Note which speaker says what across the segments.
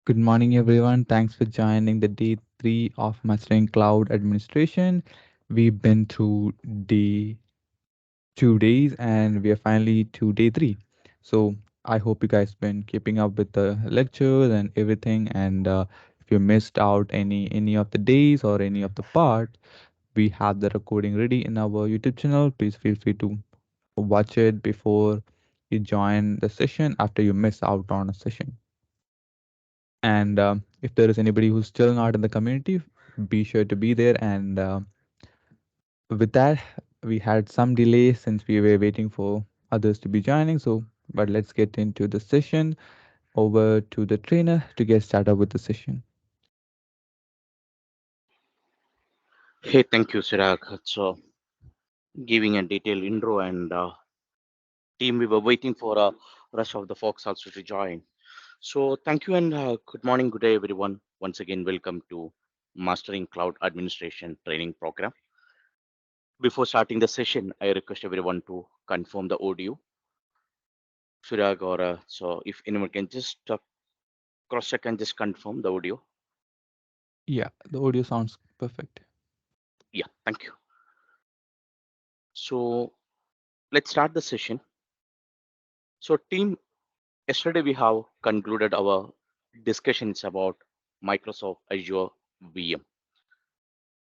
Speaker 1: Good morning, everyone. Thanks for joining the day three of Mastering Cloud Administration. We've been through day 2 days and we are finally to day three. So I hope you guys been keeping up with the lectures and everything. And if you missed out any of the days or any of the part, we have the recording ready in our YouTube channel. Please feel free to watch it before you join the session after you miss out on a session. And if there is anybody who's still not in the community, be sure to be there. And with that, we had some delay since we were waiting for others to be joining. So, but let's get into the session. Over to the trainer to get started with the session.
Speaker 2: Hey, thank you, Sirag. So, giving a detailed intro and team, we were waiting for rest of the folks also to join. So, thank you and good morning, good day, everyone. Once again, welcome to Mastering Cloud Administration Training Program. Before starting the session, I request everyone to confirm the audio. Sirag, or so if anyone can just cross check and just confirm the audio.
Speaker 1: Yeah, the audio sounds perfect.
Speaker 2: Yeah, thank you. So, let's start the session. So, team, yesterday we have concluded our discussions about Microsoft Azure VM.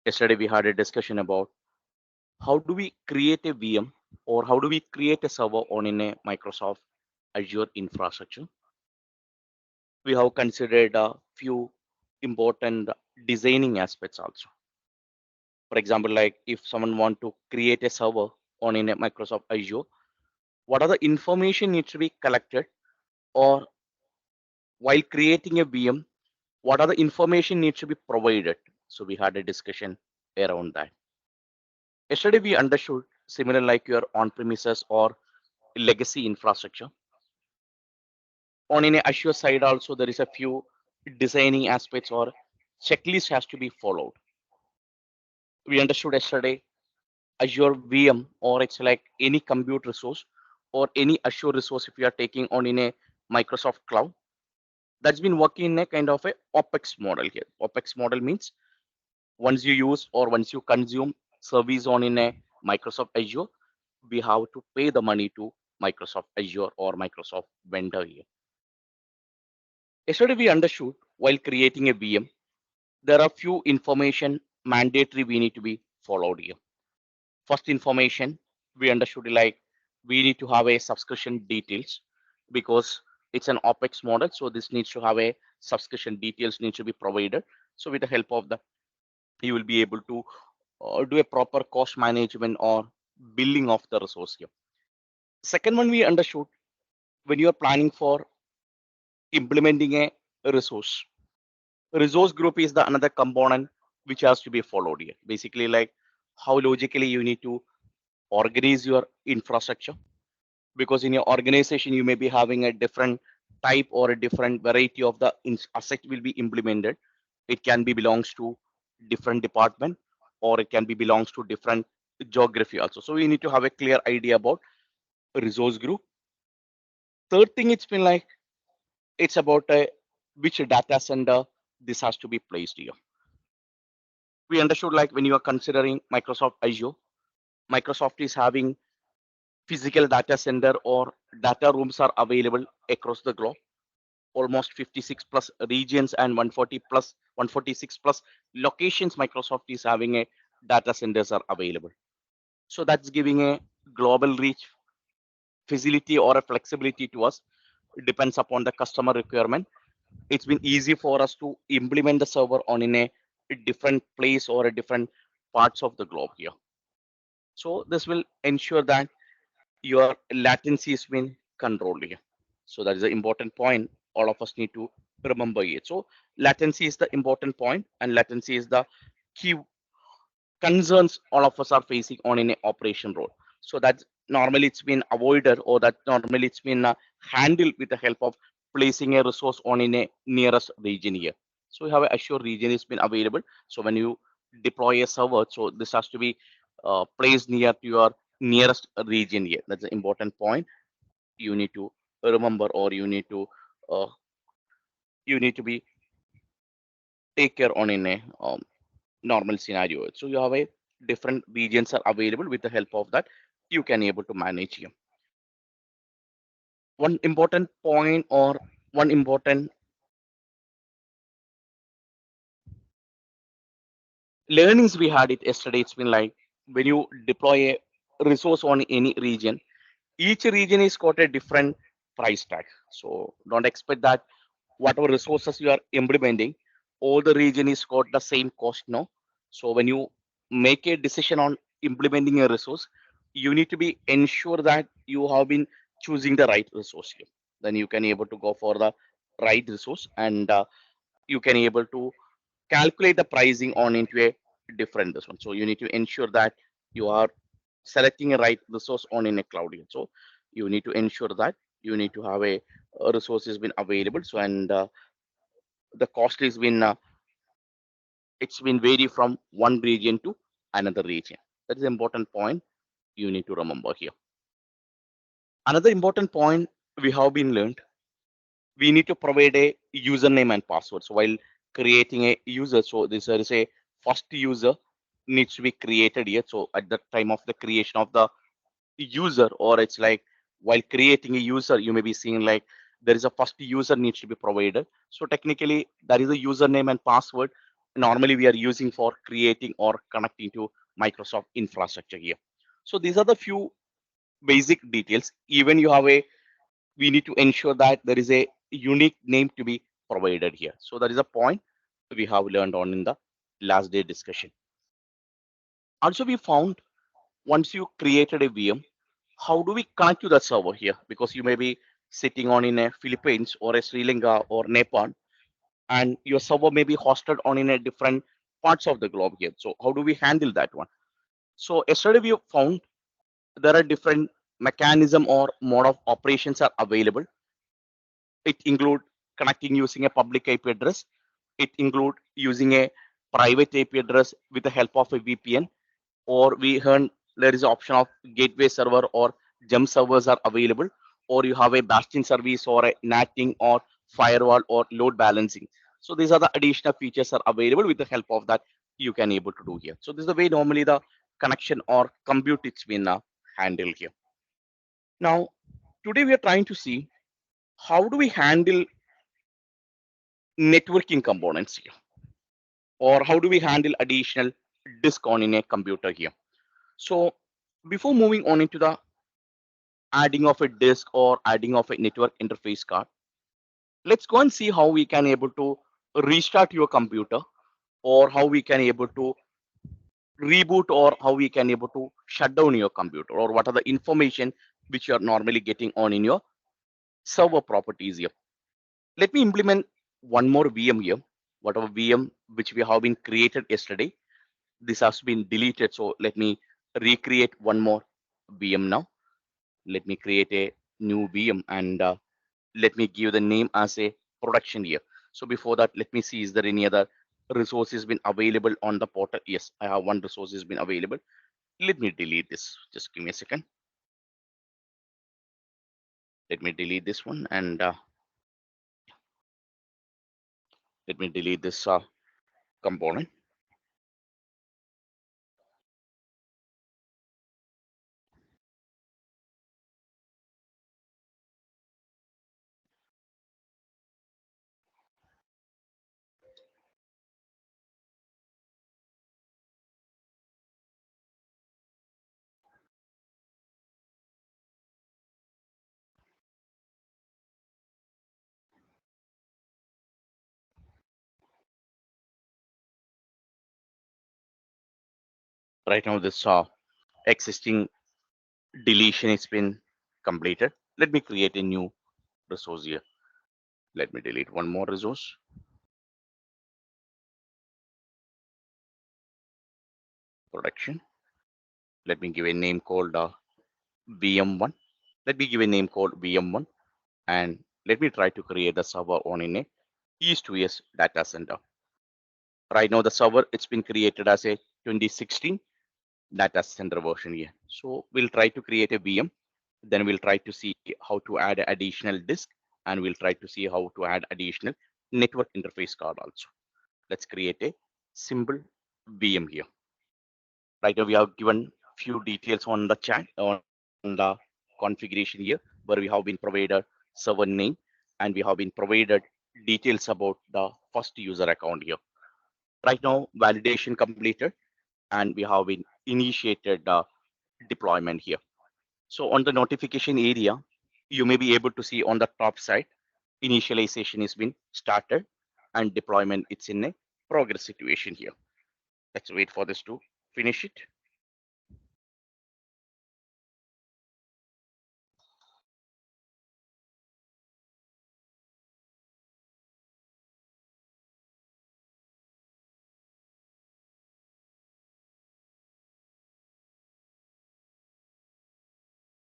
Speaker 2: Yesterday we had a discussion about how do we create a VM or how do we create a server on in a Microsoft Azure infrastructure. We have considered a few important designing aspects also. For example, like if someone want to create a server on in a Microsoft Azure, what are the information needs to be collected, or while creating a VM, what are the information needs to be provided. So we had a discussion around that. Yesterday we understood similar like your on-premises or legacy infrastructure. On an Azure side also there is a few designing aspects or checklist has to be followed. We understood yesterday Azure VM, or it's like any compute resource or any Azure resource if you are taking on in a Microsoft cloud, that's been working in a kind of a OpEx model here. OpEx model means once you use or once you consume service on in a Microsoft Azure, we have to pay the money to Microsoft Azure or Microsoft vendor here. Yesterday we understood while creating a VM, there are few information mandatory we need to be followed here. First information we understood like we need to have a subscription details because it's an OpEx model. So this needs to have a subscription details needs to be provided. So with the help of the you will be able to do a proper cost management or billing of the resource here. Second one we understood when you are planning for implementing a resource. Resource group is the another component which has to be followed here. Basically, like how logically you need to organize your infrastructure because in your organization you may be having a different type or a different variety of the asset will be implemented. It can be belongs to different department or it can be belongs to different geography also. So we need to have a clear idea about resource group. Third thing, it's been like it's about which data center this has to be placed here. We understood like when you are considering Microsoft Azure, Microsoft is having physical data center or data rooms are available across the globe, almost 56 plus regions and 140 plus 146 plus locations Microsoft is having a data centers are available. So that's giving a global reach facility or a flexibility to us. It depends upon the customer requirement. It's been easy for us to implement the server on in a different place or a different parts of the globe here. So this will ensure that your latency has been controlled here. So that is the important point all of us need to remember here. So latency is the important point and latency is the key concerns all of us are facing on in a operation role. So that normally it's been avoided or that normally it's been handled with the help of placing a resource on in a nearest region here. So we have a assure region has been available. So when you deploy a server, so this has to be placed near to your nearest region here. That's an important point you need to remember or you need to uh, you need to be take care on in a normal scenario. So you have a different regions are available. With the help of that, you can able to manage here. One important point or one important learnings we had it yesterday, it's been like when you deploy a resource on any region, each region is got a different price tag. So don't expect that whatever resources you are implementing, all the region is got the same cost. No. So when you make a decision on implementing a resource, you need to be ensure that you have been choosing the right resource here. Then you can able to go for the right resource, and you can able to calculate the pricing on into a different this one. So you need to ensure that you are selecting a right resource on in a cloud here. So you need to ensure that you need to have a resource has been available. So and the cost has been it's been vary from one region to another region. That is an important point you need to remember here. Another important point we have been learned, we need to provide a username and password. So while creating a user, so this is a first user needs to be created here. So at the time of the creation of the user, or it's like while creating a user, you may be seeing like there is a first user needs to be provided. So technically that is a username and password normally we are using for creating or connecting to Microsoft infrastructure here. So these are the few basic details. Even you have a, we need to ensure that there is a unique name to be provided here. So that is a point we have learned on in the last day discussion. Also, we found once you created a VM, how do we connect to that server here? Because you may be sitting on in a Philippines or a Sri Lanka or Nepal, and your server may be hosted on in a different parts of the globe here. So how do we handle that one? So yesterday we found there are different mechanism or mode of operations are available. It include connecting using a public IP address. It include using a private IP address with the help of a VPN, or we heard there is an option of gateway server or gem servers are available, or you have a bastion service or a netting or firewall or load balancing. So these are the additional features are available. With the help of that, you can able to do here. So this is the way normally the connection or compute it's been handled here. Now today we are trying to see how do we handle networking components here, or how do we handle additional disk on in a computer here. So before moving on into the adding of a disk or adding of a network interface card, let's go and see how we can able to restart your computer, or how we can able to reboot, or how we can able to shut down your computer, or what are the information which you are normally getting on in your server properties here. Let me implement one more VM here. Whatever VM which we have been created yesterday, this has been deleted. So let me recreate one more VM now. Let me create a new VM, and let me give the name as a production here. So before that, let me see, is there any other resources been available on the portal? Yes, I have one resource has been available. Let me delete this. Just give me a second. Let me delete this one, and let me delete this component. Right now, this existing deletion has been completed. Let me create a new resource here. Let me delete one more resource. Production. Let me give a name called VM1. Let me give a name called VM1, and let me try to create a server on in a East to West data center. Right now, the server it's been created as a 2016 data center version here. So we'll try to create a VM. Then we'll try to see how to add additional disk, and we'll try to see how to add additional network interface card also. Let's create a simple VM here. Right now we have given few details on the chat on the configuration here, where we have been provided server name and we have been provided details about the first user account here. Right now validation completed and we have been initiated the deployment here. So on the notification area, you may be able to see on the top side, initialization has been started and deployment it's in a progress situation here. Let's wait for this to finish it.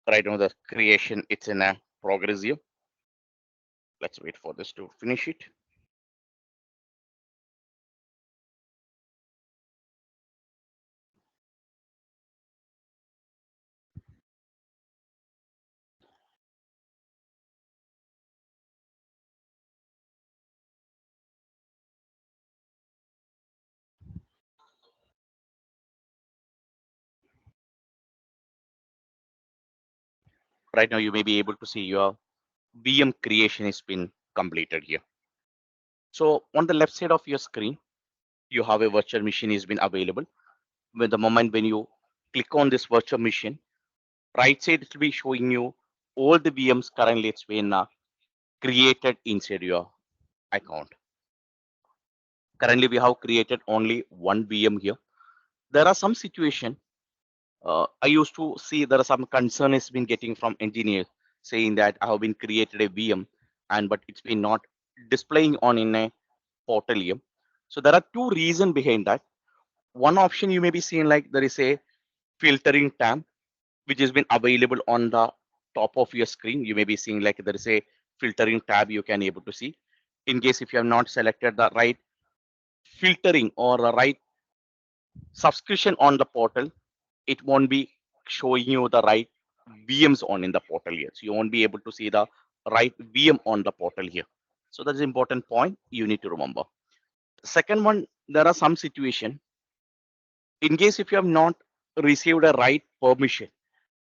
Speaker 2: Right now the creation it's in a progress here. Let's wait for this to finish it. Right now you may be able to see your VM creation has been completed here. So on the left side of your screen, you have a virtual machine has been available. When the moment when you click on this virtual machine, right side it will be showing you all the VMs currently it's been created inside your account. Currently we have created only one VM here. There are some situation I used to see there are some concern has been getting from engineers saying that I have been created a VM and but it's been not displaying on in a portal here. So there are two reasons behind that. One option you may be seeing like there is a filtering tab which has been available on the top of your screen. You may be seeing like there is a filtering tab you can able to see. In case if you have not selected the right filtering or the right subscription on the portal, it won't be showing you the right VMs on in the portal here. So you won't be able to see the right VM on the portal here. So that's an important point you need to remember. Second one, there are some situation in case if you have not received a right permission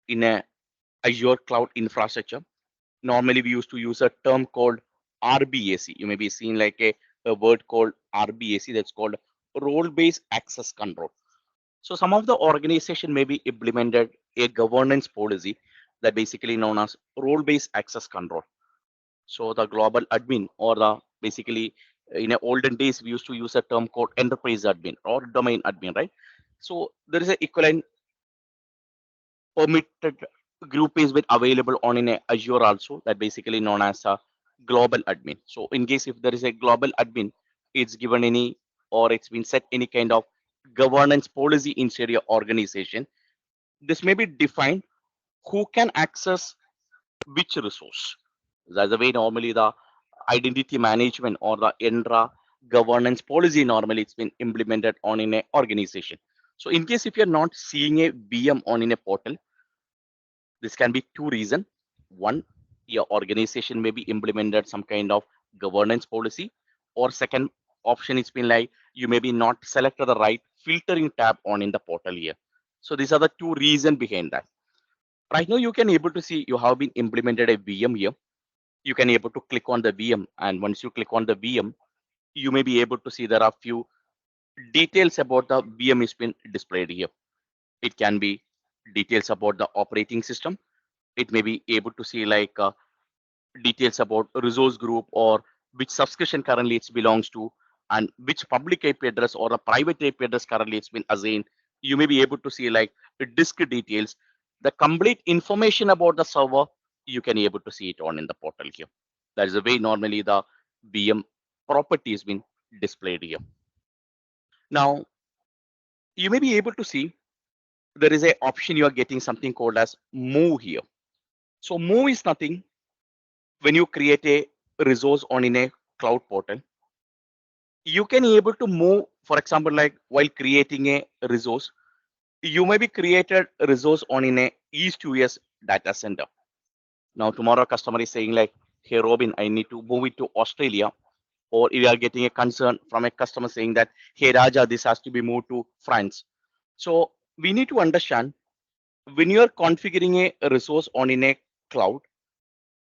Speaker 2: in a Azure cloud infrastructure. Normally we used to use a term called RBAC. You may be seeing like a word called RBAC, that's called role-based access control. So some of the organization may be implemented a governance policy that basically known as role-based access control. So the global admin or the basically in the olden days we used to use a term called enterprise admin or domain admin, right? So there is a equivalent permitted group is been available on in a Azure also that basically known as a global admin. So in case if there is a global admin, it's given any or it's been set any kind of governance policy inside your organization. This may be defined who can access which resource. That's the way normally the identity management or the ENDRA governance policy normally it's been implemented on in a organization. So in case if you're not seeing a VM on in a portal, this can be two reasons. One, your organization may be implemented some kind of governance policy, or second option it's been like you may be not selected the right filtering tab on in the portal here. So these are the two reasons behind that. Right now you can able to see you have been implemented a VM here. You can able to click on the VM, and once you click on the VM, you may be able to see there are few details about the VM is been displayed here. It can be details about the operating system. It may be able to see like details about resource group or which subscription currently it belongs to and which public IP address or a private IP address currently it's been assigned. You may be able to see like the disk details, the complete information about the server. You can be able to see it on in the portal here. That is the way normally the VM property has been displayed here. Now you may be able to see there is a option you are getting something called as move here. So move is nothing when you create a resource on in a cloud portal, you can able to move, for example, like while creating a resource, you may be created a resource on in a East US data center. Now tomorrow customer is saying like, hey Robin, I need to move it to Australia. or you are getting a concern from a customer saying that, hey Raja, this has to be moved to France. So we need to understand, when you are configuring a resource on in a cloud,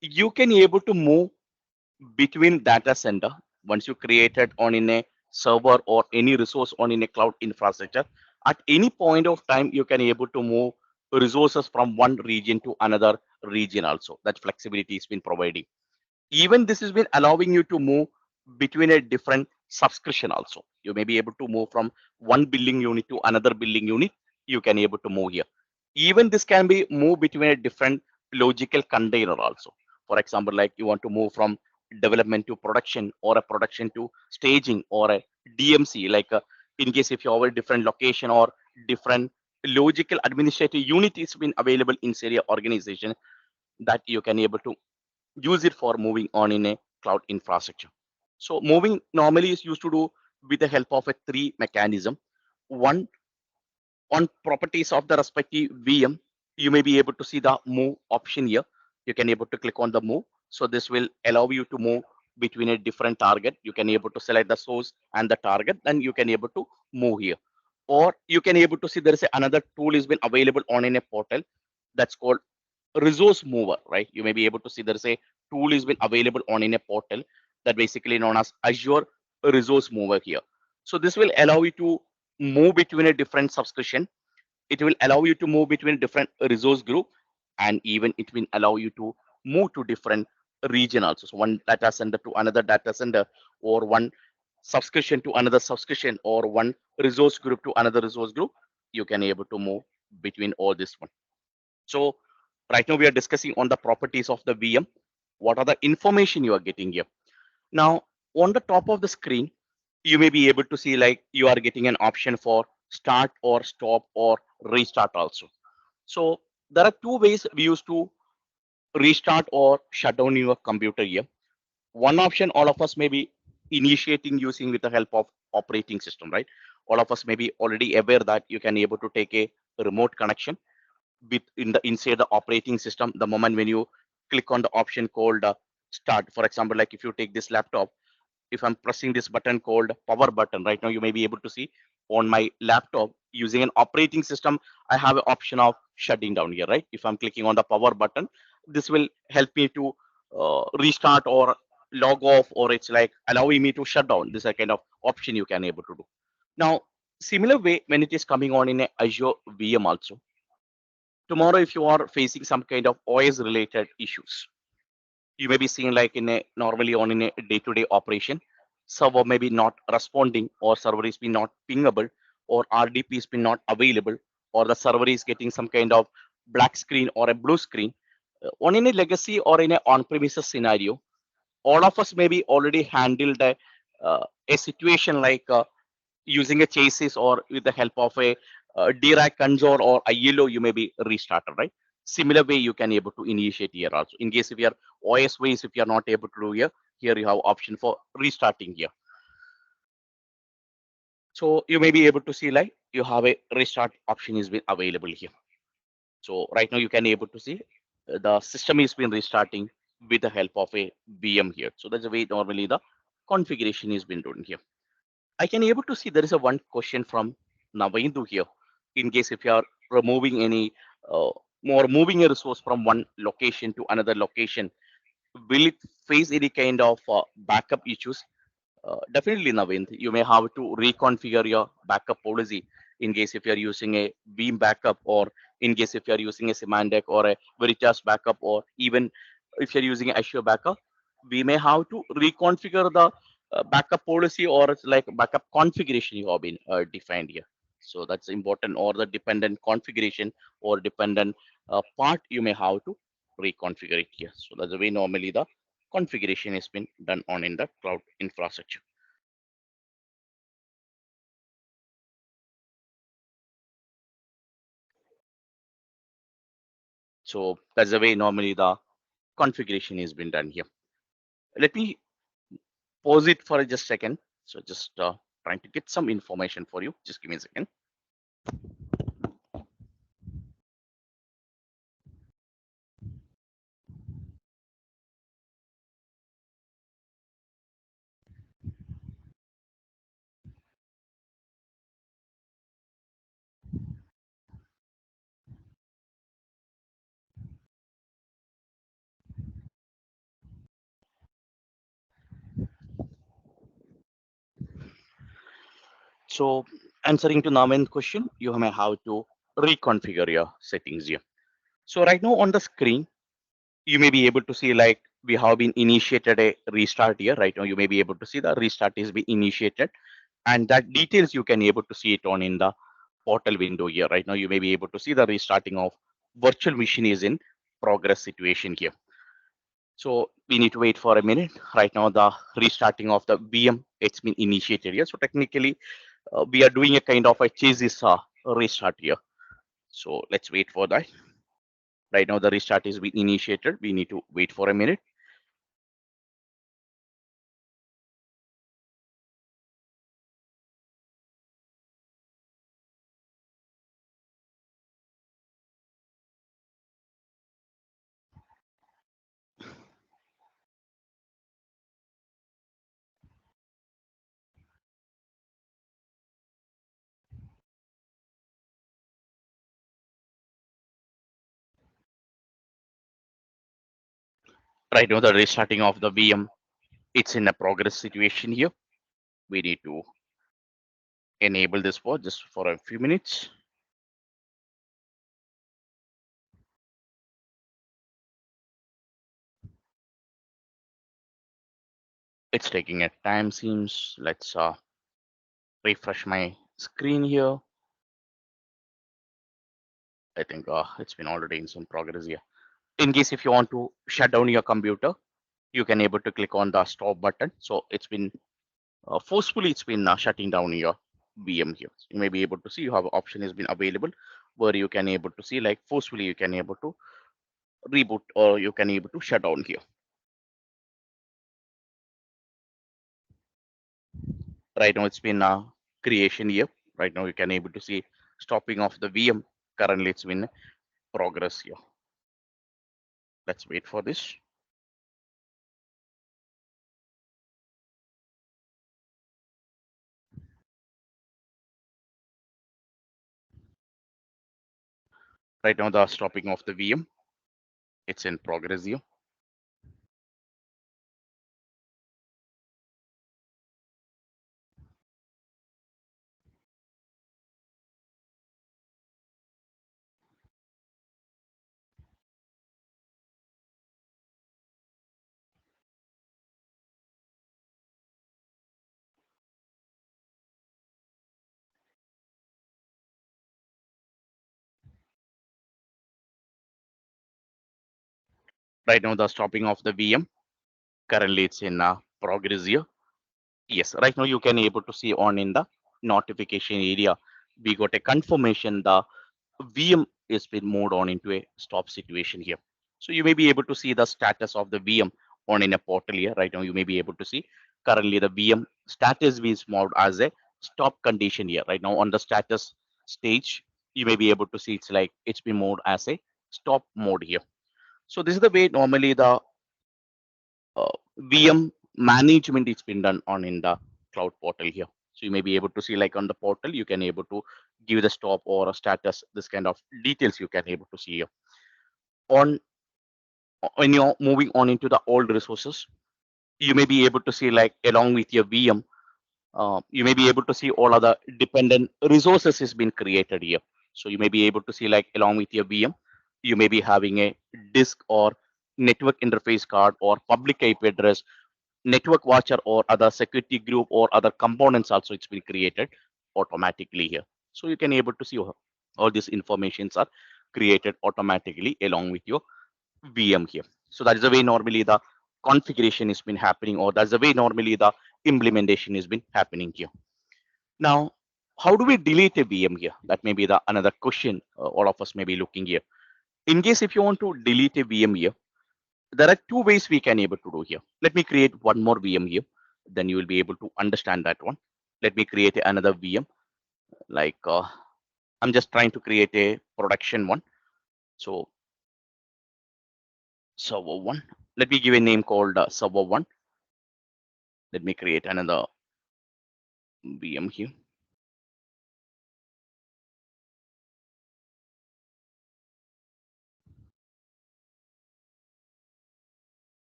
Speaker 2: you can able to move between data center once you create it on in a server or any resource on in a cloud infrastructure. At any point of time, you can able to move resources from one region to another region also. That flexibility has been provided. Even this has been allowing you to move between a different subscription also. You may be able to move from one billing unit to another billing unit. You can able to move here. Even this can be moved between a different logical container also. For example, like you want to move from development to production, or a production to staging, or a DMC, like in case if you have a different location or different logical administrative unit is been available inside your organization, that you can able to use it for moving on in a cloud infrastructure. So moving normally is used to do with the help of a three mechanism. One, on properties of the respective VM, you may be able to see the move option here. You can able to click on the move. So this will allow you to move between a different target. You can able to select the source and the target, then you can able to move here. Or you can able to see there is another tool has been available on in a portal, that's called resource mover, right? You may be able to see there is a tool has been available on in a portal, that basically known as Azure resource mover here. So this will allow you to move between a different subscription. It will allow you to move between different resource group, and even it will allow you to move to different region also. So one data center to another data center, or one subscription to another subscription, or one resource group to another resource group. You can able to move between all this one. So right now we are discussing on the properties of the VM. What are the information you are getting here? Now on the top of the screen, you may be able to see like you are getting an option for start or stop or restart also. So there are two ways we use to restart or shut down your computer here. One option all of us may be initiating using with the help of operating system, right? All of us may be already aware that you can able to take a remote connection with in the inside the operating system. The moment when you click on the option called start, for example, like if you take this laptop, if I'm pressing this button called power button right now, you may be able to see on my laptop using an operating system, I have an option of shutting down here, right? If I'm clicking on the power button, this will help me to restart or log off, or it's like allowing me to shut down. This is a kind of option you can able to do. Now, similar way when it is coming on in a Azure VM also. Tomorrow, if you are facing some kind of OS related issues, you may be seeing like in a normally on in a day-to-day operation, server may be not responding, or server is be not pingable, or RDP is be not available, or the server is getting some kind of black screen or a blue screen. On in a legacy or in a on-premises scenario, all of us maybe already handled a situation like using a chassis or with the help of a DRAC console or ILO, you may be restarted, right? Similar way you can able to initiate here also. In case if you are OS ways, if you are not able to do here, here you have option for restarting here. So you may be able to see like you have a restart option is been available here. So right now you can able to see the system is been restarting with the help of a VM here. So that's the way normally the configuration is been done here. I can able to see there is a one question from Navindu here. In case if you are removing any uh, more moving a resource from one location to another location, will it face any kind of backup issues? Definitely, Naveen, you may have to reconfigure your backup policy in case if you are using a Veeam backup, or in case if you are using a Symantec or a Veritas backup, or even if you're using a Azure backup, we may have to reconfigure the backup policy, or it's like backup configuration you have been defined here. So that's important, or the dependent configuration or dependent part you may have to reconfigure it here. So that's the way normally the configuration has been done on in the cloud infrastructure. So that's the way normally the configuration has been done here. Let me pause it for just a second. So just trying to get some information for you. Just give me a second. So answering to Navin's question, you may have to reconfigure your settings here. So right now on the screen, you may be able to see like we have been initiated a restart here. Right now you may be able to see the restart is being initiated, and that details you can able to see it on in the portal window here. Right now you may be able to see the restarting of virtual machine is in progress situation here. So we need to wait for a minute. Right now the restarting of the VM, it's been initiated here. So technically we are doing a kind of a chases restart here. So let's wait for that. Right now the restart is being initiated. We need to wait for a minute. Right now the restarting of the VM, it's in a progress situation here. We need to enable this for just for a few minutes. It's taking a time seems. Let's refresh my screen here. I think it's been already in some progress here. In case if you want to shut down your computer, you can able to click on the stop button. So it's been forcefully it's been shutting down your VM here. You may be able to see you have option has been available where you can able to see like forcefully you can able to reboot or you can able to shut down here. Right now it's been creation here. Right now you can able to see stopping of the VM. Currently it's been progress here. Let's wait for this. Right now the stopping of the VM, it's in progress here. Right now the stopping of the VM, currently it's in progress here. Yes, right now you can able to see on in the notification area. We got a confirmation the VM is been moved on into a stop situation here. So you may be able to see the status of the VM on in a portal here. Right now you may be able to see currently the VM status is moved as a stop condition here. Right now on the status stage, you may be able to see it's like it's been moved as a stop mode here. So this is the way normally the VM management is been done on in the cloud portal here. So you may be able to see like on the portal, you can able to give the stop or a status, this kind of details you can able to see here. On when you're moving on into the old resources, you may be able to see like along with your VM, you may be able to see all other dependent resources has been created here. So you may be able to see like along with your VM, you may be having a disk or network interface card or public IP address, network watcher or other security group or other components also it's been created automatically here. So you can able to see all these informations are created automatically along with your VM here. So that is the way normally the configuration has been happening, or that's the way normally the implementation has been happening here. Now, how do we delete a VM here? That may be the another question all of us may be looking here. In case if you want to delete a VM here, there are two ways we can able to do here. Let me create one more VM here. Then you will be able to understand that one. Let me create another VM. Like I'm just trying to create a production one. So server one. Let me give a name called server one. Let me create another VM here.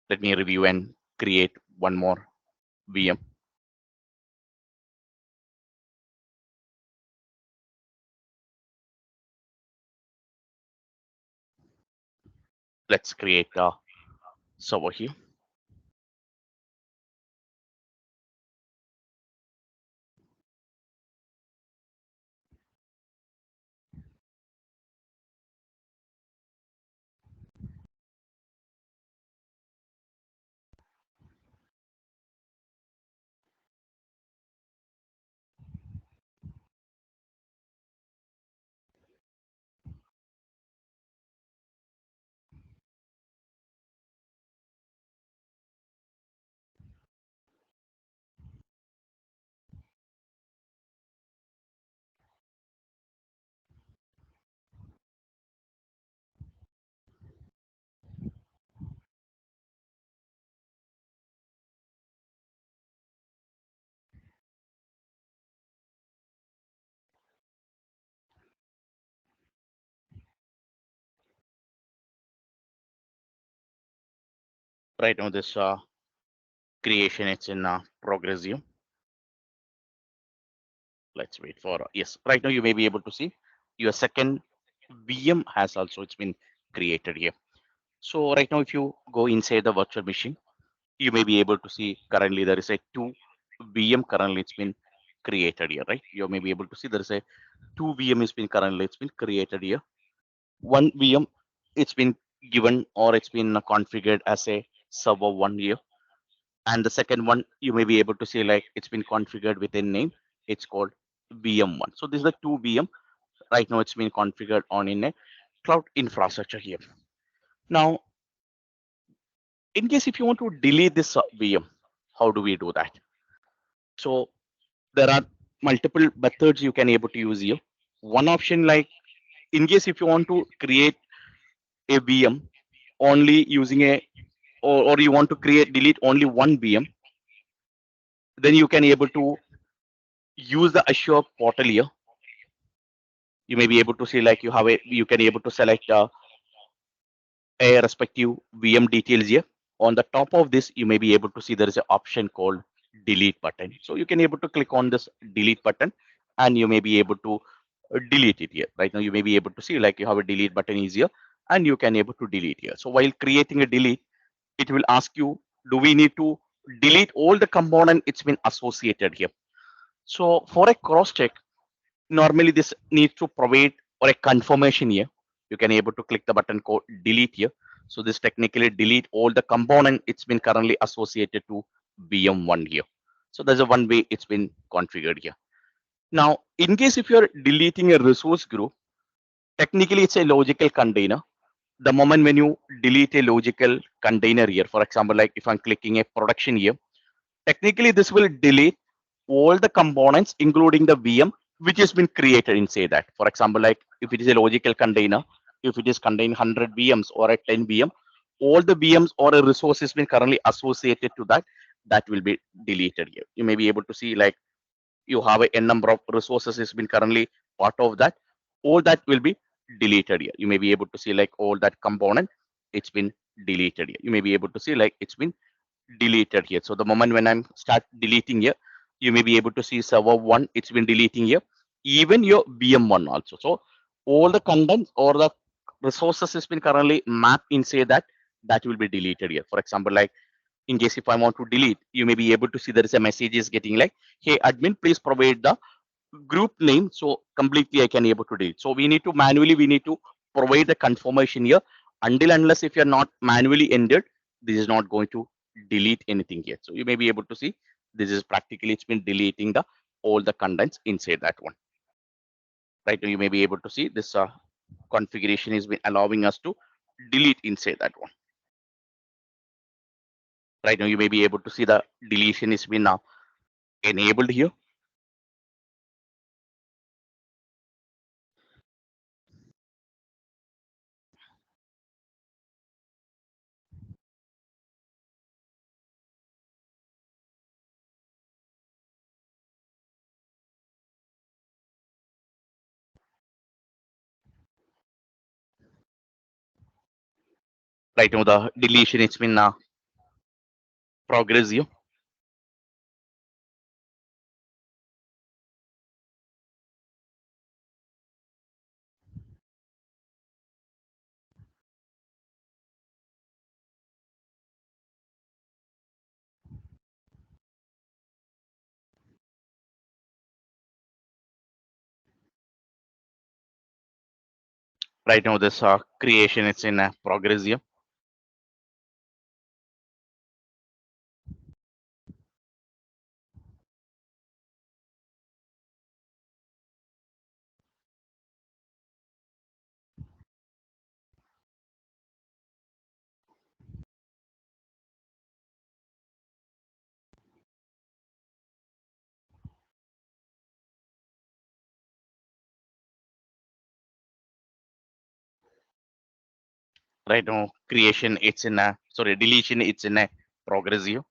Speaker 2: Let me review and create one more. VM. Let's create a server here. Right now, this creation it's in progress here. Let's wait for yes. Right now, you may be able to see your second VM has also it's been created here. So right now, if you go inside the virtual machine, you may be able to see currently there is a two VM currently it's been created here, right? You may be able to see there is a two VM has been currently it's been created here. One VM it's been given or it's been configured as a server one here, and the second one you may be able to see like it's been configured with a name. It's called VM1. So this is the two VM. Right now it's been configured on in a cloud infrastructure here. Now, in case if you want to delete this VM, how do we do that? So there are multiple methods you can able to use here. One option like in case if you want to create a VM only using a or you want to create delete only one VM, then you can able to use the Azure portal here. You may be able to see like you have a you can able to select a respective VM details here. On the top of this, you may be able to see there is an option called delete button. So you can able to click on this delete button and you may be able to delete it here. Right now, you may be able to see like you have a delete button is here and you can able to delete here. So while creating a delete, it will ask you, do we need to delete all the component it's been associated here? So for a cross check, normally this needs to provide or a confirmation here. You can able to click the button called delete here. So this technically delete all the component it's been currently associated to VM1 here. So there's a one way it's been configured here. Now, in case if you're deleting a resource group, technically it's a logical container. The moment when you delete a logical container here, for example, like if I'm clicking a production here, technically this will delete all the components including the VM which has been created inside that. For example, like if it is a logical container, if it is contain 100 VMs or a 10 VM, all the VMs or a resource has been currently associated to that, that will be deleted here. You may be able to see like you have a n number of resources has been currently part of that. All that will be deleted here. You may be able to see like all that component, it's been deleted here. You may be able to see like it's been deleted here. So the moment when I'm start deleting here, you may be able to see server one, it's been deleting here, even your VM1 also. So all the contents or the resources has been currently mapped inside that, that will be deleted here. For example, like in case if I want to delete, you may be able to see there is a message is getting like, hey admin, please provide the group name. So completely I can able to delete. So we need to manually, we need to provide the confirmation here. Until unless if you're not manually entered, this is not going to delete anything yet. So you may be able to see this is practically it's been deleting the all the contents inside that one. Right now you may be able to see this configuration is been allowing us to delete inside that one. Right now you may be able to see the deletion is been now enabled here. Right now the deletion it's been progress here. Right now, this creation it's in progress here. Right now, creation it's in a sorry deletion it's in a progress here.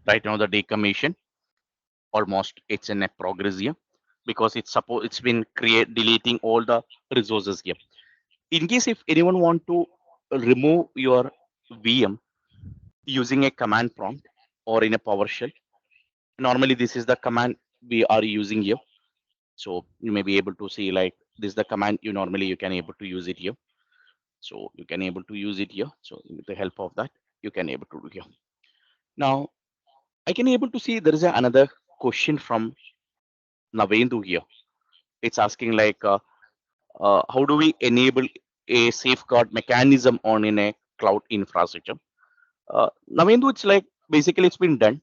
Speaker 2: Right now, the decommission almost it's in a progress here because it's been create deleting all the resources here. In case if anyone want to remove your VM using a command prompt or in a PowerShell, normally this is the command we are using here. So you may be able to see like this is the command you normally you can able to use it here. So you can able to use it here. So with the help of that, you can able to do here. Now I can able to see there is another question from Navendu here. It's asking like how do we enable a safeguard mechanism on in a cloud infrastructure? Navendu, it's like basically it's been done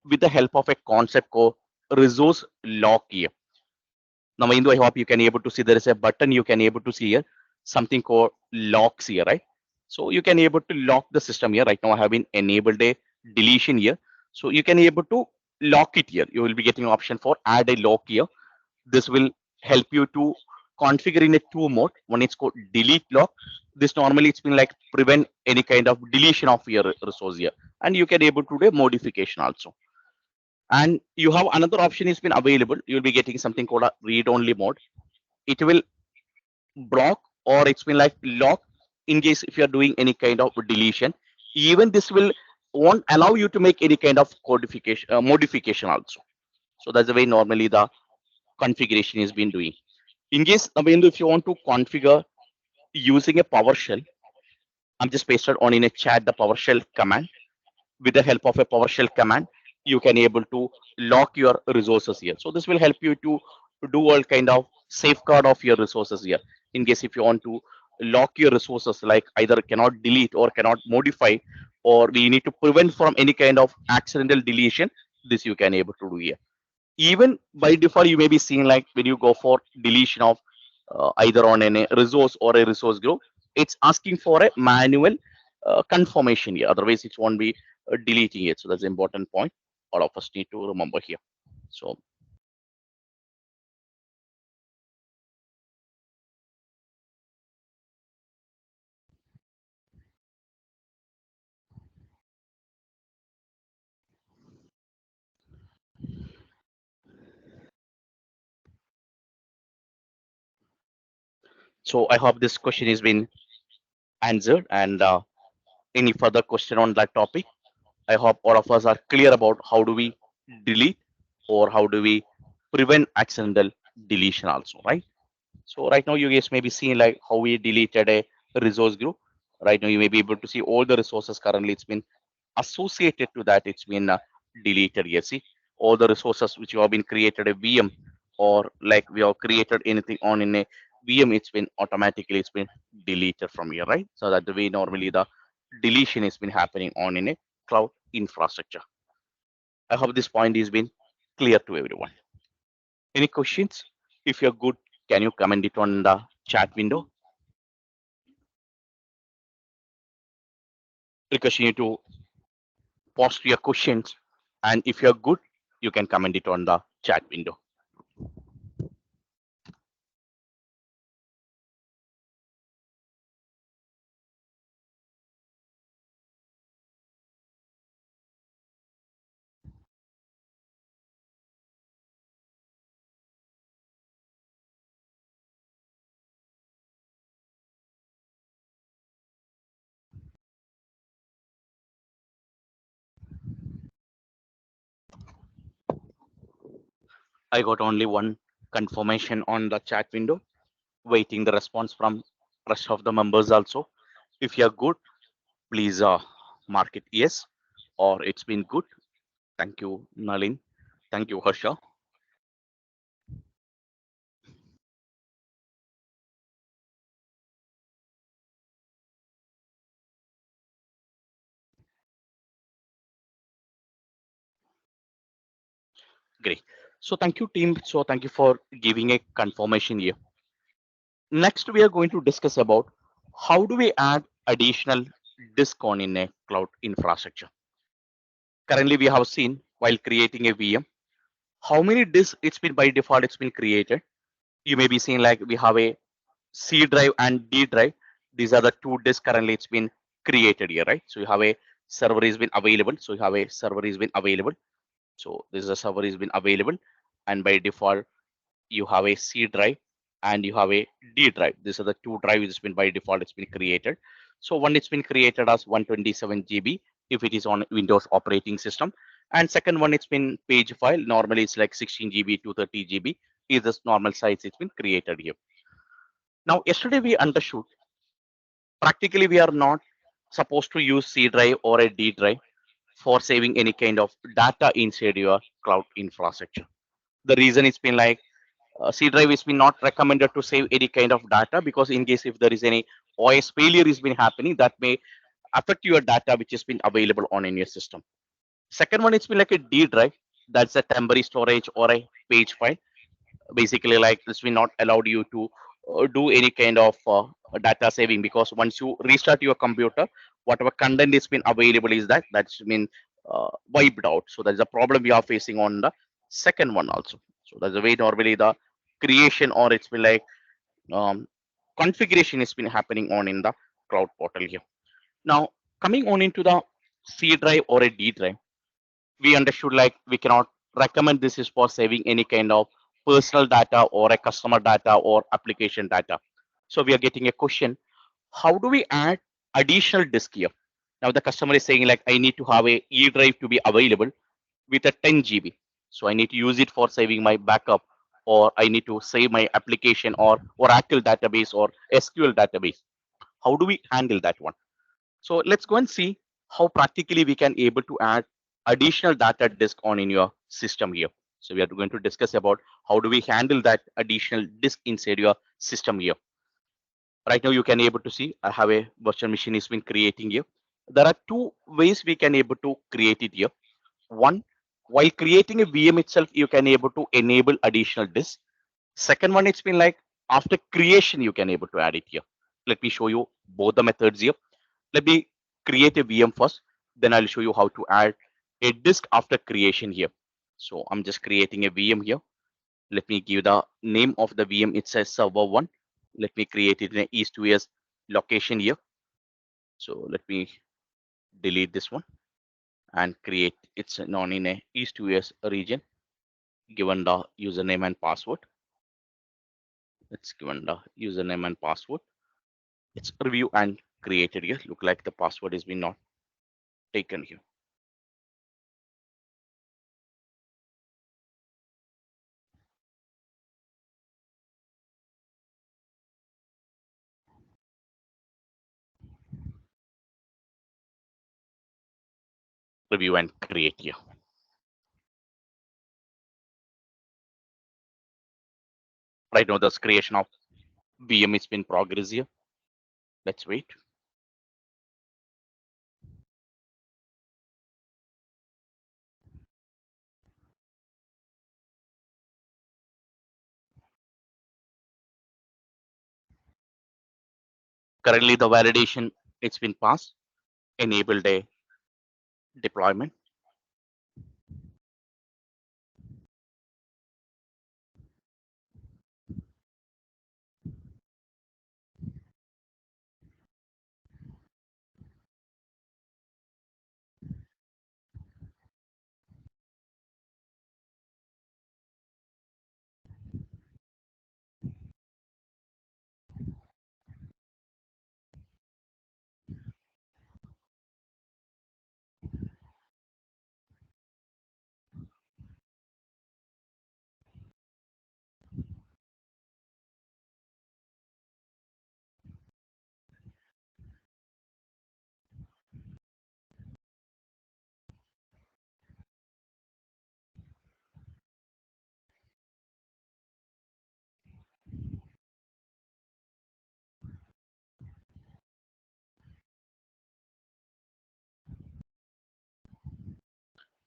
Speaker 2: with the help of a concept called resource lock here. Now, Indu, I hope you can able to see there is a button you can able to see here, something called locks here, right? So you can able to lock the system here. Right now, I have been enabled a deletion here. So you can able to lock it here. You will be getting an option for add a lock here. This will help you to configure in a two mode. One is called delete lock. This normally it's been like prevent any kind of deletion of your resource here. And you can able to do a modification also. And you have another option has been available. You'll be getting something called a read only mode. It will block or it's been like lock in case if you're doing any kind of deletion. Even this will won't allow you to make any kind of codification modification also. So that's the way normally the configuration is been doing. In case if you want to configure using a PowerShell, I'm just pasted on in a chat the PowerShell command. With the help of a PowerShell command, you can able to lock your resources here. So this will help you to do all kind of safeguard of your resources here. In case if you want to lock your resources, like either cannot delete or cannot modify, or we need to prevent from any kind of accidental deletion, this you can able to do here. Even by default, you may be seeing like when you go for deletion of either on a resource or a resource group, it's asking for a manual confirmation here. Otherwise, it won't be deleting it. So that's an important point. All of us need to remember here. So, so I hope this question has been answered. And any further question on that topic, I hope all of us are clear about how do we delete or how do we prevent accidental deletion also, right? So right now you guys may be seeing like how we deleted a resource group. Right now you may be able to see all the resources currently it's been associated to that it's been deleted. Yes, see all the resources which you have been created a VM or like we have created anything on in a VM, it's been automatically it's been deleted from here, right? So that the way normally the deletion has been happening on in a cloud infrastructure. I hope this point has been clear to everyone. Any questions? If you're good, can you comment it on the chat window? Request you to post your questions, and if you're good, you can comment it on the chat window. I got only one confirmation on the chat window, waiting the response from rest of the members also. If you're good, please mark it yes, or it's been good. Thank you, Nalin. Thank you, Harsha. Great. So thank you, team. So thank you for giving a confirmation here. Next, we are going to discuss about how do we add additional disk on in a cloud infrastructure. Currently, we have seen while creating a VM, how many disks it's been by default it's been created. You may be seeing like we have a C drive and D drive. These are the two disks currently it's been created here, right? So you have a server is been available. So you have a server is been available. So this is a server is been available, and by default you have a C drive and you have a D drive. These are the two drives it's been by default it's been created. So one it's been created as 127 GB if it is on Windows operating system, and second one it's been page file. Normally it's like 16 GB to 30 GB is the normal size it's been created here. Now yesterday we understood practically we are not supposed to use C drive or a D drive for saving any kind of data inside your cloud infrastructure. The reason it's been like C drive is been not recommended to save any kind of data because in case if there is any OS failure is been happening, that may affect your data which has been available on in your system. Second one, it's been like a D drive, that's a temporary storage or a page file. Basically, like this will not allow you to do any kind of data saving because once you restart your computer, whatever content is been available is that's been wiped out. So that's a problem we are facing on the second one also. So that's the way normally the creation or it's been like um, configuration has been happening on in the cloud portal here. Now coming on into the C drive or a D drive, we understood like we cannot recommend this is for saving any kind of personal data or a customer data or application data. So we are getting a question, how do we add additional disk here? Now the customer is saying like I need to have a E drive to be available with a 10 GB. So I need to use it for saving my backup, or I need to save my application or Oracle database or SQL database. How do we handle that one? So let's go and see how practically we can able to add additional data disk on in your system here. So we are going to discuss about how do we handle that additional disk inside your system here. Right now you can able to see I have a virtual machine is been creating here. There are two ways we can able to create it here. One, while creating a VM itself, you can able to enable additional disk. Second one, it's been like after creation, you can able to add it here. Let me show you both the methods here. Let me create a VM first, then I'll show you how to add a disk after creation here. So I'm just creating a VM here. Let me give the name of the VM. It says server one. Let me create it in a east to west location here. So let me delete this one and create it's non in a east to west region given the username and password. It's given the username and password. It's review and created here. Look like the password has been not taken here. Review and create here. Right now, this creation of VM is in progress here. Let's wait. Currently, the validation it's been passed. Enabled a deployment.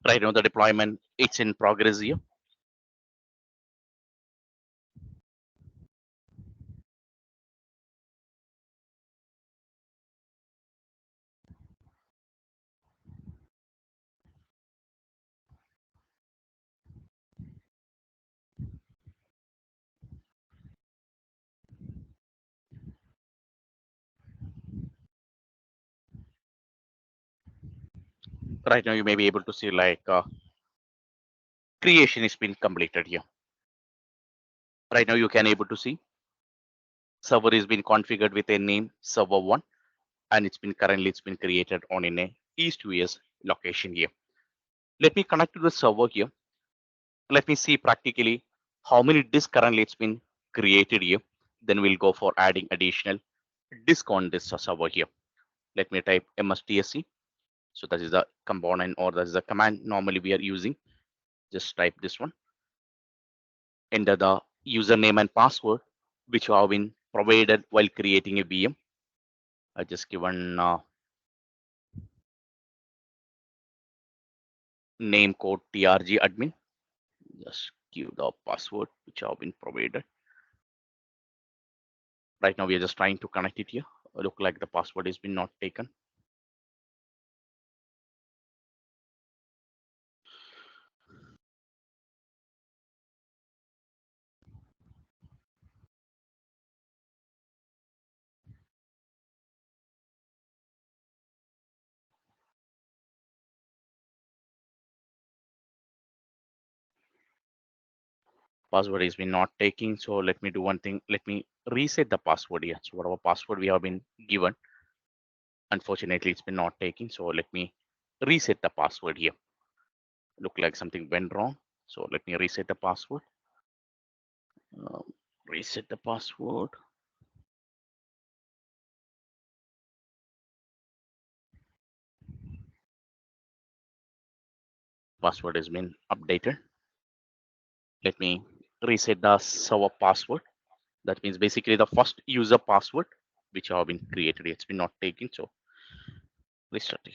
Speaker 2: Right now the deployment, it's in progress here. Right now you may be able to see like creation has been completed here. Right now you can able to see server is been configured with a name server one, and it's been created on in a east US location here. Let me connect to the server here. Let me see practically how many disks currently it's been created here. Then we'll go for adding additional disk on this server here. Let me type mstsc. So that is the component, or that is the command normally we are using. Just type this one. Enter the username and password which have been provided while creating a VM. I just given name code trg admin. Just give the password which have been provided. Right now we are just trying to connect it here. Look like the password has been not taken. Password has been not taking. So let me do one thing. Let me reset the password here. So whatever password we have been given, unfortunately it's been not taking. So let me reset the password here. Look like something went wrong. So let me reset the password. Um, Reset the password. Password has been updated. Let me reset the server password. That means basically the first user password which have been created. It's been not taken. So restart it.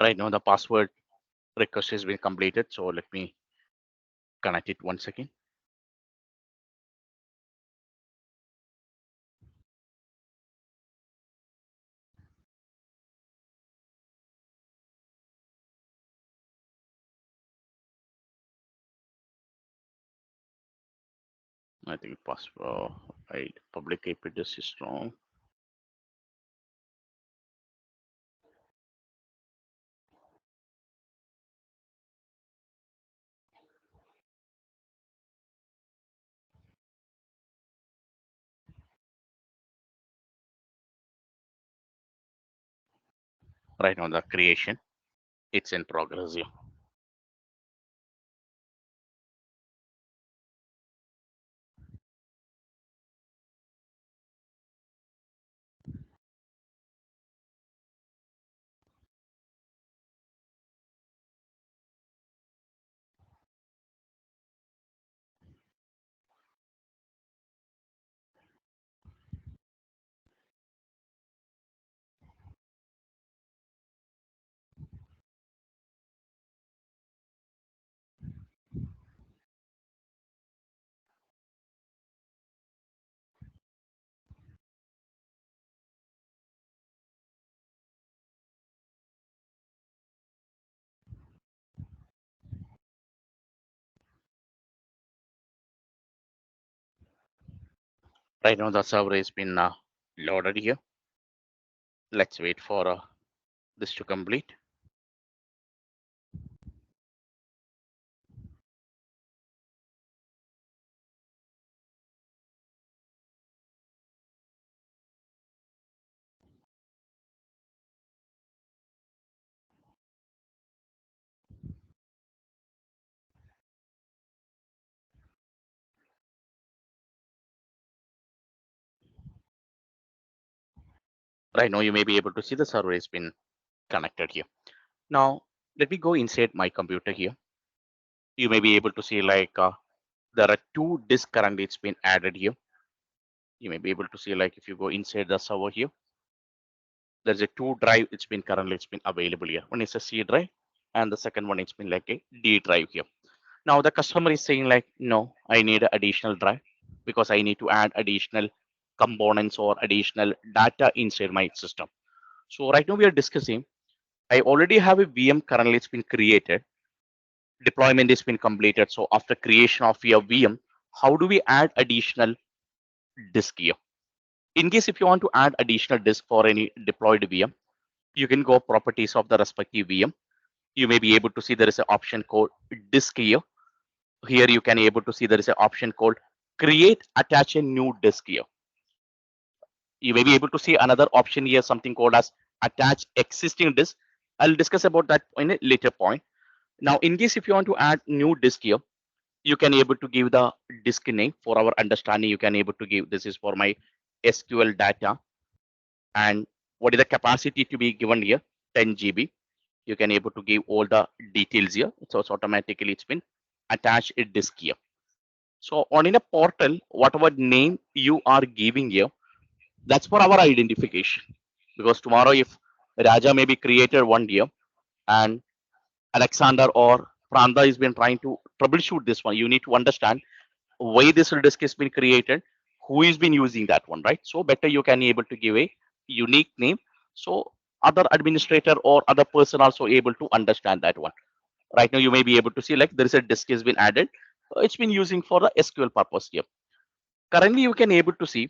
Speaker 2: Right now the password request has been completed. So let me connect it once again. I think password public IP address is wrong. Right now the creation, it's in progress here. Right now the server has been loaded here. Let's wait for this to complete. Right now, you may be able to see the server has been connected here. Now, let me go inside my computer here. You may be able to see there are two disks currently it's been added here. You may be able to see if you go inside the server here, there's a two drive it's been currently it's been available here. One is a C drive and the second one it's been like a D drive here. Now the customer is saying no, I need an additional drive because I need to add additional components or additional data inside my system. So right now we are discussing, I already have a VM currently it's been created, deployment has been completed. So after creation of your VM, how do we add additional disk here? In case if you want to add additional disk for any deployed VM, you can go properties of the respective VM. You may be able to see there is an option called disk here. Here you can able to see there is an option called create attach a new disk here. You may be able to see another option here, something called as attach existing disk. I'll discuss about that in a later point. Now, in case if you want to add new disk here, you can able to give the disk name. For our understanding, you can able to give this is for my SQL data, and what is the capacity to be given here, 10 GB. You can able to give all the details here. So it's automatically it's been attached a disk here. So on in a portal, whatever name you are giving here, that's for our identification. Because tomorrow, if Raja may be created one year and Alexander or Pranda has been trying to troubleshoot this one, you need to understand why this disk has been created, who has been using that one, right? So better you can be able to give a unique name. So other administrator or other person also able to understand that one. Right now, you may be able to see there is a disk has been added. It's been using for the SQL purpose here. Currently, you can able to see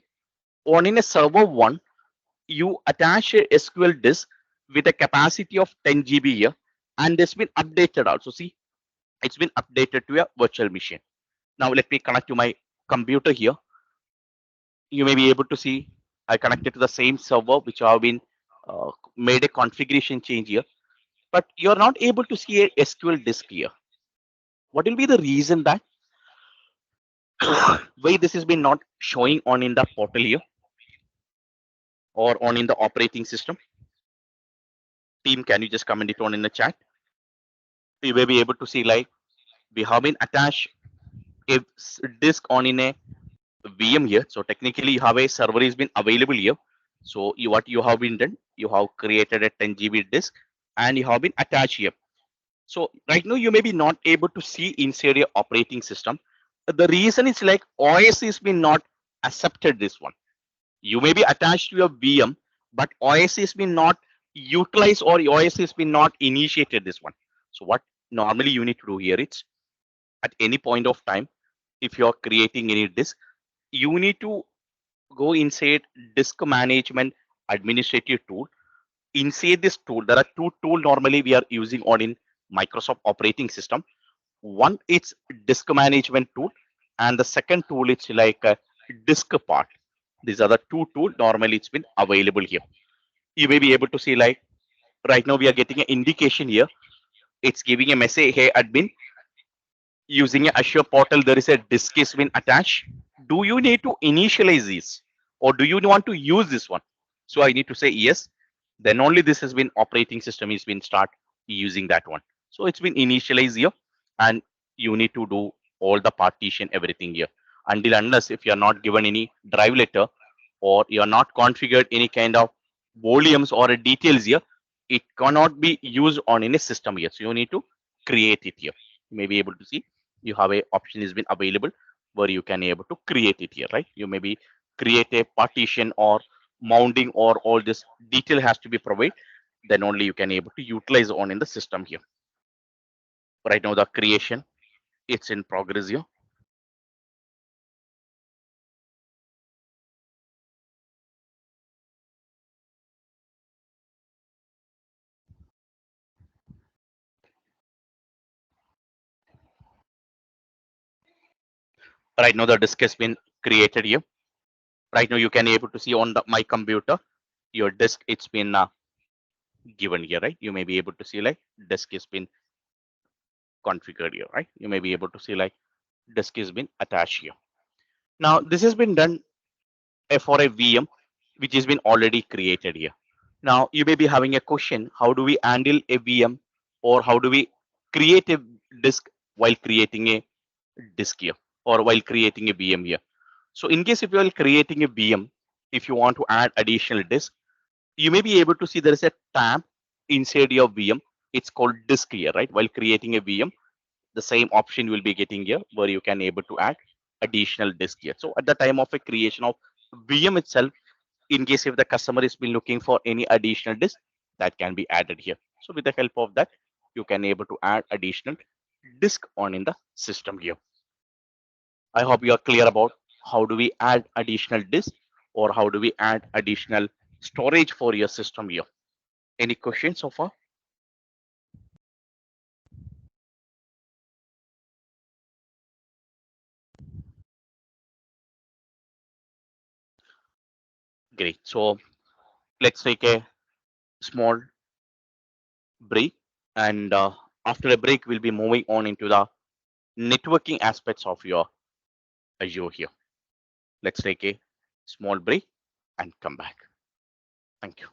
Speaker 2: on in a server one, you attach a SQL disk with a capacity of 10 GB here, and it's been updated also. See, it's been updated to a virtual machine. Now let me connect to my computer here. You may be able to see I connected to the same server which have been made a configuration change here, but you're not able to see a SQL disk here. What will be the reason that why this has been not showing on in the portal here or on in the operating system? Team, can you just comment it on in the chat? You may be able to see we have been attached a disk on in a VM here. So technically you have a server has been available here. So you what you have been done, you have created a 10 GB disk and you have been attached here. So right now you may be not able to see inside your operating system. The reason is OS has been not accepted this one. You may be attached to your VM, but OS has been not utilized or OS has been not initiated this one. So what normally you need to do here is at any point of time, if you're creating any disk, you need to go inside disk management administrative tool. Inside this tool, there are two tools normally we are using on in Microsoft operating system. One it's disk management tool, and the second tool it's like a disk part. These are the two tools normally it's been available here. You may be able to see right now we are getting an indication here. It's giving a message, hey admin, using a Azure portal, there is a disk has been attached. Do you need to initialize this or do you want to use this one? So I need to say yes. Then only this has been operating system has been start using that one. So it's been initialized here and you need to do all the partition, everything here. Until unless if you are not given any drive letter or you are not configured any kind of volumes or details here, it cannot be used on any system here. So you need to create it here. You may be able to see you have a option has been available where you can able to create it here, right? You maybe create a partition or mounting or all this detail has to be provided, then only you can able to utilize on in the system here. Right now the creation it's in progress here. Right now the disk has been created here. Right now you can able to see on my computer your disk it's been given here, right? You may be able to see disk has been configured here, right? You may be able to see disk has been attached here. Now this has been done for a VM. which has been already created here. Now you may be having a question: how do we handle a VM, or how do we create a disk while creating a disk here, or while creating a VM here? So in case if you are creating a VM, if you want to add additional disk, you may be able to see there is a tab inside your VM. It's called disk here, right? While creating a VM, the same option you will be getting here where you can able to add additional disk here. So at the time of a creation of VM itself, in case if the customer is been looking for any additional disk, that can be added here. So with the help of that, you can able to add additional disk on in the system here. I hope you are clear about how do we add additional disk, or how do we add additional storage for your system here. Any questions so far? Great. So let's take a small break, and after a break, we'll be moving on into the networking aspects of your Azure here. Let's take a small break and come back. Thank you.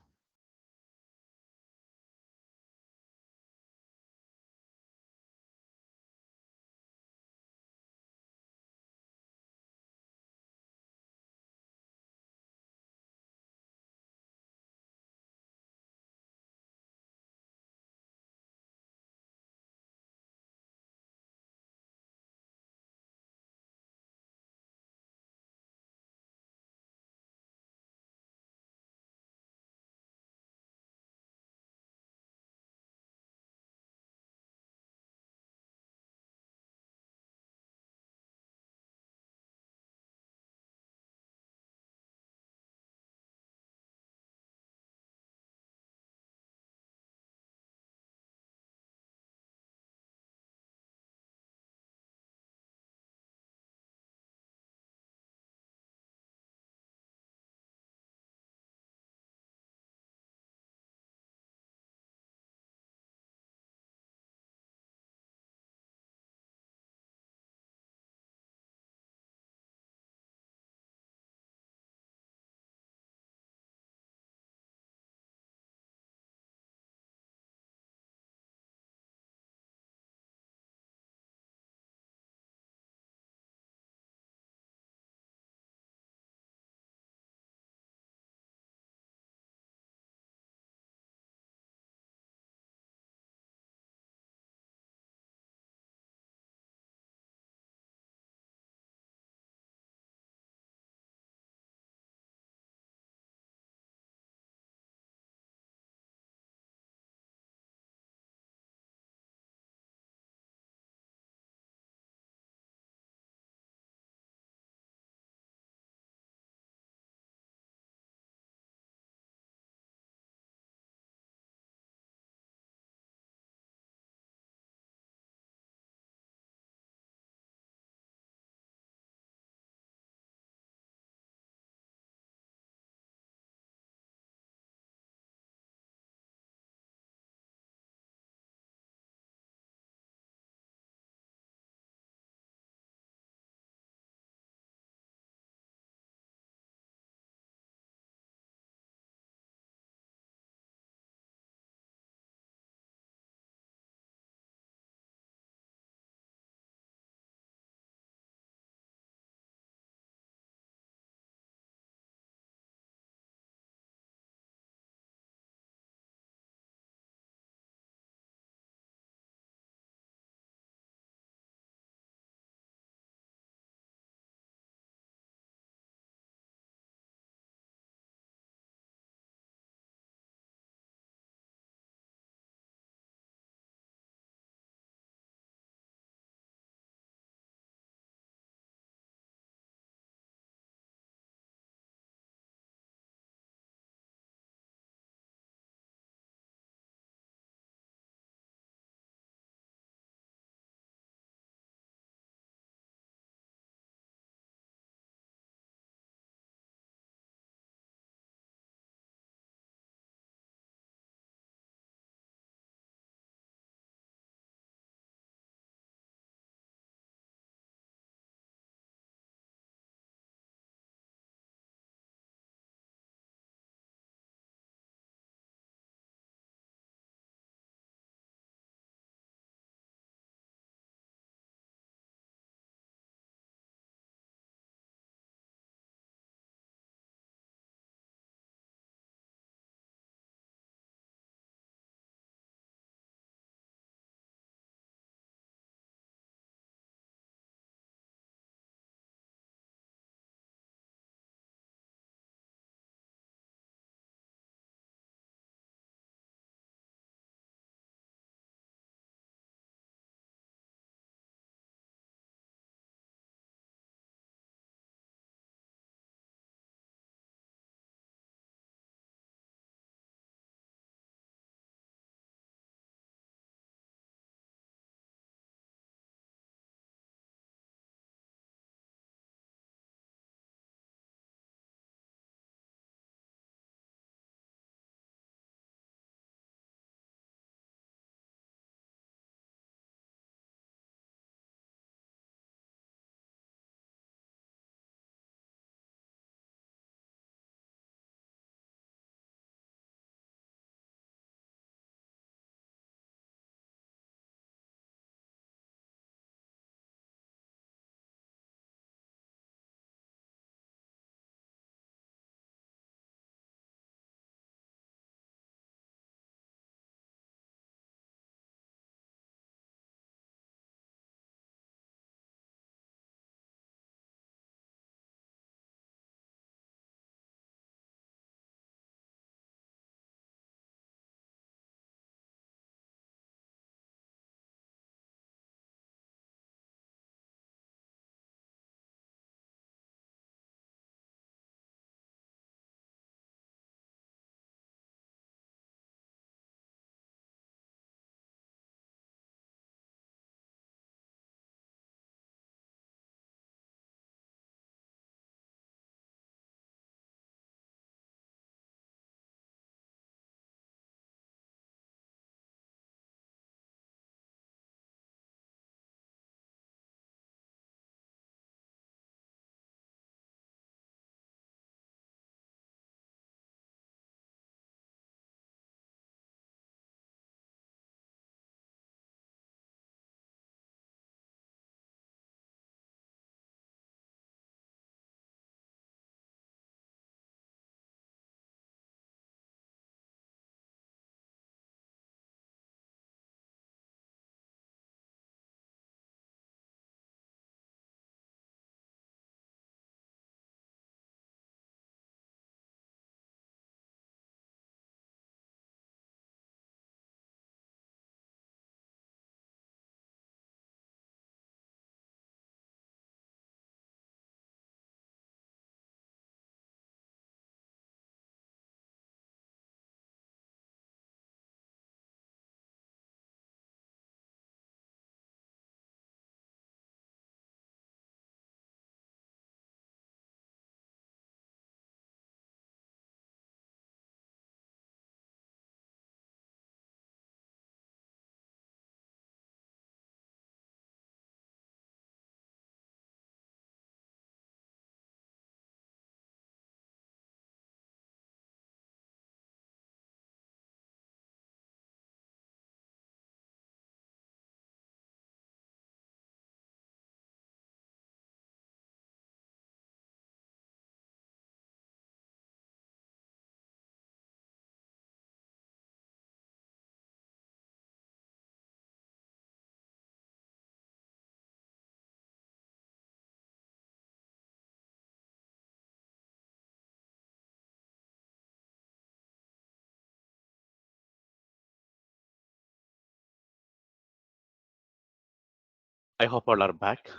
Speaker 2: I hope all are back.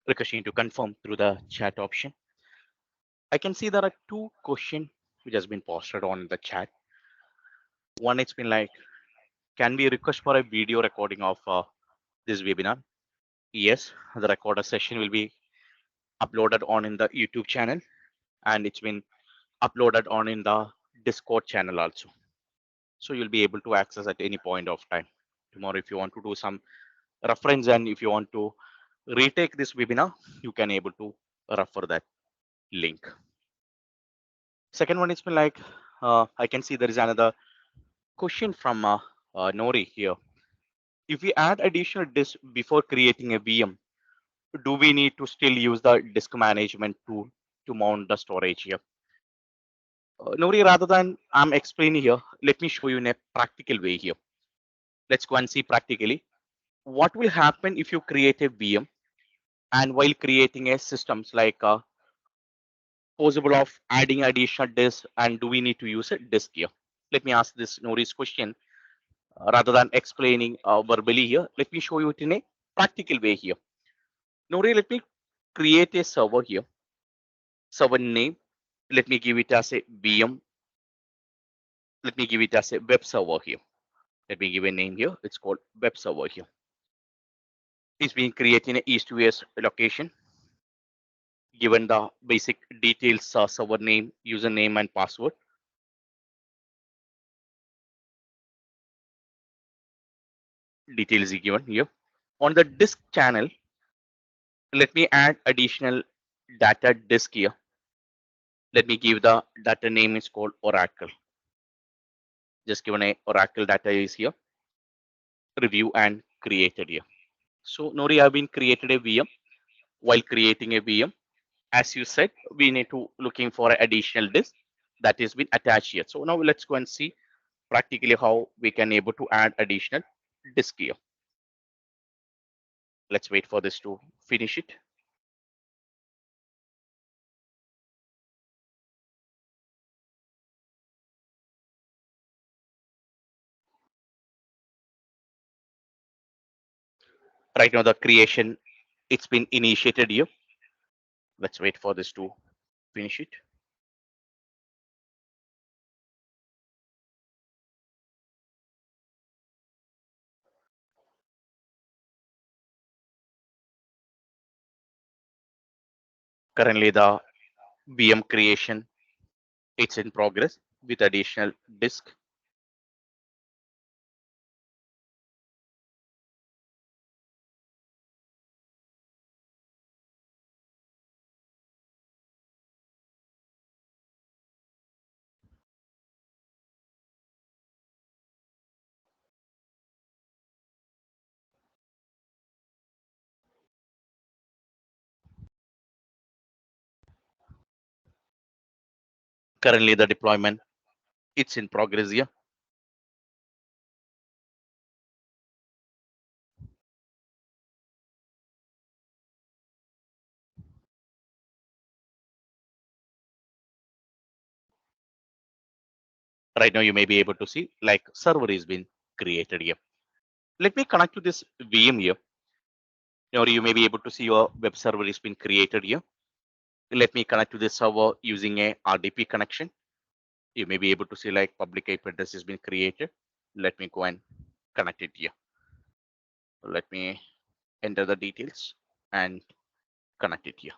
Speaker 2: Requesting you to confirm through the chat option. I can see there are two questions which has been posted on the chat. One, it's been like, can we request for a video recording of this webinar? Yes, the recorder session will be uploaded on in the YouTube channel, and it's been uploaded on in the Discord channel also. So you'll be able to access at any point of time. Tomorrow, if you want to do some reference and if you want to retake this webinar, you can able to refer that link. Second one, it's been like, I can see there is another question from Nori here. If we add additional disk before creating a VM, do we need to still use the disk management tool to mount the storage here? Nori, rather than I'm explaining here, let me show you in a practical way here. Let's go and see practically what will happen if you create a VM and while creating a systems like possible of adding additional disk and do we need to use a disk here? Let me ask this Nori's question rather than explaining verbally here. Let me show you it in a practical way here. Nori, let me create a server here. Server name. Let me give it as a VM. Let me give it as a web server here. Let me give a name here. It's called web server here. It's being created in a east to west location. Given the basic details, server name, username, and password. Details is given here. On the disk channel, let me add additional data disk here. Let me give the data name is called Oracle. Just given a Oracle data is here. Review and created here. So Nori, I've been created a VM. While creating a VM, as you said, we need to looking for an additional disk that is been attached here. So now let's go and see practically how we can able to add additional disk here. Let's wait for this to finish it. Right now the creation, it's been initiated here. Let's wait for this to finish it. Currently the VM creation, it's in progress with additional disk. Currently the deployment, it's in progress here. Right now you may be able to see like server is been created here. Let me connect to this VM here. Now you may be able to see your web server is been created here. Let me connect to this server using a RDP connection. You may be able to see like public IP address has been created. Let me go and connect it here. Let me enter the details and connect it here.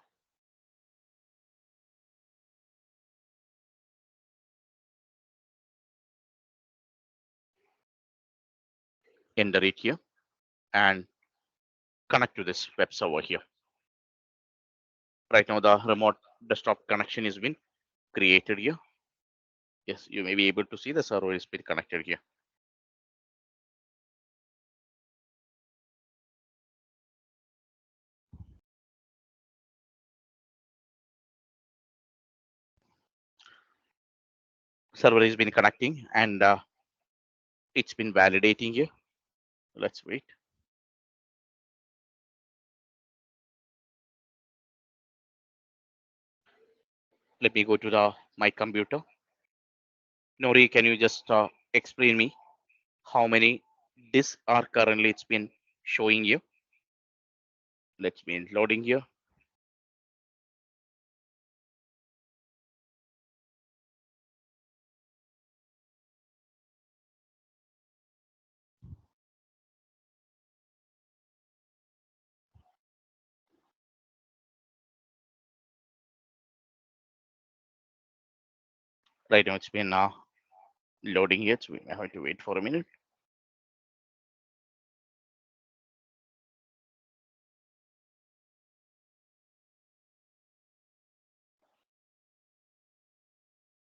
Speaker 2: Enter it here and connect to this web server here. Right now the remote desktop connection has been created here. Yes, you may be able to see the server is been connected here. Server has been connecting and it's been validating here. Let's wait. Let me go to the my computer. Nori, can you just explain me how many disks are currently it's been showing you? Let's be loading here. Right now it's been loading here, so we may have to wait for a minute.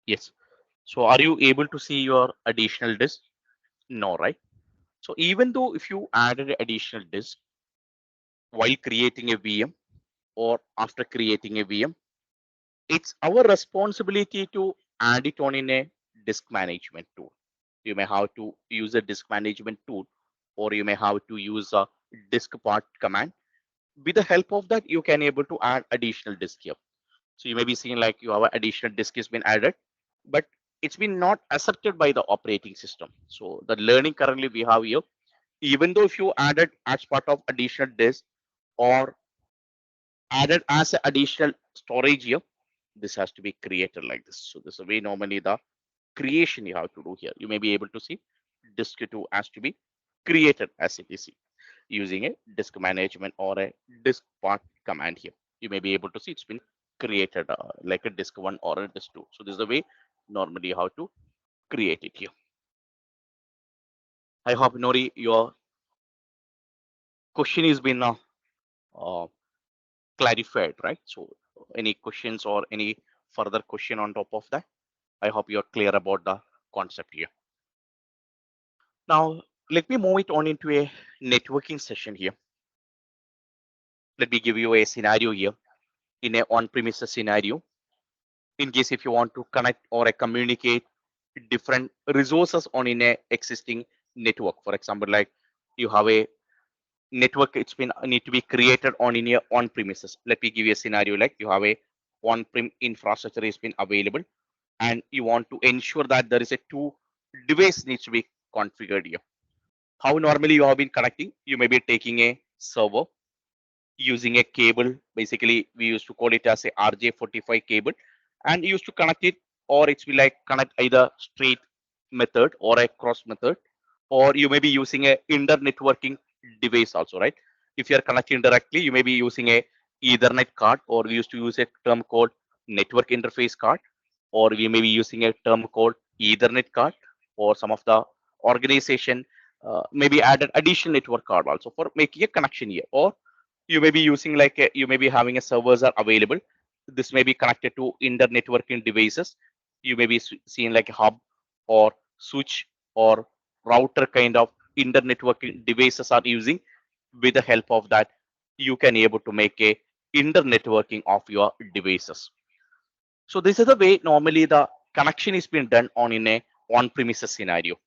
Speaker 2: Yes. So are you able to see your additional disk? No, right? So even though if you added an additional disk while creating a VM or after creating a VM, it's our responsibility to add it on in a disk management tool. You may have to use a disk management tool, or you may have to use a disk part command. With the help of that, you can able to add additional disk here. So you may be seeing like you have an additional disk has been added, but it's been not accepted by the operating system. So the learning currently we have here, even though if you added as part of additional disk or added as an additional storage here, this has to be created like this. So this is the way normally the creation you have to do here. You may be able to see disk 2 has to be created as it is using a disk management or a disk part command here. You may be able to see it's been created like a disk 1 or a disk 2. So this is the way normally how to create it here. I hope Nori your question has been uh, clarified, right? So any questions or any further question on top of that? I hope you're clear about the concept here. Now, let me move it on into a networking session here. Let me give you a scenario here in a on-premises scenario. In case if you want to connect or communicate different resources on in a existing network. For example, like you have a network, it's been need to be created on in your on-premises. Let me give you a scenario like you have a on-prem infrastructure has been available, and you want to ensure that there is a two device needs to be configured here. How normally you have been connecting? You may be taking a server using a cable. Basically, we used to call it as a RJ45 cable, and you used to connect it, or it's be like connect either straight method or a cross method, or you may be using a inter networking device also, right? If you are connecting directly, you may be using a Ethernet card, or we used to use a term called network interface card, or we may be using a term called Ethernet card, or some of the organization maybe added additional network card also for making a connection here, or you may be using like you may be having a servers are available. This may be connected to inter networking devices. You may be seeing like a hub or switch or router kind of inter networking devices are using. With the help of that, you can able to make a inter networking of your devices. So this is the way normally the connection is being done on in a on premises scenario.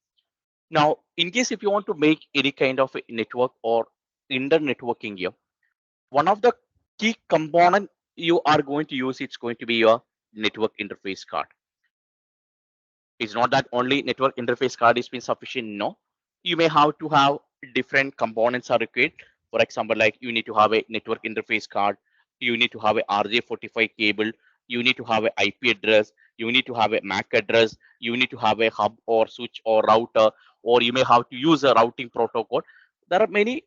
Speaker 2: Now, in case if you want to make any kind of a network or inter networking here, one of the key component you are going to use, it's going to be your network interface card. It's not that only network interface card is been sufficient. No, you may have to have different components are required. For example, like you need to have a network interface card, you need to have a RJ45 cable, you need to have an IP address, you need to have a MAC address, you need to have a hub or switch or router, or you may have to use a routing protocol. There are many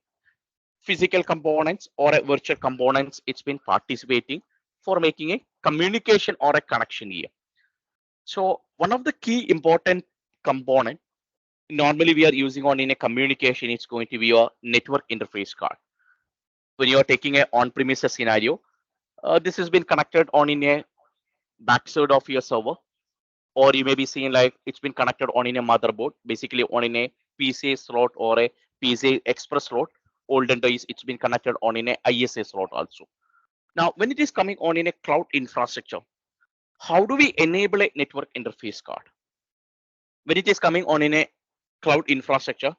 Speaker 2: physical components or a virtual components it's been participating for making a communication or a connection here. So one of the key important component normally we are using on in a communication is going to be your network interface card. When you are taking a on-premises scenario, this has been connected on in a backside of your server, or you may be seeing like it's been connected on in a motherboard, basically on in a PCA slot or a PCA Express slot. Olden days, it's been connected on in a ISA slot also. Now, when it is coming on in a cloud infrastructure, how do we enable a network interface card? When it is coming on in a cloud infrastructure,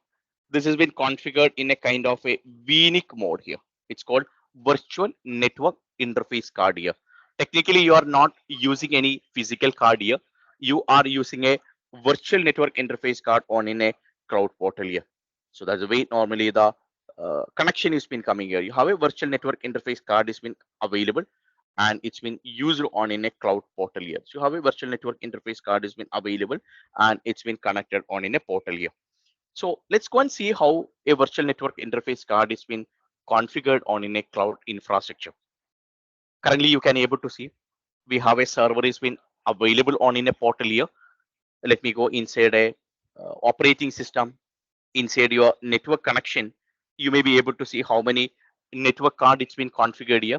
Speaker 2: this has been configured in a kind of a vNIC mode here. It's called virtual network interface card here. Technically, you are not using any physical card here. You are using a virtual network interface card on in a cloud portal here. So that's the way normally the connection has been coming here. You have a virtual network interface card has been available and it's been used on in a cloud portal here. So you have a virtual network interface card has been available and it's been connected on in a portal here. So let's go and see how a virtual network interface card is been configured on in a cloud infrastructure. Currently, you can able to see we have a server is been available on in a portal here. Let me go inside a operating system, inside your network connection. You may be able to see how many network card it's been configured here.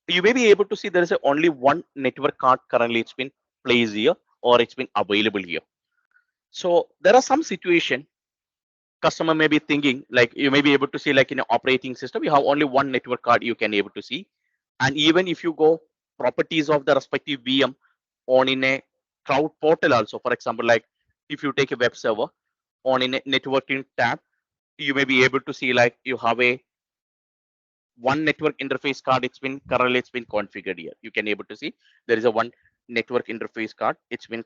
Speaker 2: You may be able to see there is only one network card currently it's been placed here or it's been available here. So there are some situation customer may be thinking like you may be able to see like in an operating system you have only one network card you can able to see, and even if you go properties of the respective VM on in a cloud portal also, for example like if you take a web server on in a networking tab, you may be able to see like you have a one network interface card. It's been currently it's been configured here. You can able to see there is a one network interface card. It's been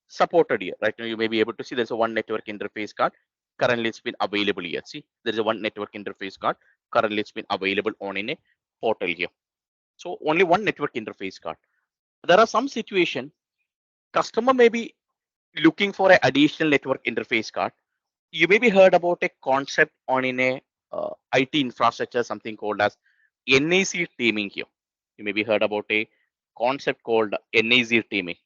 Speaker 2: supported here. Right now you may be able to see there's a one network interface card. Currently it's been available here. See there is a one network interface card. Currently it's been available on in a portal here. So only one network interface card. There are some situation customer may be looking for an additional network interface card. You maybe heard about a concept on in a IT infrastructure, something called as NAC teaming here. You maybe heard about a concept called NAC teaming.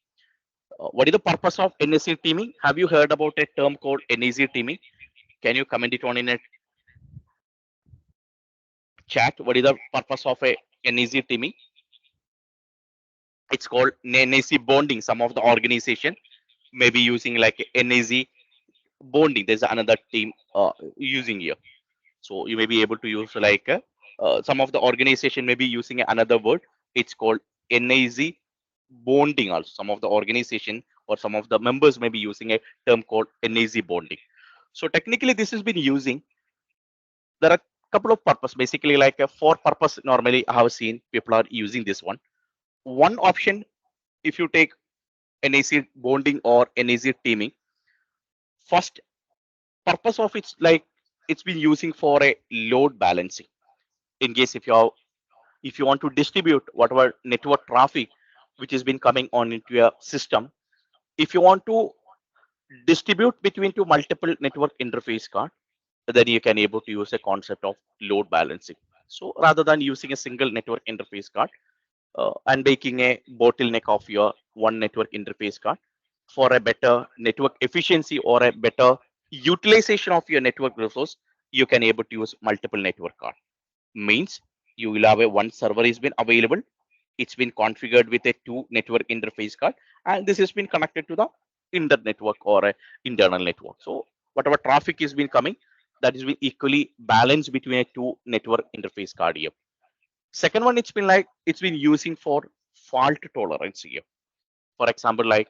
Speaker 2: What is the purpose of NAC teaming? Have you heard about a term called NAC teaming? Can you comment it on in a chat? What is the purpose of a NAC teaming? It's called NAC bonding. Some of the organization may be using like NAC bonding. There's another team using here. So you may be able to use like some of the organization may be using another word. It's called NAC bonding also. Some of the organization or some of the members may be using a term called NAC bonding. So technically this has been using, there are a couple of purpose, basically like a for purpose normally I have seen people are using this one. One option, if you take NAC bonding or NAC teaming, first purpose of it's like it's been using for a load balancing. In case if you want to distribute whatever network traffic which has been coming on into your system, if you want to distribute between two multiple network interface card, then you can able to use a concept of load balancing. So rather than using a single network interface card and making a bottleneck of your one network interface card, for a better network efficiency or a better utilization of your network resource, you can able to use multiple network card. Means you will have a one server is been available. It's been configured with a two network interface card, and this has been connected to the internet network or a internal network. So whatever traffic is been coming, that is been equally balanced between a two network interface card here. Second one, it's been using for fault tolerance here. For example, like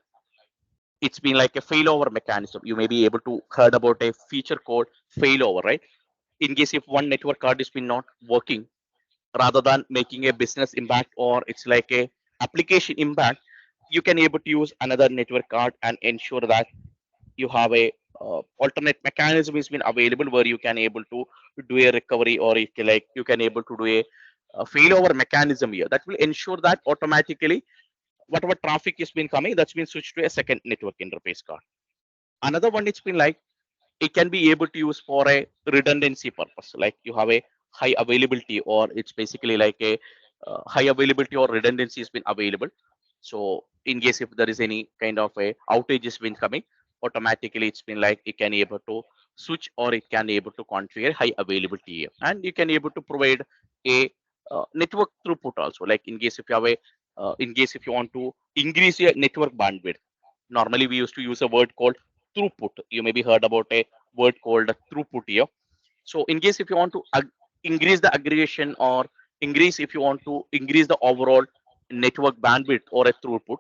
Speaker 2: it's been like a failover mechanism. You may be able to heard about a feature called failover, right? In case if one network card is been not working, rather than making a business impact or it's like a application impact, you can able to use another network card and ensure that you have a alternate mechanism has been available where you can able to do a recovery, or if you like you can able to do a failover mechanism here that will ensure that automatically whatever traffic has been coming, that's been switched to a second network interface card. Another one, it's been like it can be able to use for a redundancy purpose, like you have a high availability or it's basically like a high availability or redundancy has been available. So in case if there is any kind of a outage has been coming, automatically it's been like it can able to switch or it can able to configure high availability here. And you can able to provide a network throughput also, like in case if you have a in case if you want to increase your network bandwidth. Normally we used to use a word called throughput. You maybe heard about a word called throughput here. So in case if you want to increase the aggregation or increase if you want to increase the overall network bandwidth or a throughput,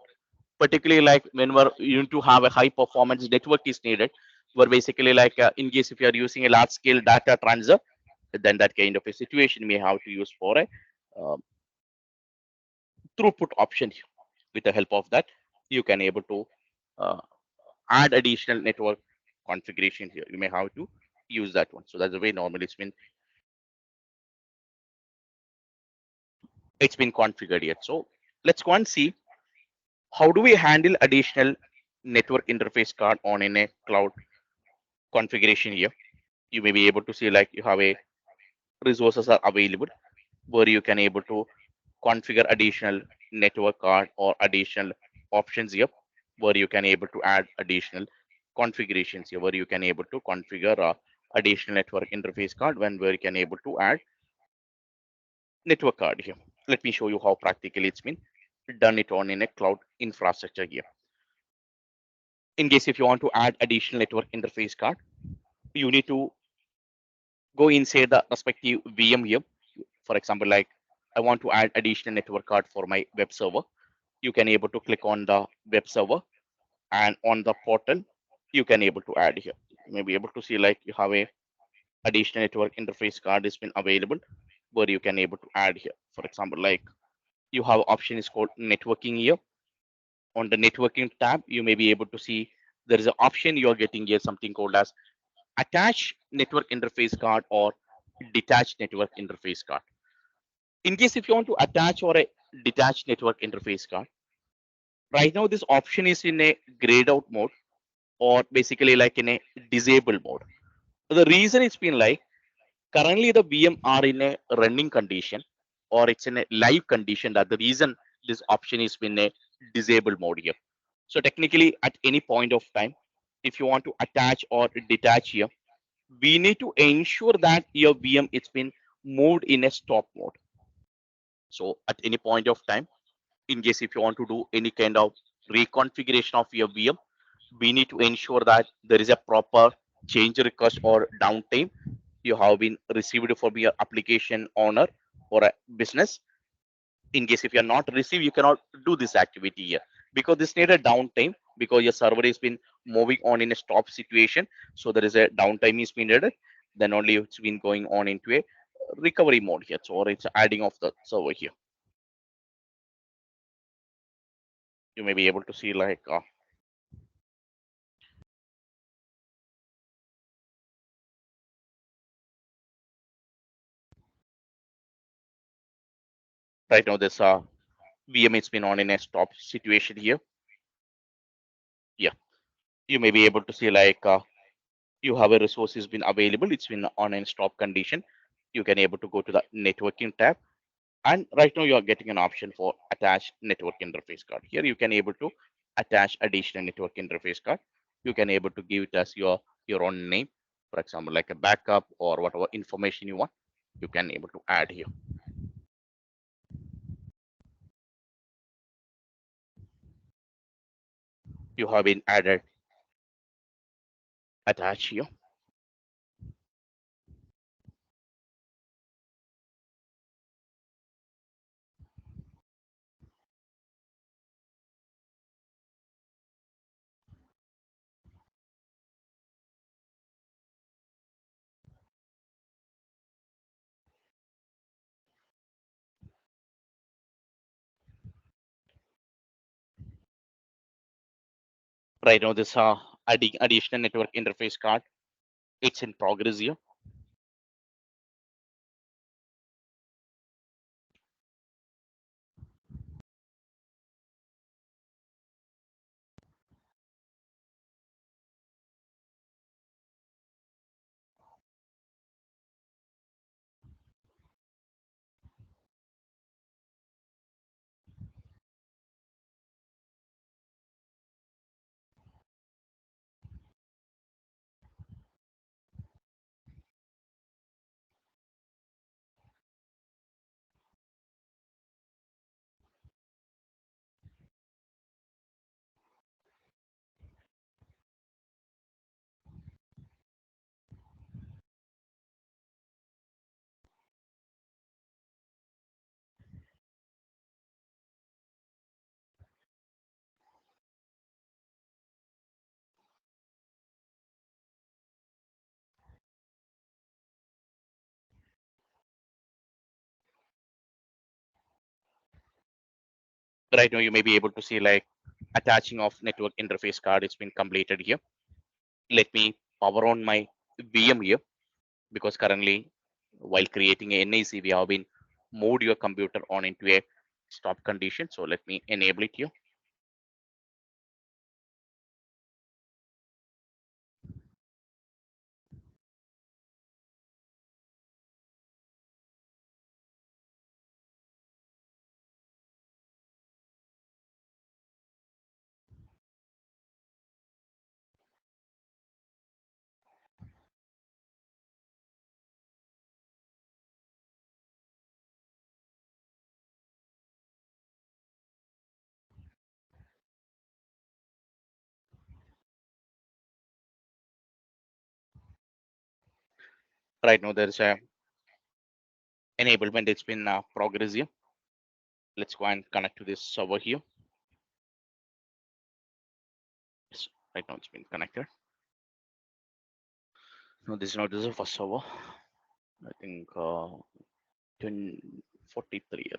Speaker 2: particularly like whenever you need to have a high performance network is needed, where basically like in case if you are using a large scale data transfer, then that kind of a situation may have to use for a uh, throughput option. With the help of that, you can able to uh, add additional network configuration here. You may have to use that one. So that's the way normally it's been it's been configured yet. So let's go and see how do we handle additional network interface card on in a cloud configuration here. You may be able to see like you have a resources are available where you can able to configure additional network card or additional options here where you can able to add additional configurations here where you can able to configure additional network interface card when where you can able to add network card here. Let me show you how practically it's been done it on in a cloud infrastructure here. In case if you want to add additional network interface card, you need to go inside the respective VM here. For example, like I want to add additional network card for my web server. You can able to click on the web server and on the portal, you can able to add here. You may be able to see like you have a additional network interface card has been available where you can able to add here. For example, like you have option is called networking here. On the networking tab, you may be able to see there is an option you are getting here something called as attach network interface card or detached network interface card. In case if you want to attach or a detached network interface card, right now this option is in a grayed out mode or basically like in a disabled mode. The reason it's been like currently the VM are in a running condition or it's in a live condition that the reason this option is in a disabled mode here. So technically at any point of time, if you want to attach or detach here, we need to ensure that your VM it's been moved in a stop mode. So at any point of time, in case if you want to do any kind of reconfiguration of your VM, we need to ensure that there is a proper change request or downtime you have been received from your application owner or a business. In case if you are not received, you cannot do this activity here because this need a downtime because your server has been moving on in a stop situation. So there is a downtime is been needed. Then only it's been going on into a recovery mode here. So or it's adding of the server here. You may be able to see like right now this VM has been on in a stop situation here. Yeah, you may be able to see like you have a resource has been available. It's been on a stop condition. You can able to go to the networking tab, and right now you are getting an option for attach network interface card. Here you can able to attach additional network interface card. You can able to give it as your own name, for example, like a backup or whatever information you want. You can able to add here. You have been added attach here. Right now this adding additional network interface card. It's in progress here. Right now you may be able to see like attaching of network interface card has been completed here. Let me power on my VM here because currently while creating a NIC we have been mode your computer on into a stop condition. So let me enable it here. Right now there is a enablement. It's been progress here. Let's go and connect to this server here. Yes, right now it's been connected. No, this is not, this is the first server. I think 43,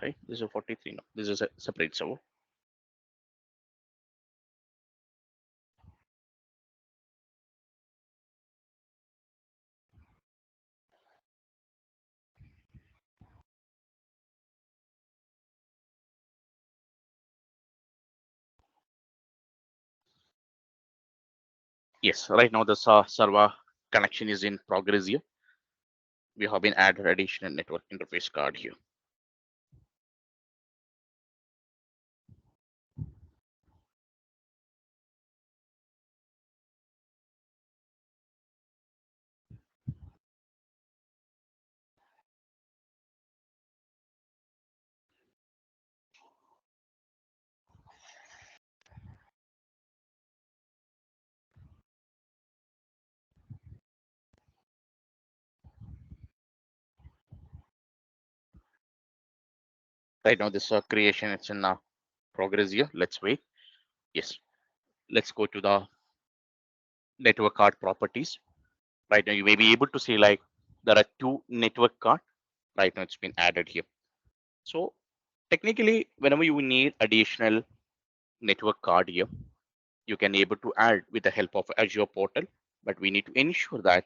Speaker 2: right? This is 43. No, this is a separate server. Yes, right now the server connection is in progress here. We have been added additional network interface card here. Right now this creation it's in progress here. Let's wait. Yes, let's go to the network card properties. Right now you may be able to see like there are two network card. Right now it's been added here. So technically whenever you need additional network card here, you can able to add with the help of Azure portal, but we need to ensure that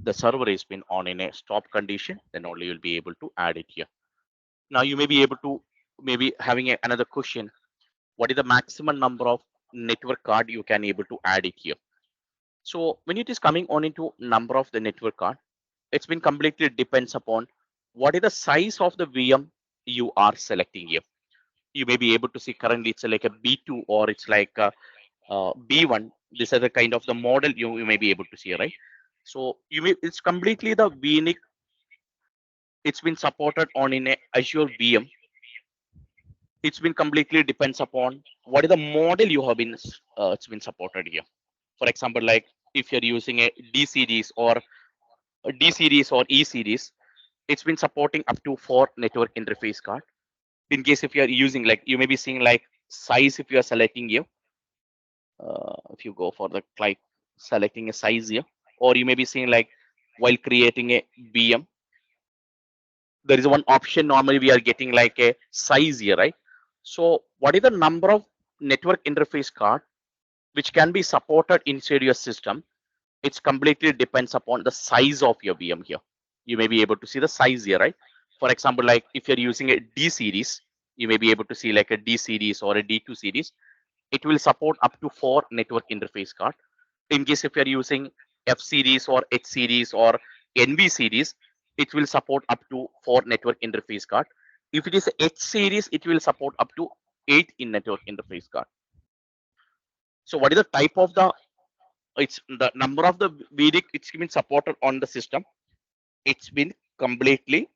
Speaker 2: the server has been on in a stop condition, then only you'll be able to add it here. Now you may be able to maybe having another question. What is the maximum number of network card you can able to add it here? So when it is coming on into number of the network card, it's been completely depends upon what is the size of the VM you are selecting here. You may be able to see currently it's like a B2 or it's like a, B1. These are the kind of the model you may be able to see, right? So you may it's completely the vNIC. It's been supported on in a Azure VM. It's been completely depends upon what is the model you have been it's been supported here. For example, like if you're using a D-Series or a D-Series or E-Series, it's been supporting up to 4 network interface card. In case if you're using like you may be seeing like size if you are selecting here, if you go for the like selecting a size here, or you may be seeing like while creating a VM, there is one option normally we are getting like a size here, right? So what is the number of network interface card which can be supported inside your system? It's completely depends upon the size of your VM here. You may be able to see the size here, right? For example, like if you're using a D series, you may be able to see like a D series or a D2 series. It will support up to 4 network interface card. In case if you're using F series or H series or NV series, it will support up to 4 network interface card. If it is H series, it will support up to 8 in network interface card. So what is the type of the it's the number of the VDIC it's been supported on the system. It's been completely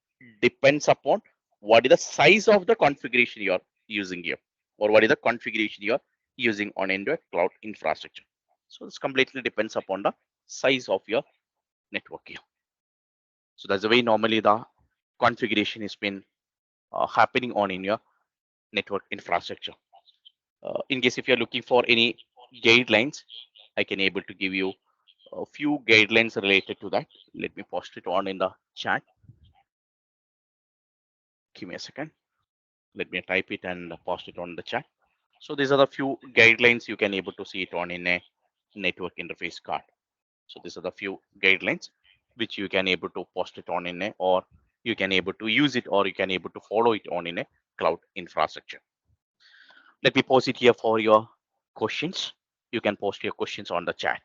Speaker 2: depends upon what is the size of the configuration you're using here, or what is the configuration you're using on Android cloud infrastructure. So this completely depends upon the size of your network here. So that's the way normally the configuration has been happening on in your network infrastructure. In case if you're looking for any guidelines, I can able to give you a few guidelines related to that. Let me post it on in the chat. Give me a second. Let me type it and post it on the chat. So these are the few guidelines you can able to see it on in a network interface card. So these are the few guidelines which you can able to post it on in a or you can able to use it or you can able to follow it on in a cloud infrastructure. Let me pause it here for your questions. You can post your questions on the chat.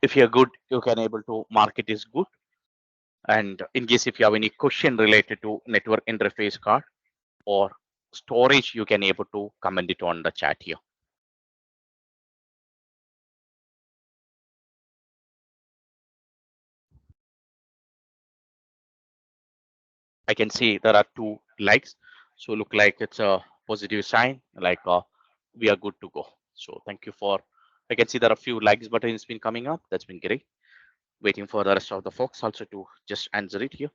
Speaker 2: If you're good, you can able to mark it is good. And in case if you have any question related to network interface card or storage, you can able to comment it on the chat here. I can see there are 2 likes, so look like it's a positive sign, like we are good to go. So thank you for. I can see there are a few likes buttons been coming up. That's been great. Waiting for the rest of the folks also to just answer it here.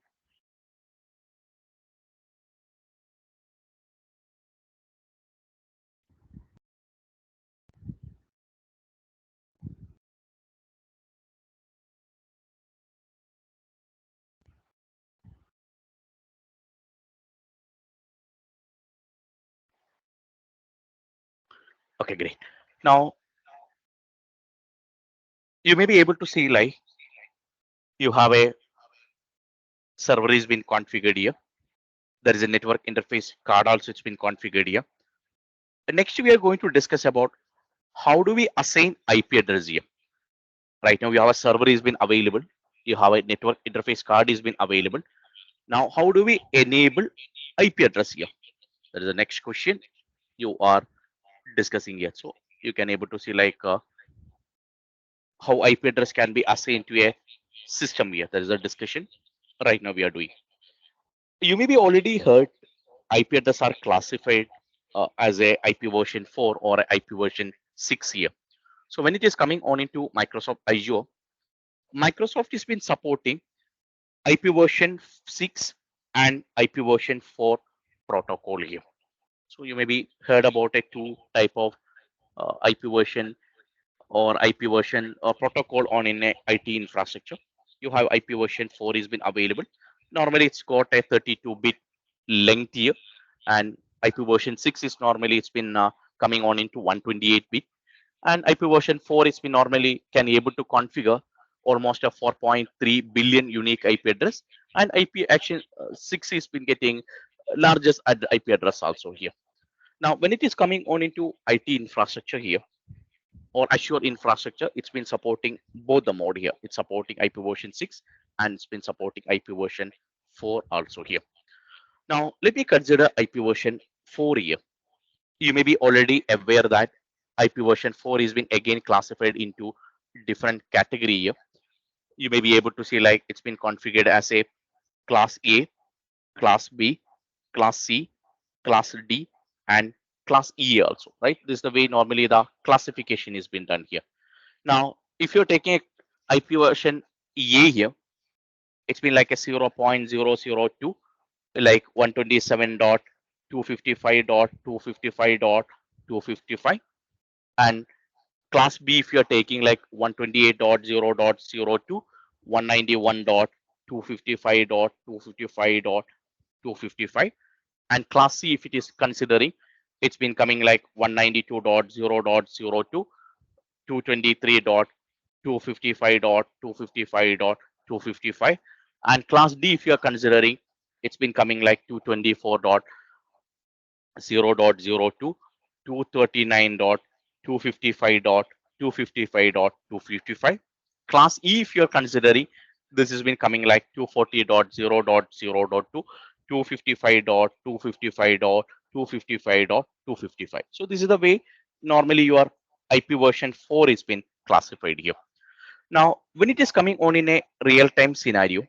Speaker 2: Okay, great. Now you may be able to see like you have a server is been configured here. There is a network interface card also it's been configured here. Next we are going to discuss about how do we assign IP address here. Right now we have a server is been available. You have a network interface card is been available. Now how do we enable IP address here? That is the next question you are discussing here. So you can able to see like how IP address can be assigned to a system here. That is a discussion right now we are doing. You may be already heard IP address are classified as a IP version 4 or a IP version 6 here. So when it is coming on into Microsoft Azure, Microsoft has been supporting IP version 6 and IP version 4 protocol here. So you may be heard about a 2 type of IP version or IP version protocol on in a IT infrastructure. You have IP version 4 is been available. Normally it's got a 32-bit length here, and IP version 6 is normally it's been coming on into 128-bit, and IP version 4 is been normally can able to configure almost a 4.3 billion unique IP address, and IP action 6 is been getting largest IP address also here. Now when it is coming on into IT infrastructure here or Azure infrastructure, it's been supporting both the mode here. It's supporting IP version 6 and it's been supporting IP version 4 also here. Now, let me consider IP version 4 here. You may be already aware that IP version 4 is being again classified into different category here. You may be able to see like it's been configured as a class A, class B, class C, class D, and class E also, right? This is the way normally the classification is been done here. Now, if you're taking a IP version A here, it's been like a 0.002, like 127.255.255.255. And class B, if you're taking like 128.0.02, 191.255.255.255. And class C, if it is considering, it's been coming like 192.0.02, 223.255.255.255, and class D if you are considering, it's been coming like 224.0.02, 239.255.255.255. Class E if you are considering, this has been coming like 240.0.0.2, 255.255.255.255. So this is the way normally your IP version 4 is been classified here. Now, when it is coming on in a real-time scenario,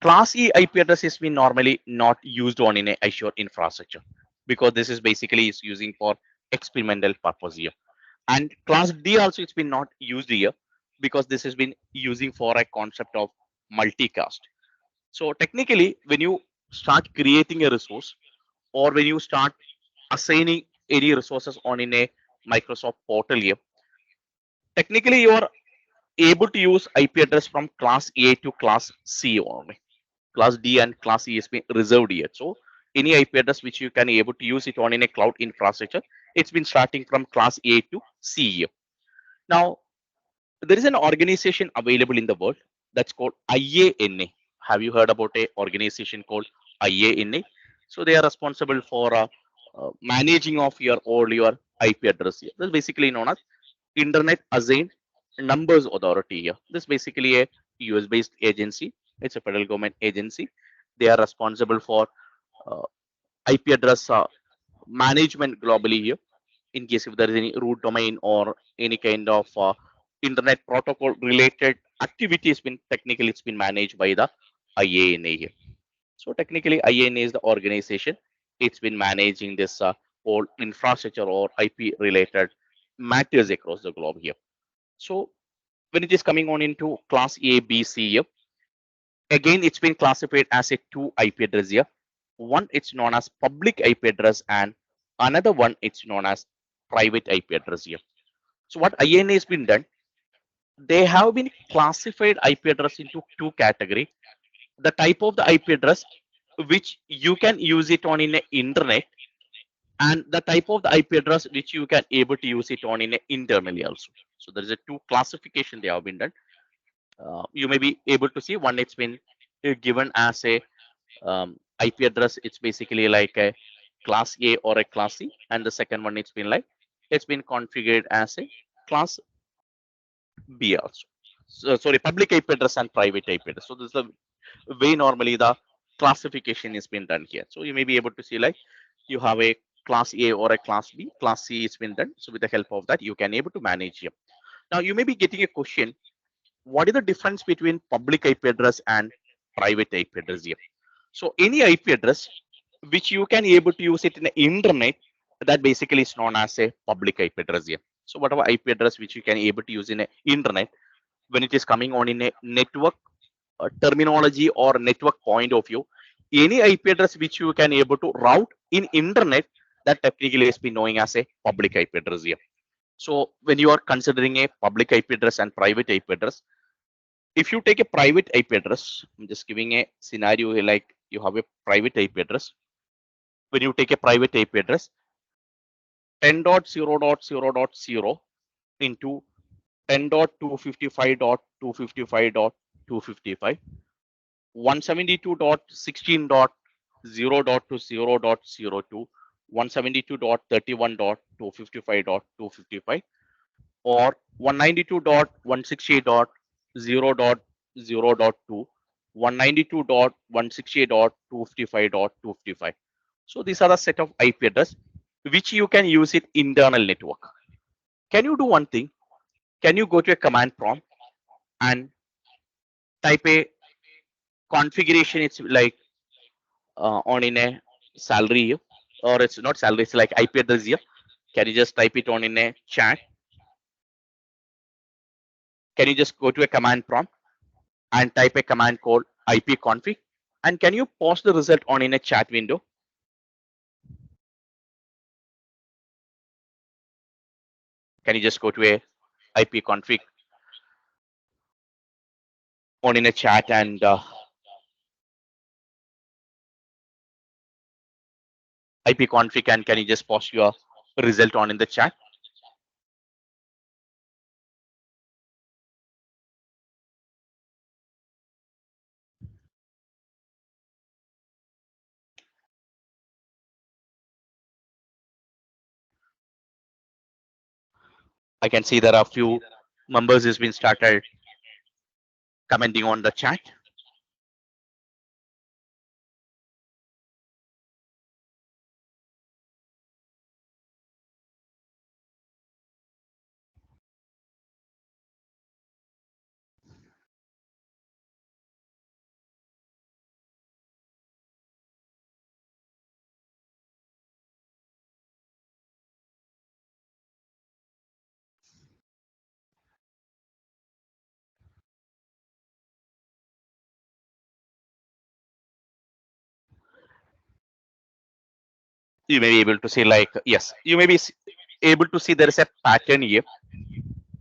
Speaker 2: Class E IP address is been normally not used on in a Azure infrastructure because this is basically is using for experimental purpose here. And Class D also it's been not used here because this has been using for a concept of multicast. So technically, when you start creating a resource or when you start assigning any resources on in a Microsoft portal here, technically you are able to use IP address from class A to class C only. Class D and class E has been reserved here. So any IP address which you can able to use it on in a cloud infrastructure, it's been starting from class A to C here. Now there is an organization available in the world that's called IANA. Have you heard about a organization called IANA? So they are responsible for managing of your all your IP address here. That's basically known as Internet Assigned Numbers Authority here. This is basically a US based agency. It's a federal government agency. They are responsible for uh, IP address management globally here. In case if there is any root domain or any kind of internet protocol related activities, been technically it's been managed by the IANA here. So technically IANA is the organization. It's been managing this whole infrastructure or IP related matters across the globe here. So when it is coming on into class A, B, C here, again it's been classified as a two IP address here. One it's known as public IP address and another one it's known as private IP address here. So what INA has been done, they have been classified IP address into two category. The type of the IP address which you can use it on in the internet and the type of the IP address which you can able to use it on in a internally also. So there is a two classification they have been done. You may be able to see one it's been given as a IP address. It's basically like a class A or a class C, and the second one it's been configured as a class B also. So, sorry, public IP address and private IP address. So this is the way normally the classification is been done here. So you may be able to see like you have a class A or a class B. Class C is been done. So with the help of that, you can able to manage here. Now you may be getting a question: what is the difference between public IP address and private IP address here? So any IP address which you can able to use it in the internet, that basically is known as a public IP address here. So whatever IP address which you can able to use in the internet, when it is coming on in a network terminology or network point of view, any IP address which you can able to route in internet, that technically is been knowing as a public IP address here. So when you are considering a public IP address and private IP address, if you take a private IP address, I'm just giving a scenario here, like you have a private IP address. When you take a private IP address, 10.0.0.0 into 10.255.255.255, 172.16.0.0.02, 172.31.255.255, or 192.168.0.0.2, 192.168.255.255. So these are the set of IP address which you can use it internal network. Can you do one thing? Can you go to a command prompt and type a configuration? It's like on in a salary here, or it's not salary, it's like IP address here. Can you just type it on in a chat? Can you just go to a command prompt and type a command called ipconfig, and can you post the result on in a chat window? Can you just go to a ipconfig on in a chat and ipconfig, and can you just post your result on in the chat? I can see there are few members has been started commenting on the chat. you may be able to see like, yes, you may be able to see there is a pattern here.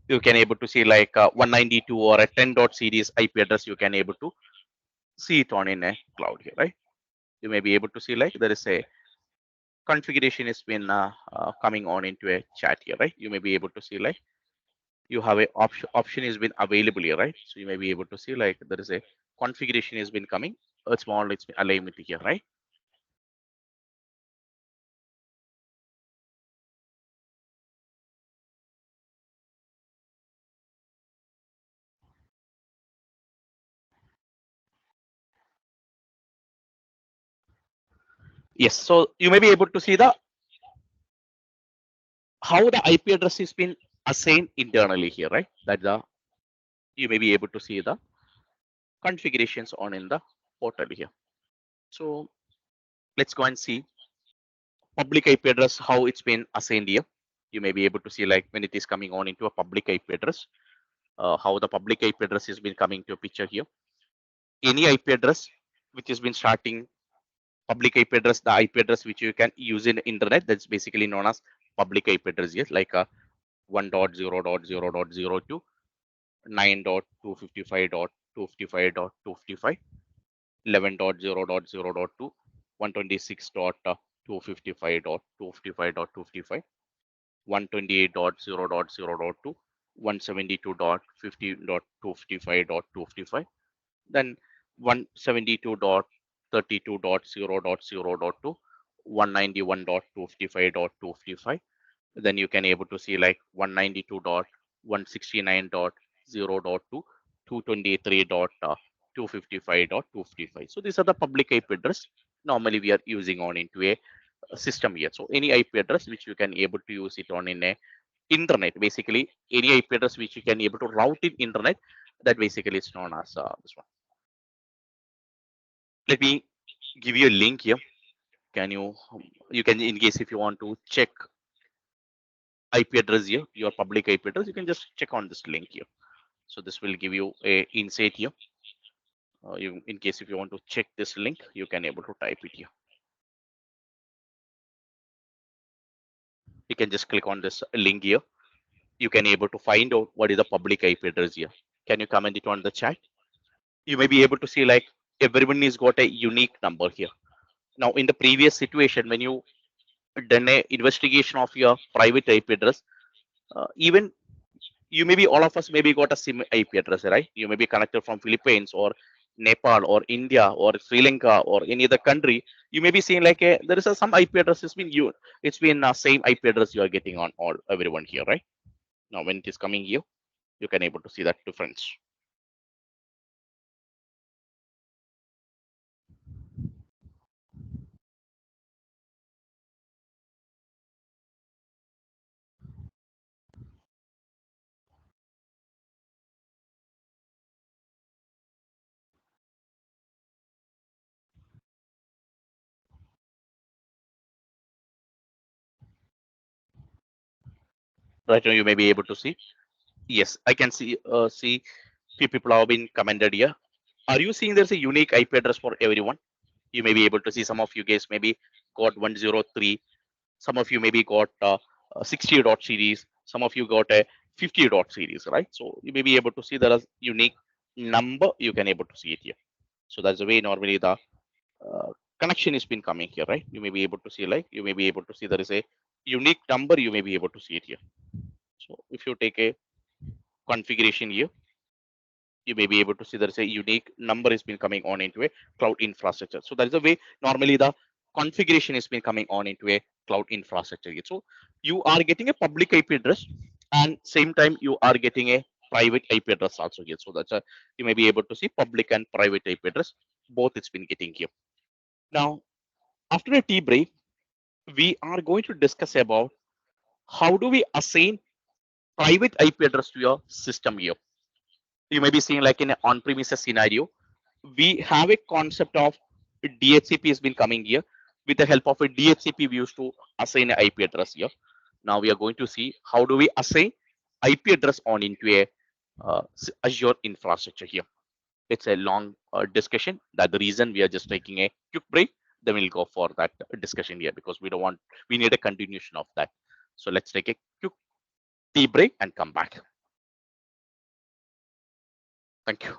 Speaker 2: You can able to see like 192 or a 10 dot series IP address. You can able to see it on in a cloud here, right? You may be able to see like there is a configuration has been coming on into a chat here, right? You may be able to see like you have a option has been available here, right? So you may be able to see like there is a configuration has been coming. It's more it's alignment here, right? Yes. So you may be able to see the how the IP address has been assigned internally here, right? That the you may be able to see the configurations on in the portal here. So let's go and see public IP address, how it's been assigned here. You may be able to see like when it is coming on into a public IP address, how the public IP address has been coming to a picture here. Any IP address which has been starting public IP address, the IP address which you can use in the internet, that's basically known as public IP address here, like 1.0.0.0 9.255.255.255, 11.0.0.2, 126.255.255.255, 128.0.0.2, 172.50.255.255, then 172.32.0.0.2, 191.255.255. Then you can able to see like 192.169.0.2, 223.255.255. So these are the public IP address normally we are using on into a system here. So any IP address which you can able to use it on in a internet, basically any IP address which you can able to route in internet, that basically is known as this one. Let me give you a link here. Can you can, in case if you want to check IP address here, your public IP address, you can just check on this link here. So this will give you a insight here. You, in case if you want to check this link, you can able to type it here. You can just click on this link here. You can able to find out what is the public IP address here. Can you comment it on the chat? You may be able to see like everyone is got a unique number here. Now in the previous situation, when you done a investigation of your private IP address, even you maybe all of us maybe got a sim IP address, right? You may be connected from Philippines or Nepal or India or Sri Lanka or any other country. You may be seeing like there is some IP address has been you. It's been same IP address you are getting on all everyone here, right? Now when it is coming here, you can able to see that difference. Right now you may be able to see. Yes, I can see few people have been commented here. Are you seeing there's a unique IP address for everyone? You may be able to see some of you guys maybe got 103. Some of you maybe got 60 dot series. Some of you got a 50 dot series, right? So you may be able to see there is unique number. You can able to see it here. So that's the way normally the connection has been coming here, right? You may be able to see like you may be able to see there is a unique number. You may be able to see it here. So if you take a configuration here, you may be able to see there is a unique number has been coming on into a cloud infrastructure. So that is the way normally the configuration has been coming on into a cloud infrastructure. So you are getting a public IP address and same time you are getting a private IP address also here. So that's a you may be able to see public and private IP address both it's been getting here. Now after a tea break, we are going to discuss about how do we assign private IP address to your system here. You may be seeing like in an on-premises scenario, we have a concept of DHCP has been coming here. With the help of a DHCP, we used to assign an IP address here. Now we are going to see how do we assign IP address on into a Azure infrastructure here. It's a long discussion. That's the reason we are just taking a quick break. then we'll go for that discussion here because we need a continuation of that. So let's take a quick tea break and come back. Thank you.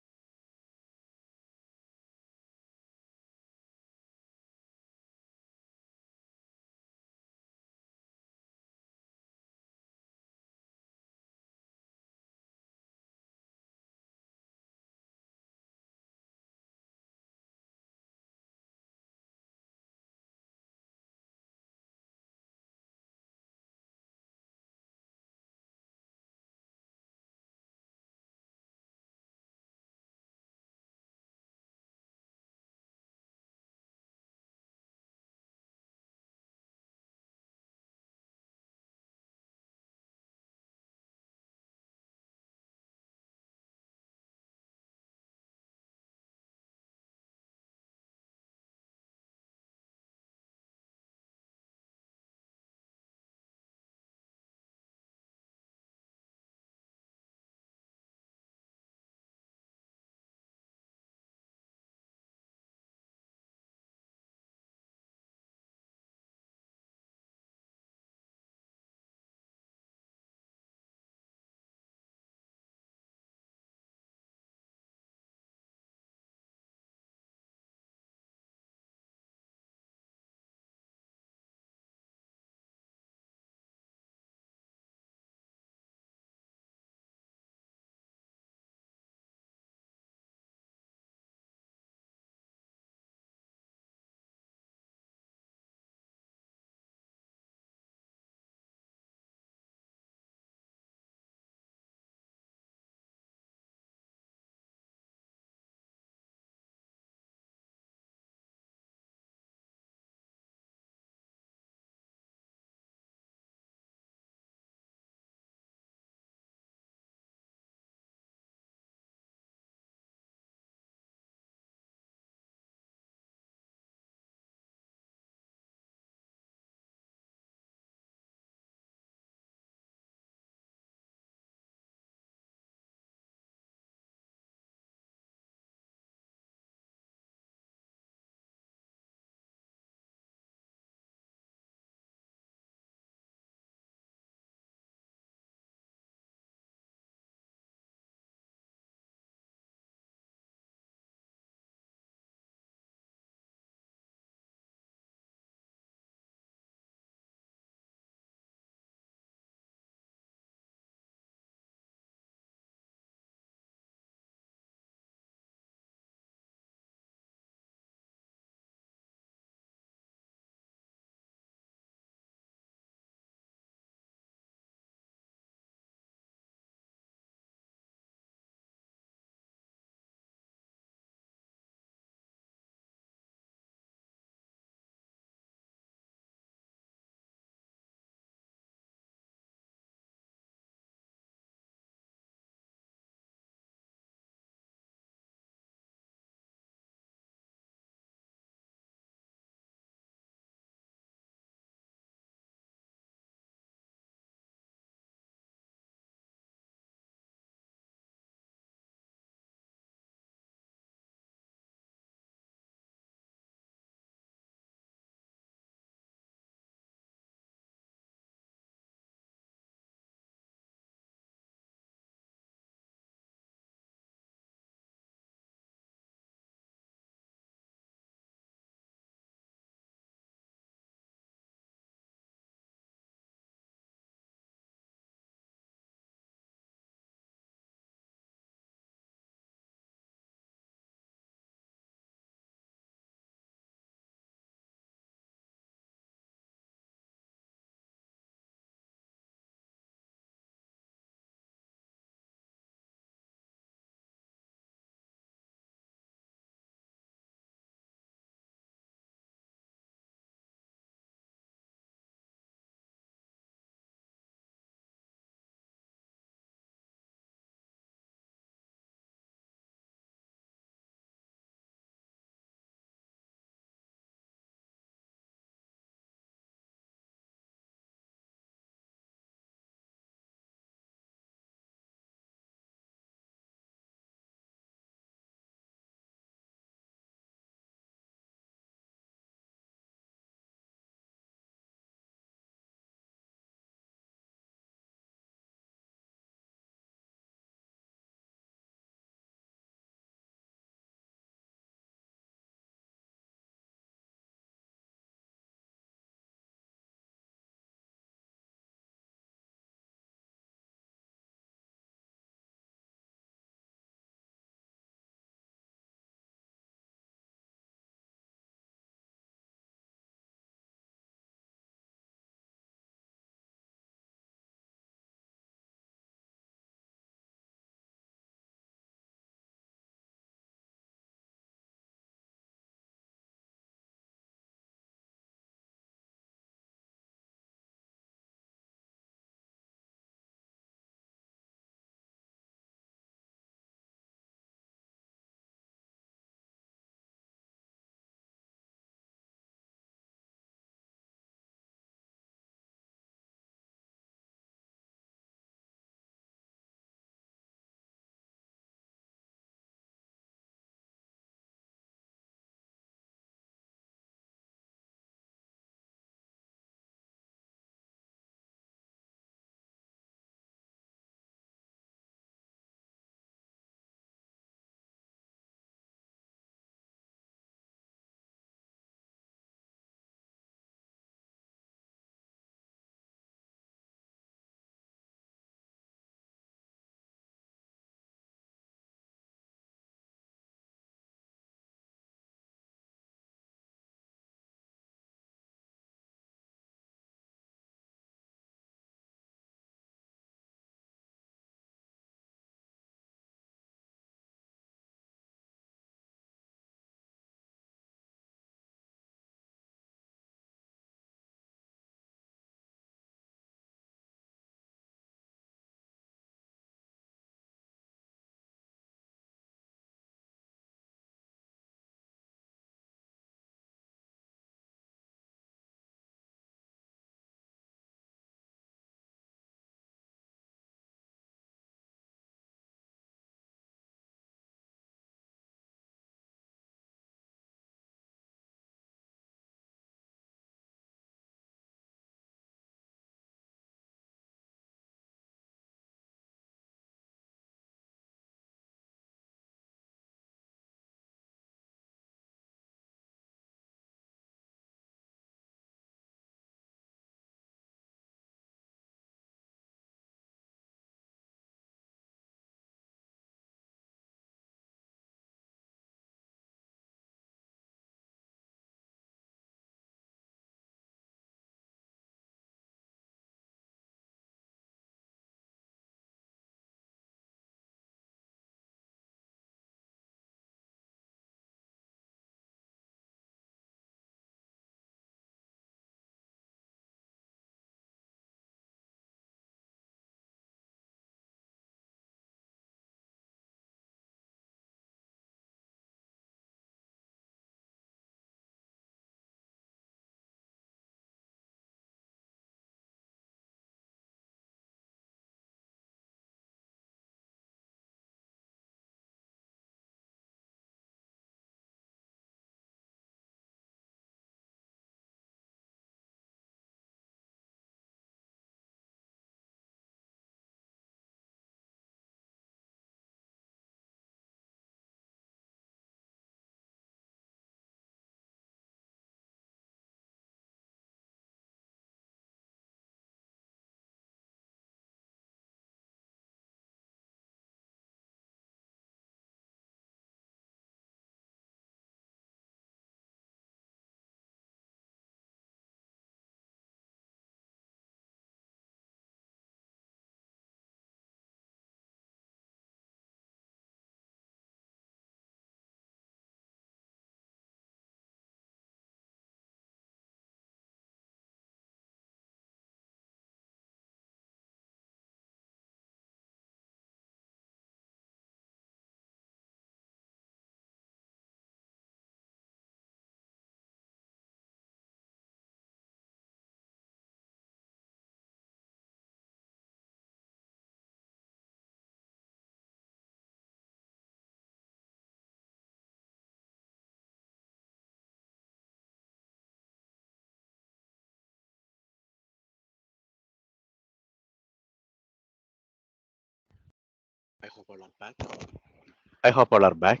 Speaker 2: I hope all are back.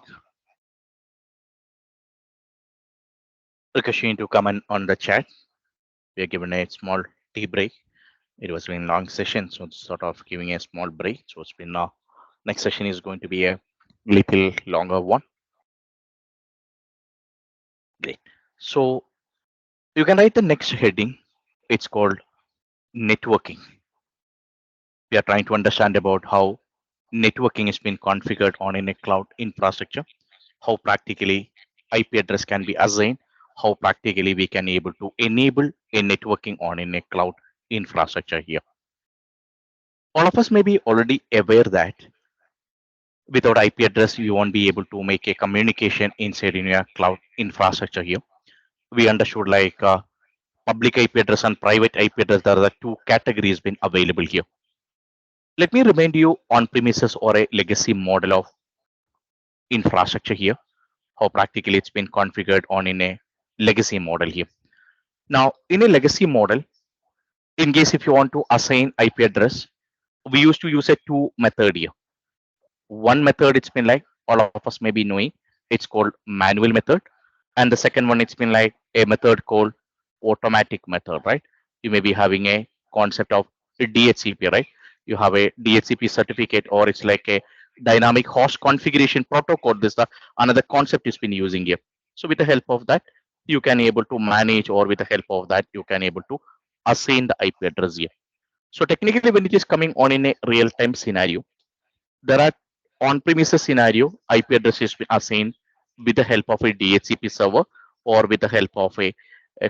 Speaker 2: Requesting to comment on the chat. We are given a small tea break. It was been long session, so it's sort of giving a small break. So it's been next session is going to be a little longer one. Great. So you can write the next heading. It's called networking. We are trying to understand about how networking has been configured on in a cloud infrastructure, how practically IP address can be assigned, how practically we can able to enable a networking on in a cloud infrastructure here. All of us may be already aware that without IP address, you won't be able to make a communication inside in your cloud infrastructure here. We understood like public IP address and private IP address. There are the two categories been available here. Let me remind you on premises or a legacy model of infrastructure here, how practically it's been configured on in a legacy model here. Now, in a legacy model, in case if you want to assign IP address, we used to use a two method here. One method it's been like all of us may be knowing, it's called manual method, and the second one it's been like a method called automatic method, right? You may be having a concept of a DHCP, right? You have a DHCP certificate, or it's like a dynamic host configuration protocol. This the another concept is been using here. So with the help of that, you can able to manage, or with the help of that, you can able to assign the IP address here. So technically, when it is coming on in a real time scenario, there are on-premises scenario, IP address is assigned with the help of a DHCP server, or with the help of a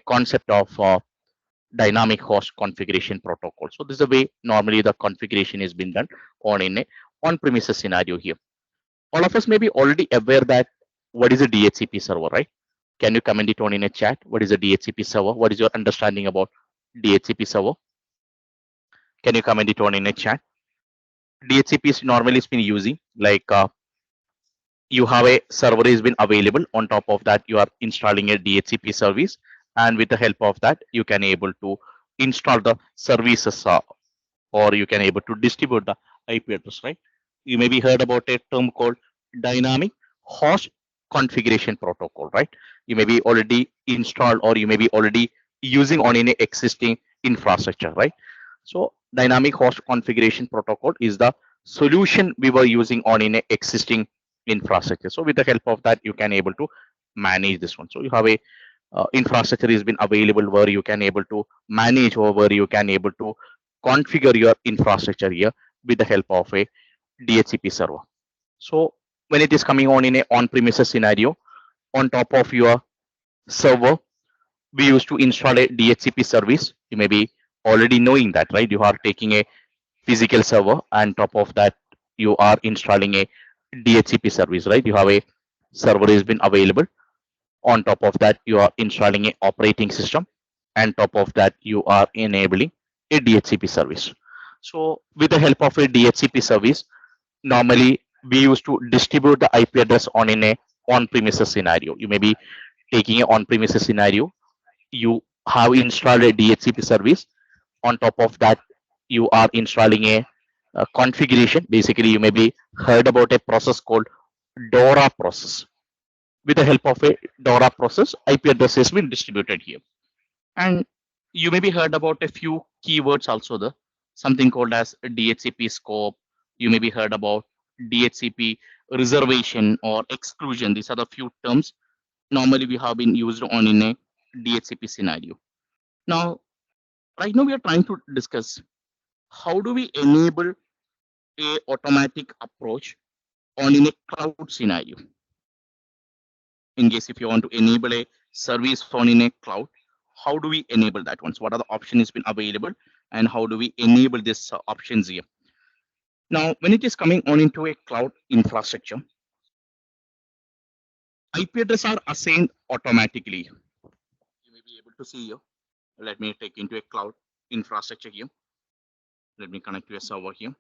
Speaker 2: concept of dynamic host configuration protocol. So this is the way normally the configuration is been done on in a on-premises scenario here. All of us may be already aware that what is a DHCP server, right? Can you comment it on in a chat? What is a DHCP server? What is your understanding about DHCP server? Can you comment it on in a chat? DHCP is normally it's been using like you have a server has been available. On top of that, you are installing a DHCP service, and with the help of that, you can able to install the services, or you can able to distribute the IP address, right? You maybe heard about a term called dynamic host configuration protocol, right? You may be already installed, or you may be already using on any existing infrastructure, right? So dynamic host configuration protocol is the solution we were using on in a existing infrastructure. So with the help of that, you can able to manage this one. So you have a infrastructure has been available where you can able to manage, or where you can able to configure your infrastructure here with the help of a DHCP server. So when it is coming on in a on-premises scenario, on top of your server, we used to install a DHCP service. You may be already knowing that, right? You are taking a physical server, and top of that, you are installing a DHCP service, right? You have a server has been available. On top of that, you are installing a operating system, and top of that, you are enabling a DHCP service. So with the help of a DHCP service, normally we used to distribute the IP address on in a on-premises scenario. You may be taking an on-premises scenario. You have installed a DHCP service. On top of that, you are installing a configuration. Basically, you may be heard about a process called DORA process. With the help of a DORA process, IP address has been distributed here. And you maybe heard about a few keywords also, the something called as DHCP scope. You maybe heard about DHCP reservation or exclusion. These are the few terms normally we have been used on in a DHCP scenario. Now, right now we are trying to discuss how do we enable a automatic approach on in a cloud scenario. In case if you want to enable a service on in a cloud, how do we enable that one? So what are the options been available, and how do we enable this options here? Now, when it is coming on into a cloud infrastructure, IP address are assigned automatically. You may be able to see here. Let me take into a cloud infrastructure here. Let me connect to a server here.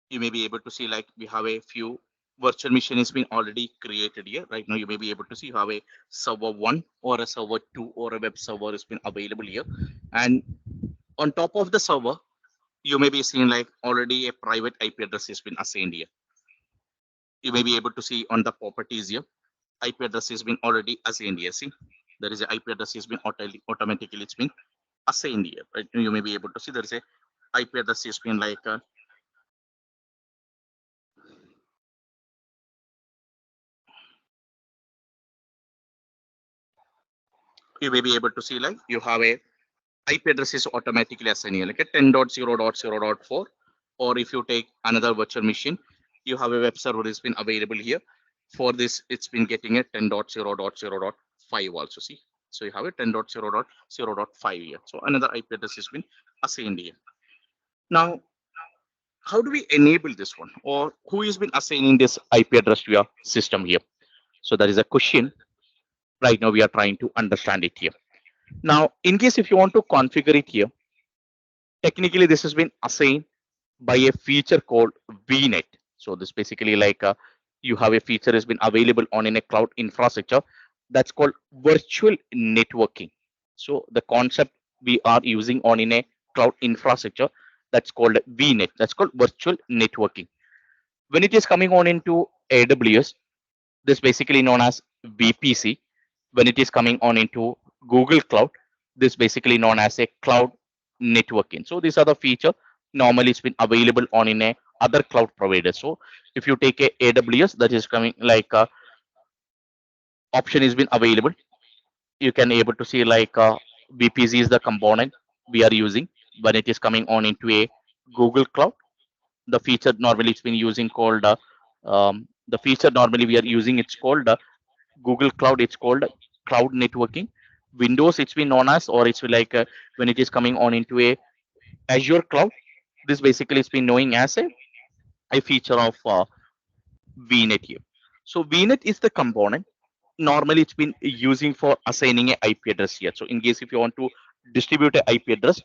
Speaker 2: You may be able to see like we have a few virtual machine has been already created here. Right now, you may be able to see you have a server 1 or a server 2 or a web server has been available here. And on top of the server, you may be seeing like already a private IP address has been assigned here. You may be able to see on the properties here, IP address has been already assigned here. See, there is a IP address has been automatically it's been assigned here. Right? You may be able to see there is a IP address has been like you may be able to see like you have a IP address is automatically assigned here, like a 10.0.0.4. Or if you take another virtual machine, you have a web server has been available here. For this, it's been getting a 10.0.0.5 also. See, so you have a 10.0.0.5 here. So another IP address has been assigned here. Now, how do we enable this one, or who has been assigning this IP address to your system here? So that is a question. Right now, we are trying to understand it here. Now, in case if you want to configure it here, technically this has been assigned by a feature called vNet. So this basically like you have a feature has been available on in a cloud infrastructure that's called virtual networking. So the concept we are using on in a cloud infrastructure that's called vNet. That's called virtual networking. When it is coming on into AWS, this basically known as VPC. When it is coming on into Google Cloud, this basically known as a cloud networking. So these are the feature normally it's been available on in a other cloud providers. So if you take a AWS, that is coming like option has been available. You can able to see like VPC is the component we are using when it is coming on into a Google Cloud. The feature normally it's been using called the feature normally we are using it's called Google Cloud, it's called cloud networking. Windows, it's been known as, or it's like when it is coming on into a Azure cloud, this basically is been knowing as a feature of vNet here. So vNet is the component. Normally, it's been using for assigning a IP address here. So in case if you want to distribute a IP address,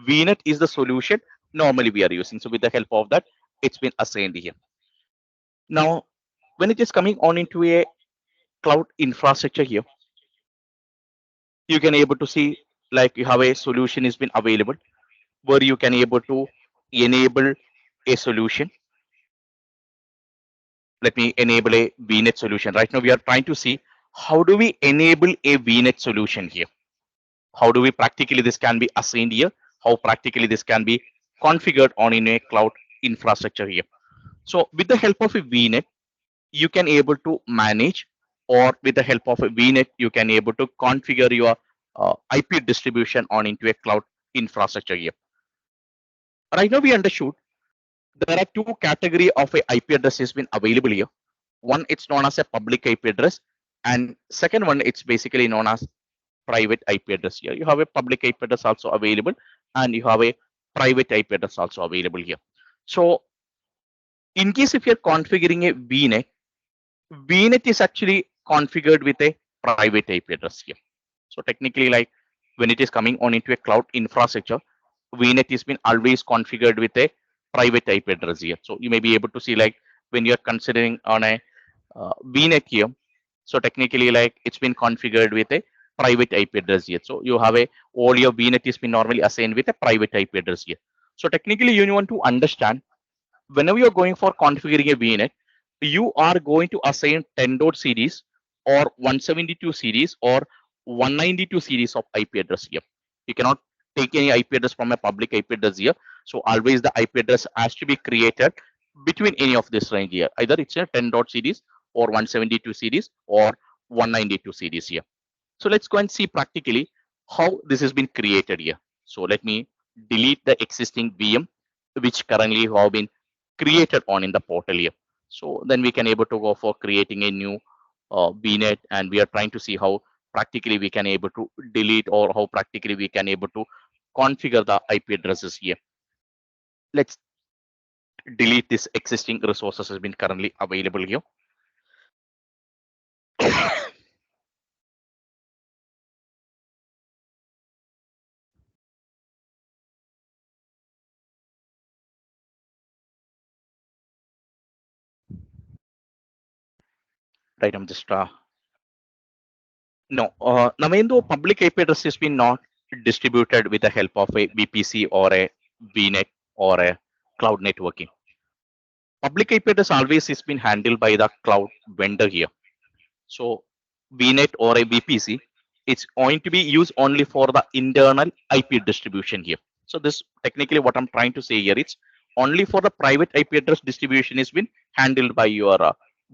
Speaker 2: vNet is the solution normally we are using. So with the help of that, it's been assigned here. Now, when it is coming on into a cloud infrastructure here, you can able to see like you have a solution has been available where you can able to enable a solution. Let me enable a vnet solution. Right now we are trying to see how do we enable a vnet solution here. How do we practically this can be assigned here, how practically this can be configured on in a cloud infrastructure here. So with the help of a vnet you can able to manage, or with the help of a vnet you can able to configure your IP distribution on into a cloud infrastructure here. Right now we understood there are two category of a IP address has been available here. One it's known as a public IP address, and second one it's basically known as private IP address here. You have a public IP address also available, and you have a private IP address also available here. So in case if you're configuring a VNet, VNet is actually configured with a private IP address here. So technically, like when it is coming on into a cloud infrastructure, VNet has been always configured with a private IP address here. So you may be able to see like when you're considering on a VNet here. So technically, like it's been configured with a private IP address here. So you have a all your VNet is been normally assigned with a private IP address here. So technically, you want to understand whenever you're going for configuring a VNet, you are going to assign 10 dot series or 172 series or 192 series of IP address here. You cannot take any IP address from a public IP address here. So always the IP address has to be created between any of this range here. Either it's a 10 dot series or 172 series or 192 series here. So let's go and see practically how this has been created here. So let me delete the existing VM which currently have been created on in the portal here. So then we can able to go for creating a new VNet, and we are trying to see how practically we can able to delete or how practically we can able to configure the IP addresses here. Let's delete this existing resources has been currently available here. Right, I'm just no, Navendo public IP address has been not distributed with the help of a VPC or a VNet or a cloud networking. Public IP address always is been handled by the cloud vendor here. So VNet or a VPC, it's going to be used only for the internal IP distribution here. So this technically what I'm trying to say here, it's only for the private IP address distribution is been handled by your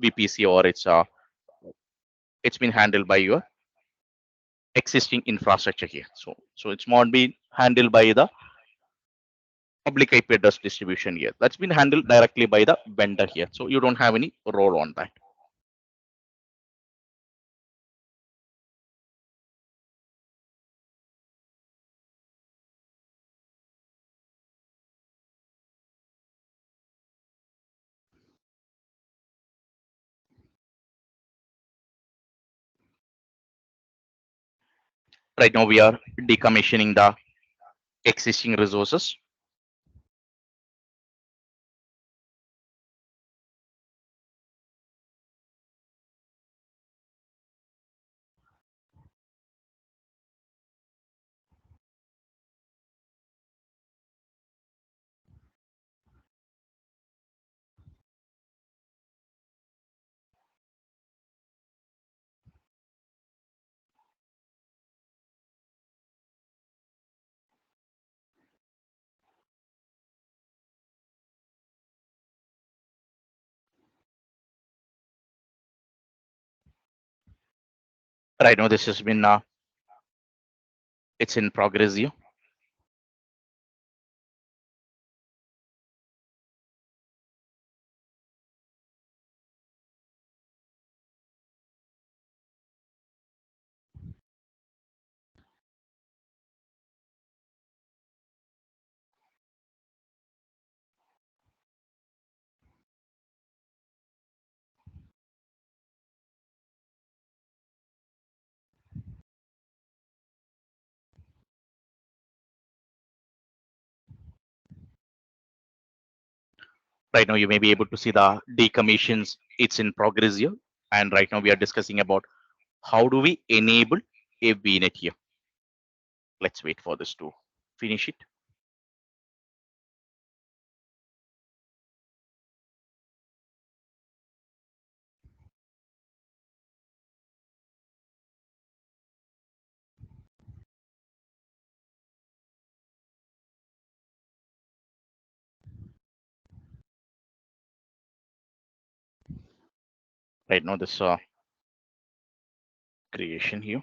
Speaker 2: VPC, or it's been handled by your existing infrastructure here. So it's not being handled by the public IP address distribution here. That's been handled directly by the vendor here. So you don't have any role on that. Right now we are decommissioning the existing resources. Right now this has been it's in progress here. Right now you may be able to see the decommissions. It's in progress here. And right now we are discussing about how do we enable a VNet here. Let's wait for this to finish it. Right now this creation here.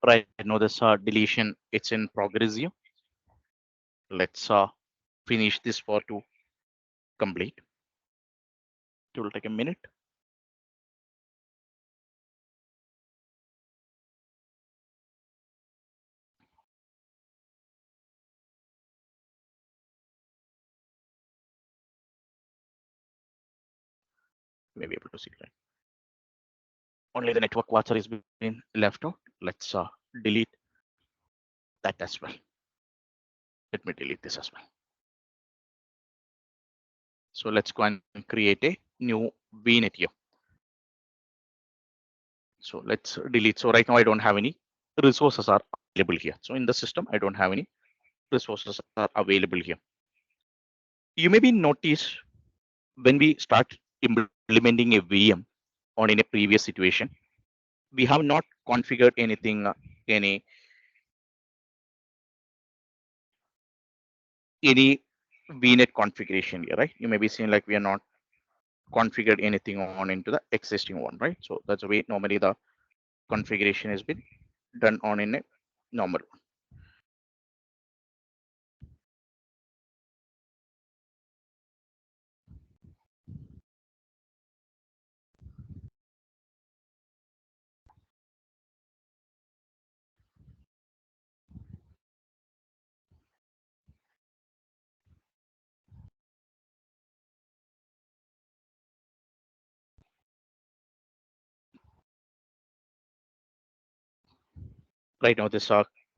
Speaker 2: Right now this deletion, it's in progress here. Let's finish this for to complete. It will take a minute. You may be able to see it. Only the network watcher is being left out. Let's delete that as well. Let me delete this as well. So let's go and create a new VNet here. So let's delete. So right now I don't have any resources are available here. So in the system, I don't have any resources are available here. You may be noticed when we start implementing a VM on in a previous situation, we have not configured anything, any VNet configuration here, right? You may be seeing like we are not configured anything on into the existing one, right? So that's the way normally the configuration has been done on in a normal one. Right now, this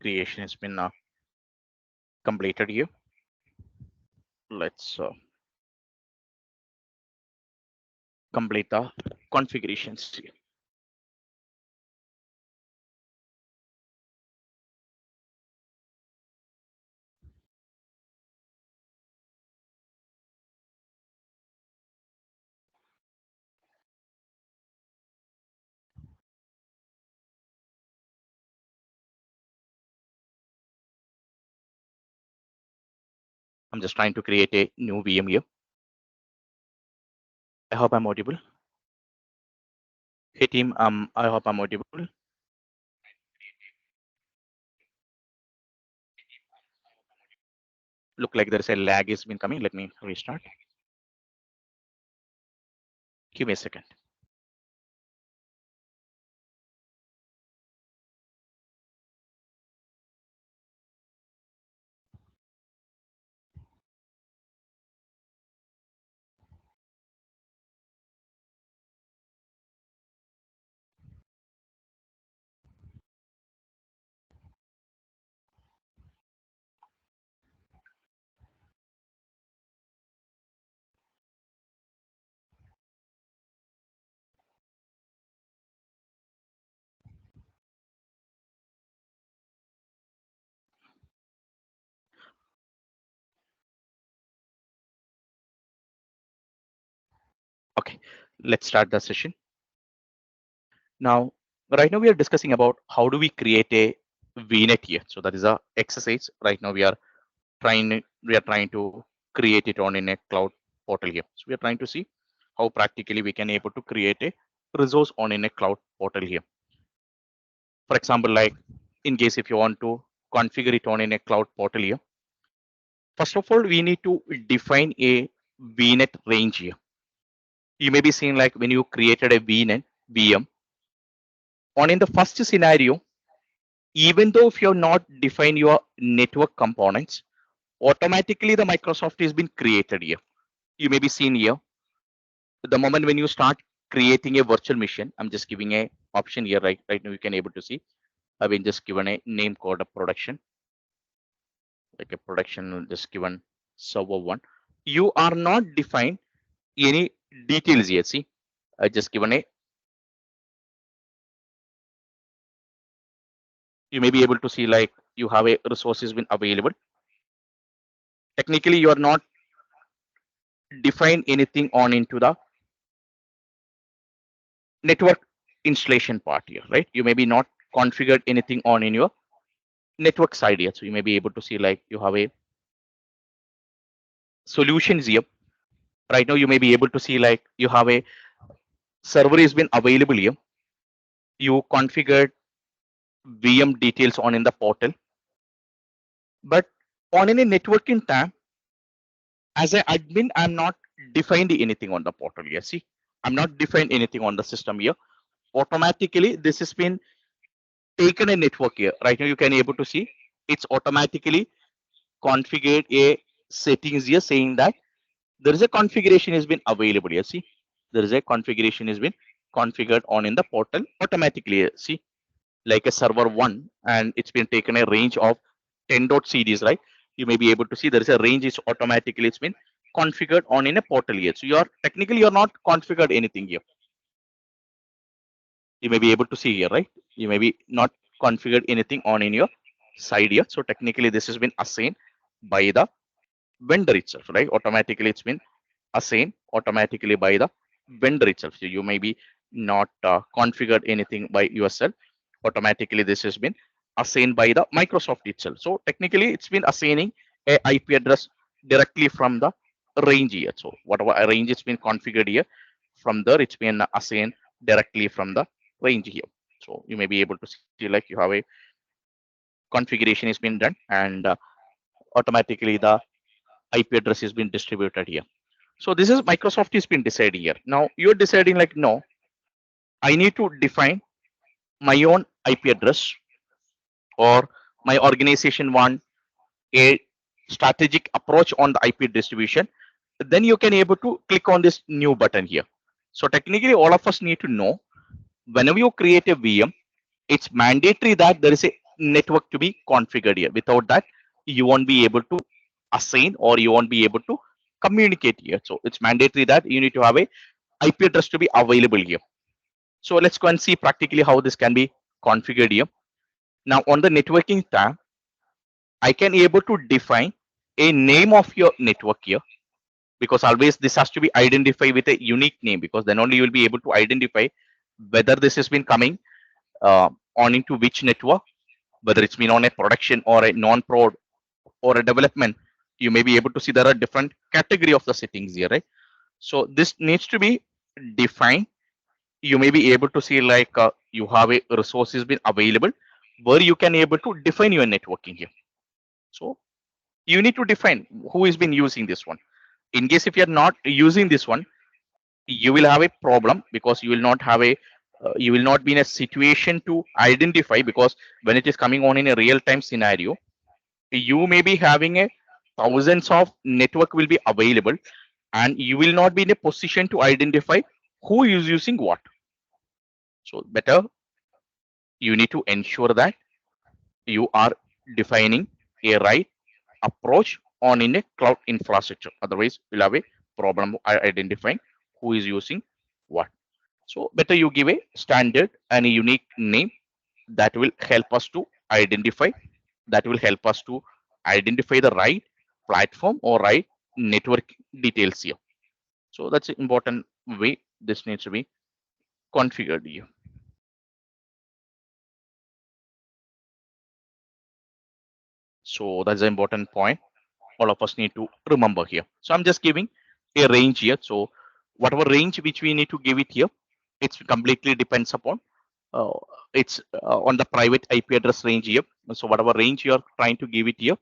Speaker 2: creation has been completed here. Let's complete the configurations here. I'm just trying to create a new VM here. I hope I'm audible. Hey team, I hope I'm audible. Look like there's a lag has been coming. Let me restart. Give me a second. Okay, let's start the session. Now, right now we are discussing about how do we create a VNet here. So that is a exercise. Right now we are trying to create it on in a cloud portal here. So we are trying to see how practically we can able to create a resource on in a cloud portal here. For example, like in case if you want to configure it on in a cloud portal here, first of all, we need to define a VNet range here. You may be seeing like when you created a VNet VM on in the first scenario, even though if you have not defined your network components, automatically the Microsoft has been created here. You may be seen here. The moment when you start creating a virtual machine, I'm just giving a option here right now you can able to see. I've been just given a name called a production, like a production just given server one. You are not defined any details here. See, I just given a, you may be able to see like you have a resources been available. Technically, you are not defined anything on into the network installation part here, right? You may be not configured anything on in your network side yet. So you may be able to see like you have a solutions here. Right now, you may be able to see like you have a server has been available here. You configured VM details on in the portal, but on any networking tab, as an admin, I'm not defined anything on the portal here. See, I'm not defined anything on the system here. Automatically, this has been taken a network here. Right now, you can able to see it's automatically configured a settings here saying that there is a configuration has been available here. See, there is a configuration has been configured on in the portal automatically here. See, like a server one, and it's been taken a range of 10.cds, right? You may be able to see there is a range is automatically it's been configured on in a portal here. So you're technically you're not configured anything here. You may be able to see here, right? You may be not configured anything on in your side here. So technically this has been assigned by the vendor itself, right? Automatically it's been assigned automatically by the vendor itself. So you may be not configured anything by yourself. Automatically this has been assigned by the Microsoft itself. So technically it's been assigning a IP address directly from the range here. So whatever range it's been configured here, from there it's been assigned directly from the range here. So you may be able to see like you have a configuration has been done, and automatically the IP address has been distributed here. So this is Microsoft has been deciding here. Now you're deciding like, no, I need to define my own IP address, or my organization want a strategic approach on the IP distribution. Then you can able to click on this new button here. So technically all of us need to know whenever you create a VM, it's mandatory that there is a network to be configured here. Without that, you won't be able to assign or you won't be able to communicate here. So it's mandatory that you need to have a IP address to be available here. So let's go and see practically how this can be configured here. Now on the networking tab, I can able to define a name of your network here, because always this has to be identified with a unique name, because then only you will be able to identify whether this has been coming on into which network, whether it's been on a production or a non-prod or a development. You may be able to see there are different category of the settings here, right? So this needs to be defined. You may be able to see like you have a resources been available where you can able to define your networking here. So you need to define who has been using this one. In case if you're not using this one, you will have a problem, because you will not have a you will not be in a situation to identify, because when it is coming on in a real time scenario, you may be having a thousands of network will be available, and you will not be in a position to identify who is using what. So better you need to ensure that you are defining a right approach on in a cloud infrastructure. Otherwise, you'll have a problem identifying who is using what. So better you give a standard and a unique name that will help us to identify, that will help us to identify the right platform or right network details here. So that's an important way this needs to be configured here. So that's an important point all of us need to remember here. So I'm just giving a range here. So whatever range which we need to give it here, it's completely depends upon uh, it's on the private IP address range here. So whatever range you are trying to give it here,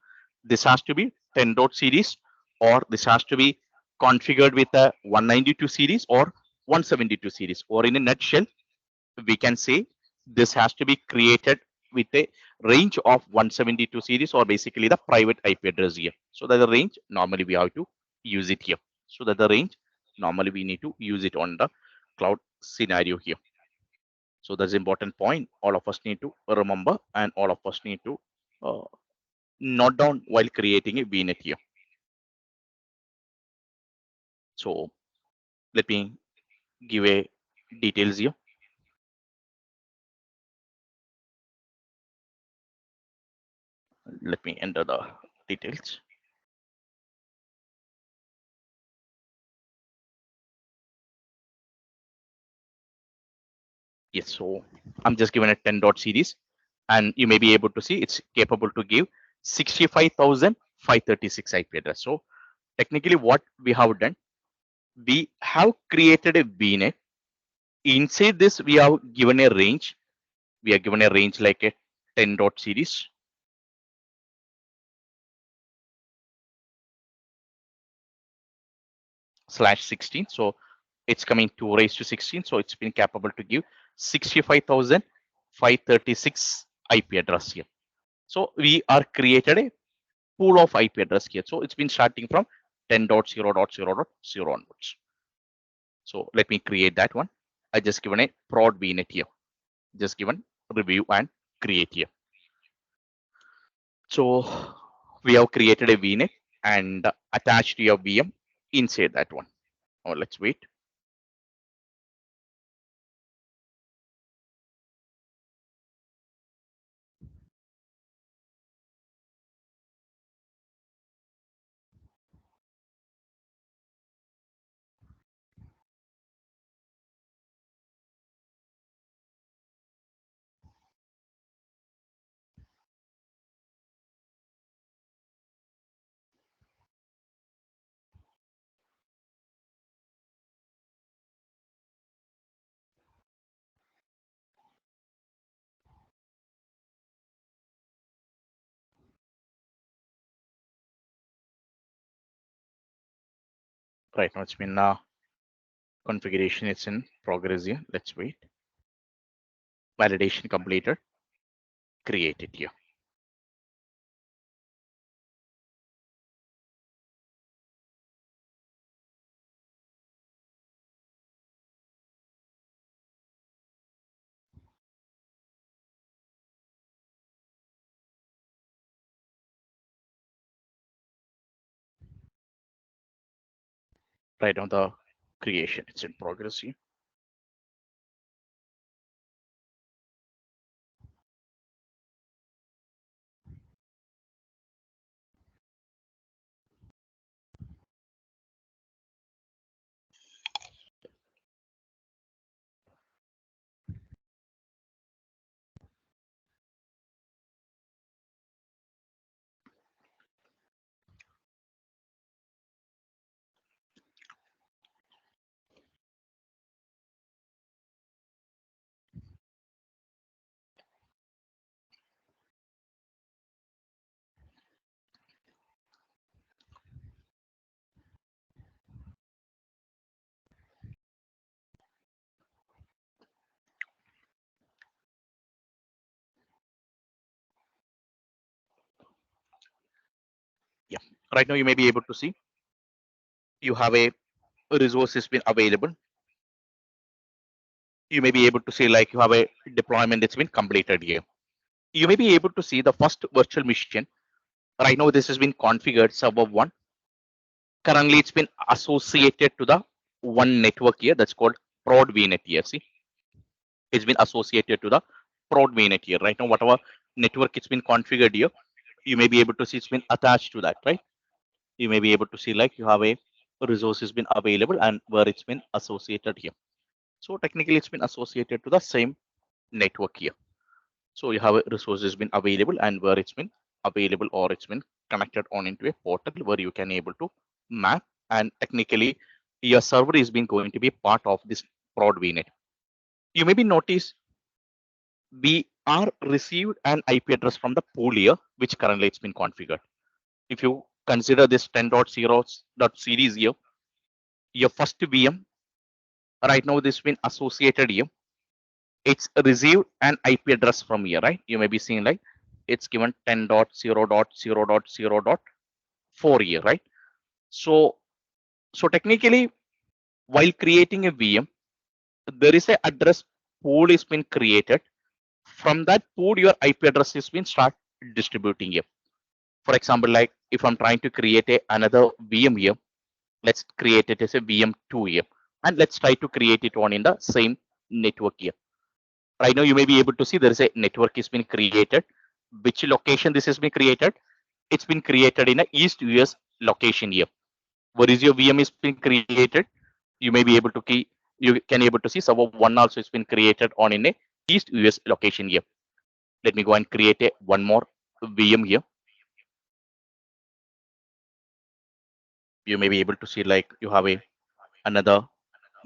Speaker 2: this has to be 10 dot series, or this has to be configured with a 192 series or 172 series, or in a nutshell, we can say this has to be created with a range of 172 series, or basically the private IP address here. So that the range normally we have to use it here. So that the range normally we need to use it on the cloud scenario here. So that's an important point all of us need to remember, and all of us need to uh, note down while creating a VNet here. So let me give a details here. Let me enter the details. Yes, so I'm just given a 10 dot series, and you may be able to see it's capable to give 65,536 IP address. So technically what we have done, we have created a VNet. Inside this, we have given a range. We are given a range like a 10 dot series slash 16. So it's coming 2 raised to 16. So it's been capable to give 65,536 IP address here. So we are created a pool of IP address here. So it's been starting from 10.0.0.0 onwards. So let me create that one. I just given a prod VNet here. Just given review and create here. So we have created a VNet and attached your VM inside that one. Oh, let's wait. Right now it's been configuration. It's in progress here. Let's wait. Validation completed. Create it here. right on the creation. It's in progress here. Yeah. Right now you may be able to see you have a resource has been available. You may be able to see like you have a deployment that's been completed here. You may be able to see the first virtual machine. Right now this has been configured server one. Currently it's been associated to the one network here that's called prod vnet here. See, it's been associated to the prod vnet here. Right now whatever network it's been configured here, you may be able to see it's been attached to that, right? You may be able to see like you have a resource has been available and where it's been associated here. So technically it's been associated to the same network here. So you have a resource has been available and where it's been available or it's been connected on into a portal where you can able to map, and technically your server is been going to be part of this prod vnet. You maybe notice we are received an IP address from the pool here, which currently it's been configured. If you consider this 10.0.series here, your first VM, right now this been associated here. It's received an IP address from here, right? You may be seeing like it's given 10.0.0.0.4 here, right? So, so technically, while creating a VM, there is a address pool is been created. From that pool, your IP address is been start distributing here. For example, like if I'm trying to create another VM here, let's create it as a VM2 here, and let's try to create it on in the same network here. Right now you may be able to see there is a network has been created. Which location this has been created? It's been created in a east US location here. Where is your VM is been created? You may be able to key, you can able to see server one also has been created on in a east US location here. Let me go and create a one more VM here. You may be able to see like you have a another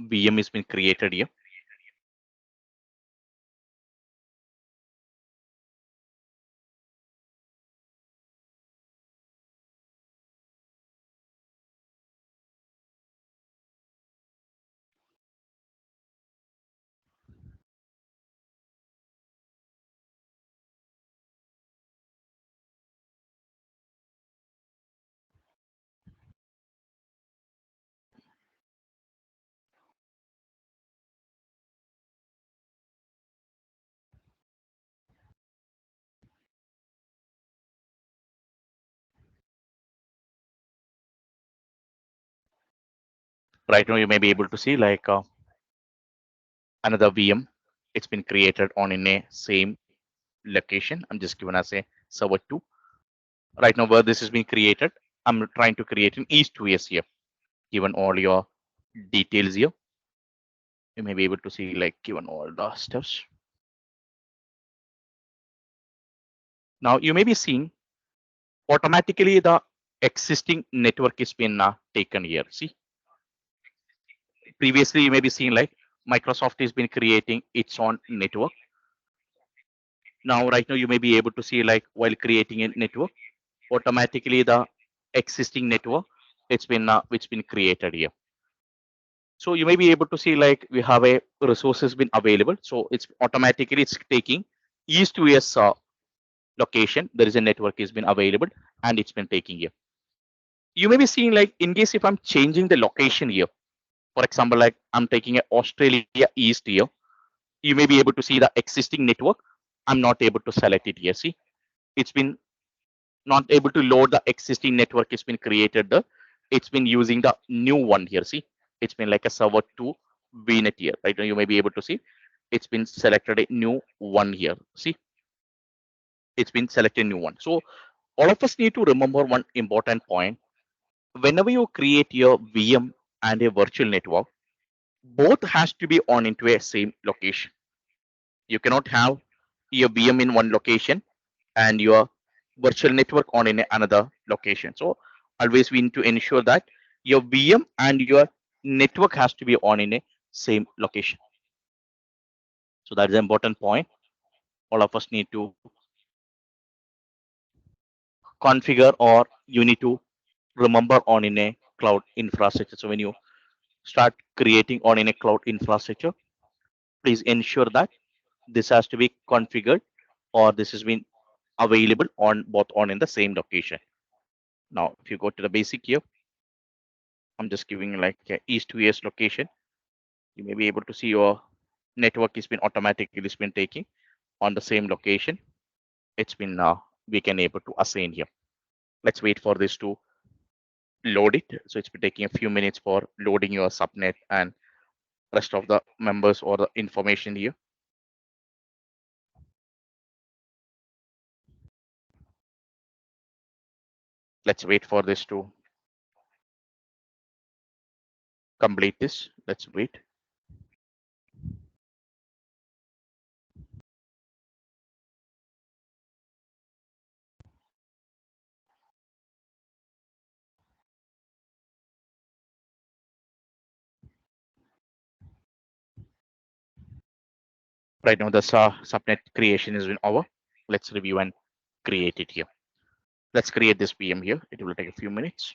Speaker 2: VM has been created here. Right now you may be able to see like another VM. It's been created on in a same location. I'm just given as a server 2. Right now where this has been created, I'm trying to create an East US here. Given all your details here, you may be able to see like given all the steps. Now you may be seeing automatically the existing network is been taken here. See, previously you may be seeing like Microsoft has been creating its own network. Now right now you may be able to see like while creating a network, automatically the existing network it's been created here. So you may be able to see like we have a resources been available. So it's automatically it's taking east to west location. There is a network has been available and it's been taking here. You may be seeing like in case if I'm changing the location here, for example, like I'm taking a Australia East here, you may be able to see the existing network. I'm not able to select it here. See, it's been not able to load the existing network has been created there. it's been using the new one here. See, it's been like a server 2 vnet here, right? You may be able to see it's been selected a new one here. See, it's been selected new one. So all of us need to remember one important point. Whenever you create your VM and a virtual network, both has to be on into a same location. You cannot have your VM in one location and your virtual network on in another location. So always we need to ensure that your VM and your network has to be on in a same location. So that is an important point. All of us need to configure, or you need to remember on in a cloud infrastructure. So when you start creating on in a cloud infrastructure, please ensure that this has to be configured, or this has been available on both on in the same location. Now, if you go to the basic here, I'm just giving like a east to west location. You may be able to see your network has been automatically it's been taking on the same location. It's been we can able to assign here. Let's wait for this to load it. So it's been taking a few minutes for loading your subnet and rest of the members or the information here. Let's wait for this to complete this. Let's wait. Right now, the subnet creation has been over. Let's review and create it here. Let's create this VM here. It will take a few minutes.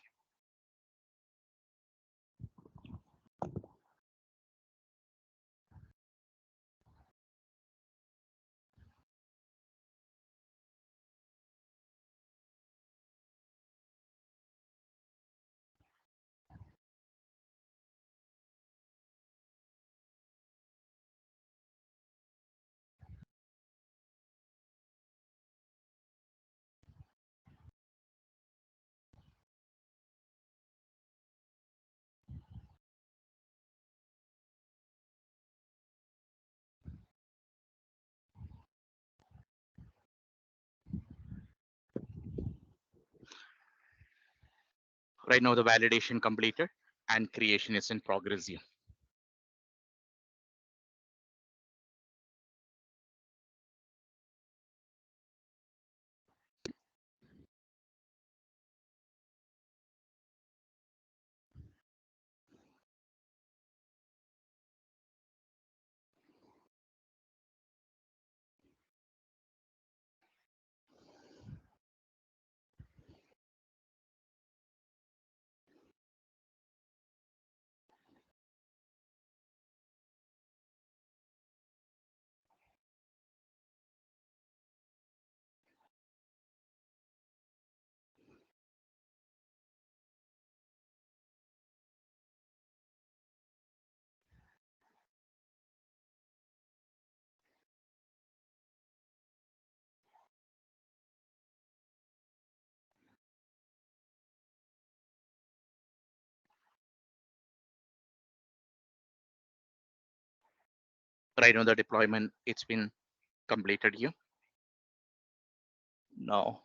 Speaker 2: Right now, the validation completed and creation is in progress here. Right now, the deployment it's been completed here. Now,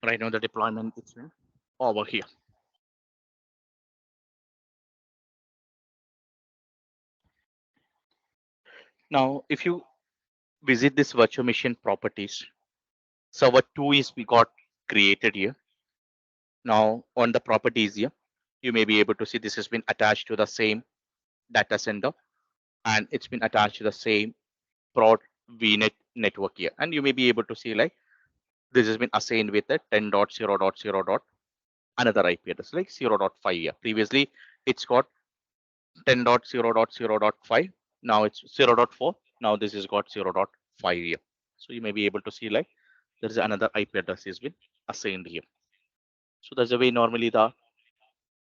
Speaker 2: right now the deployment it's been over here. Now, if you visit this virtual machine properties, server 2 is we got created here. Now, on the properties here, you may be able to see this has been attached to the same data center, and it's been attached to the same prod vnet network here. And you may be able to see like this has been assigned with a 10.0.0. Another IP address like 0.5 here. Previously, it's got 10.0.0.5. Now it's 0.4. Now this has got 0.5 here. So you may be able to see like there's another IP address has been assigned here. So that's the way normally the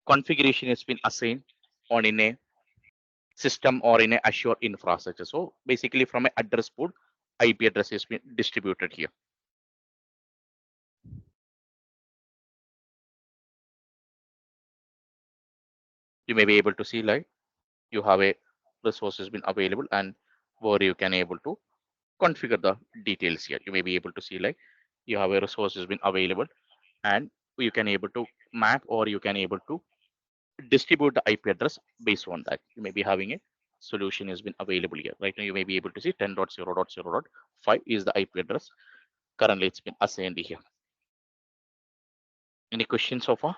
Speaker 2: configuration has been assigned on in a system or in a Azure infrastructure. So basically from an address pool, IP address is been distributed here. You may be able to see like you have a resource has been available and where you can able to configure the details here. You may be able to see like you have a resource has been available and you can able to map or you can able to distribute the IP address based on that. You may be having a solution has been available here. Right now you may be able to see 10.0.0.5 is the IP address. Currently it's been assigned here. Any questions so far?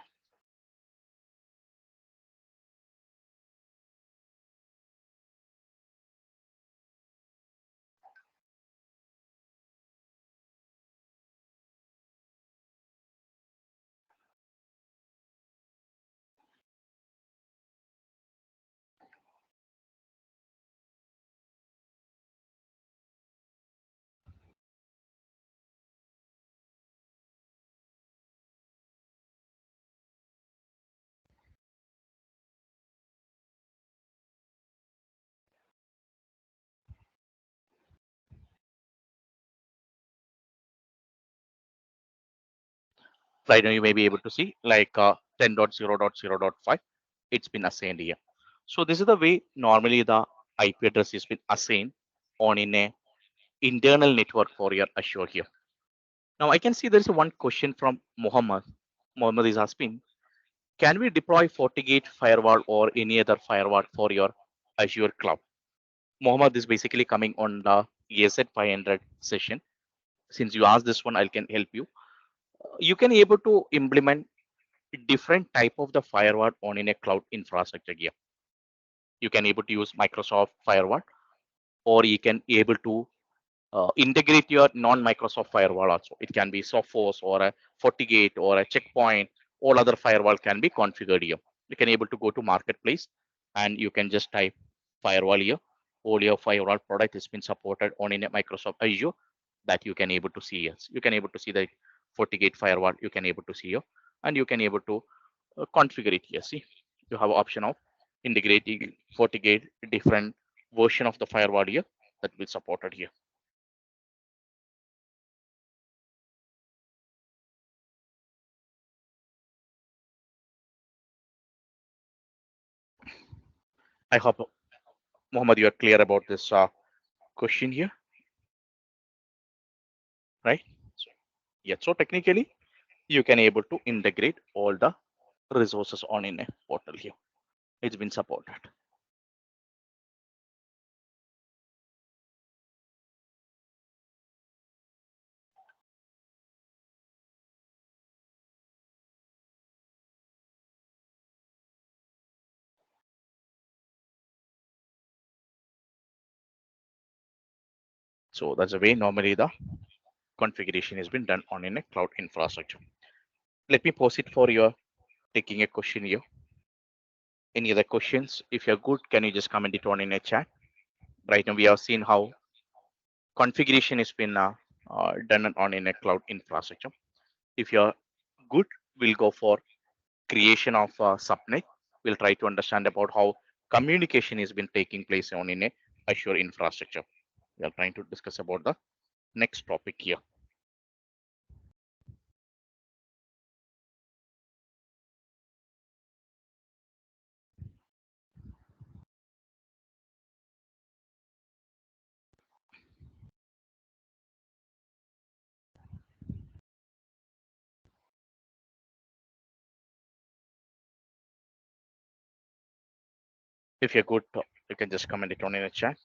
Speaker 2: Right now you may be able to see like 10.0.0.5 it's been assigned here. So this is the way normally the IP address is been assigned on in a internal network for your Azure here. Now I can see there is one question from Muhammad. Muhammad is asking, can we deploy FortiGate firewall or any other firewall for your Azure cloud? Muhammad is basically coming on the ESZ 500 session. Since you asked this one, I can help you. You can able to implement different type of the firewall on in a cloud infrastructure here. You can able to use Microsoft firewall or you can able to integrate your non-Microsoft firewall also. It can be Sophos or a FortiGate or a Checkpoint. All other firewall can be configured here. You can able to go to marketplace and you can just type firewall here. All your firewall product has been supported on in a Microsoft Azure that you can able to see here. You can able to see the FortiGate firewall. You can able to see here and you can able to configure it here. See, you have option of integrating FortiGate different version of the firewall here that will supported here. I hope Mohammed, you are clear about this question here, right? So, yeah, so technically you can able to integrate all the resources on in a portal here. It's been supported. So that's the way normally the configuration has been done on in a cloud infrastructure. Let me pause it for your taking a question here. Any other questions? If you're good, can you just comment it on in a chat? Right now we have seen how configuration has been done on in a cloud infrastructure. If you're good, we'll go for creation of a subnet. We'll try to understand about how communication has been taking place on in a Azure infrastructure. We are trying to discuss about the next topic here. If you're good, you can just comment it on in the chat.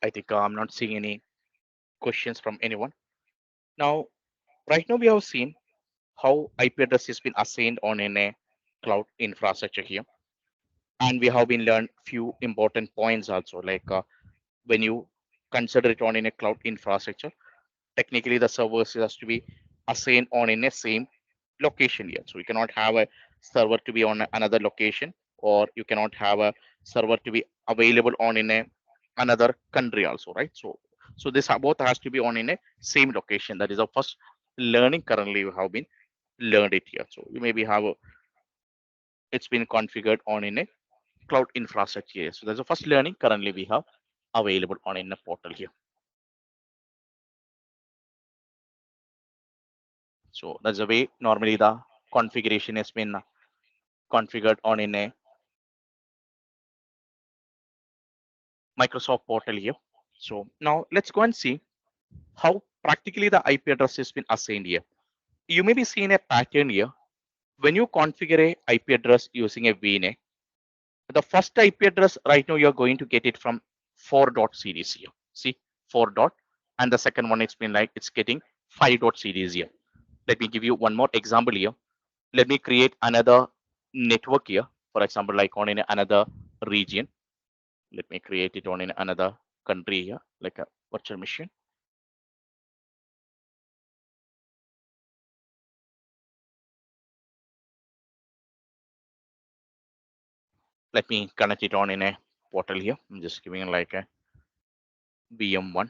Speaker 2: I think I'm not seeing any questions from anyone. Now, right now we have seen how IP address has been assigned on in a cloud infrastructure here. And we have been learned few important points also, like when you consider it on in a cloud infrastructure, technically the servers has to be assigned on in a same location here. So you cannot have a server to be on another location, or you cannot have a server to be available on in a another country also, right? So this both has to be on in a same location. That is the first learning currently we have been learned it here. So you maybe have it's been configured on in a cloud infrastructure here. So that's the first learning currently we have available on in a portal here. So that's the way normally the configuration has been configured on in a Microsoft portal here. So now let's go and see how practically the IP address has been assigned here. You may be seeing a pattern here. When you configure a IP address using a vNIC, the first IP address right now you're going to get it from 4 dot series here. See 4 dot, and the second one it's been like it's getting 5 dot series here. Let me give you one more example here. Let me create another network here. For example, like on in another region. Let me create it on in another country here, like a virtual machine. Let me connect it on in a portal here. I'm just giving it like a VM1.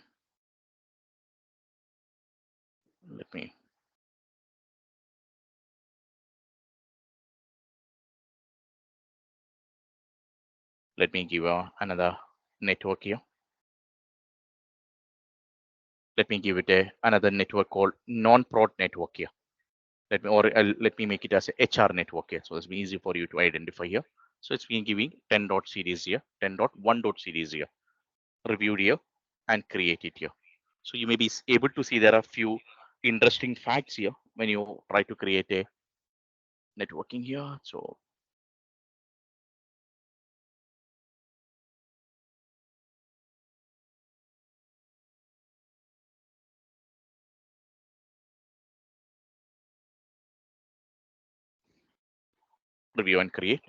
Speaker 2: Let me give another network here. Let me give it another network called non-prod network here. Let me make it as a HR network here. So it's been easy for you to identify here. So it's been giving 10 dot series here, 10.1 dot series here, reviewed here, and created here. So you may be able to see there are few interesting facts here when you try to create a networking here. So review and create.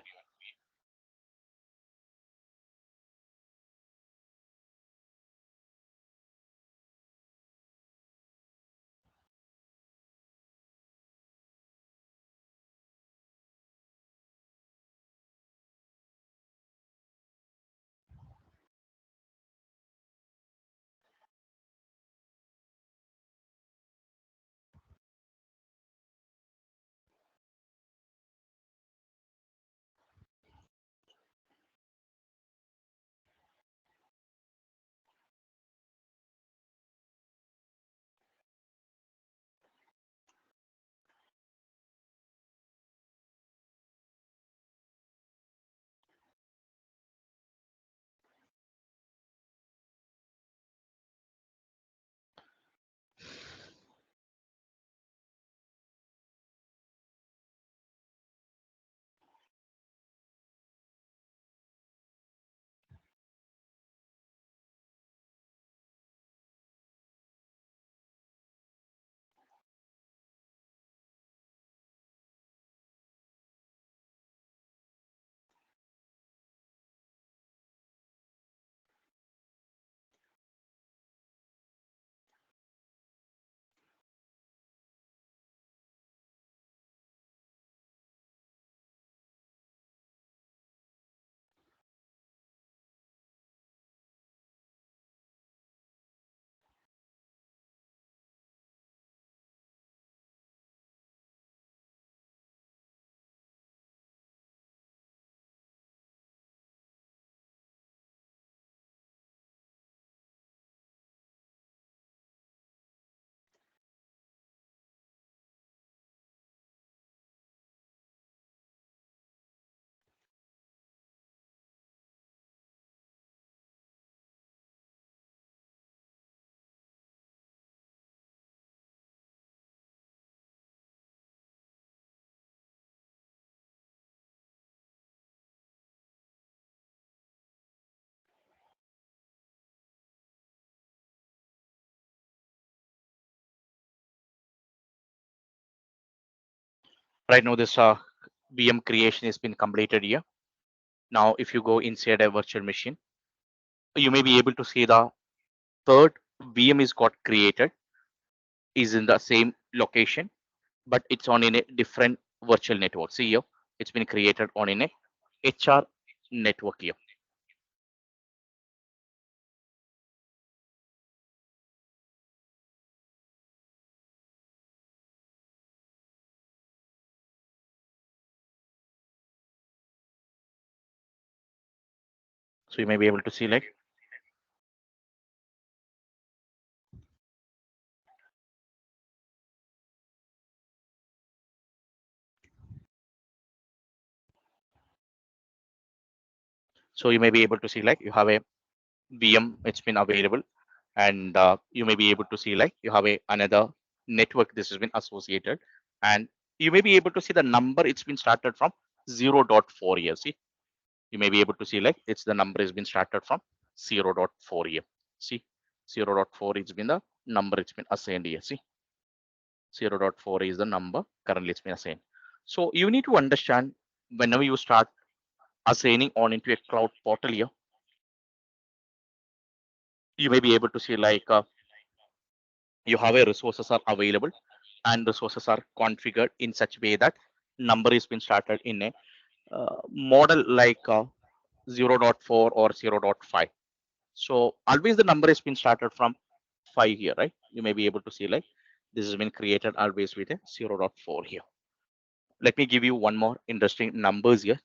Speaker 2: Right now, this VM creation has been completed here. Now, if you go inside a virtual machine, you may be able to see the third VM is got created is in the same location, but it's on in a different virtual network. See here, it's been created on in a HR network here. So you may be able to see like, so you may be able to see like you have a VM, it's been available, and you may be able to see like you have a another network this has been associated, and you may be able to see the number it's been started from 0.4 here. See, you may be able to see like it's the number has been started from 0.4 here. See, 0.4 it's been the number it's been assigned here. See, 0.4 is the number currently it's been assigned. So you need to understand whenever you start assigning on into a cloud portal here, you may be able to see like you have a resources are available and resources are configured in such a way that number is been started in a model like 0.4 or 0.5. So always the number has been started from 5 here, right? You may be able to see like this has been created always with a 0.4 here. Let me give you one more interesting numbers here.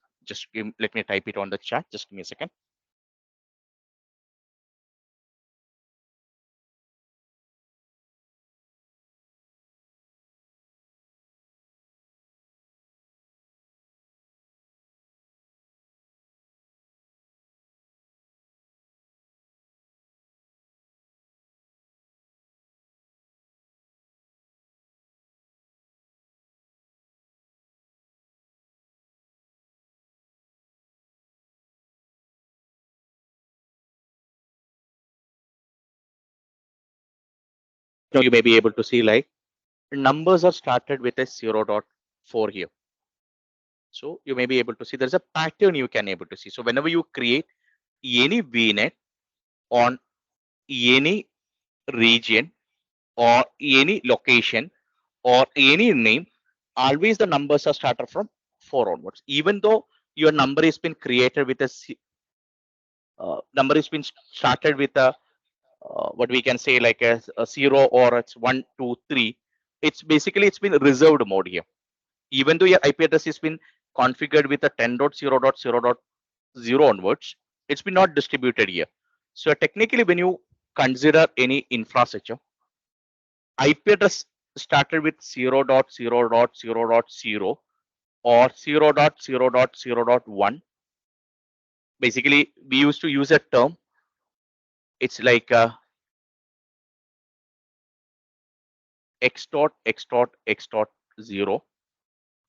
Speaker 2: Let me type it on the chat. Just give me a second. Right now you may be able to see like numbers are started with a 0.4 here. So you may be able to see there's a pattern you can able to see. So whenever you create any VNet on any region or any location or any name, always the numbers are started from 4 onwards. Even though your number has been created with a number has been started with a what we can say like a 0 or it's 1, 2, 3. It's basically it's been reserved mode here. Even though your IP address has been configured with a 10.0.0.0 onwards, it's been not distributed here. So technically, when you consider any infrastructure, IP address started with 0.0.0.0 or 0.0.0.1. Basically, we used to use a term. It's like x dot x dot x dot 0,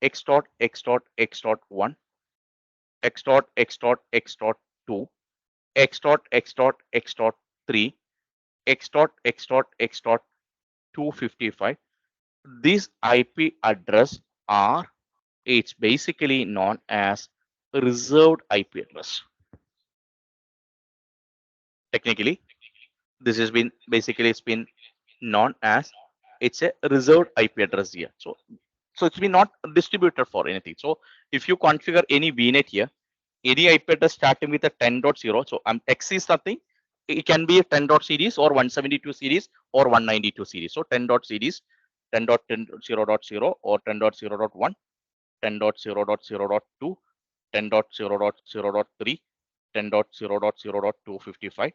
Speaker 2: x dot x dot x dot 1, x dot x dot x dot 2, x dot x dot x dot 3, x dot x dot x dot 255. These IP address are it's basically known as reserved IP address. Technically, this has been basically it's been known as it's a reserved IP address here. So it's been not distributed for anything. So if you configure any VNet here, any IP address starting with a 10.0, so X is something, it can be a 10 dot series or 172 series or 192 series. So 10 dot series, 10.10.0.0 or 10.0.1, 10.0.0.2, 10.0.0.3, 10.0.0.255.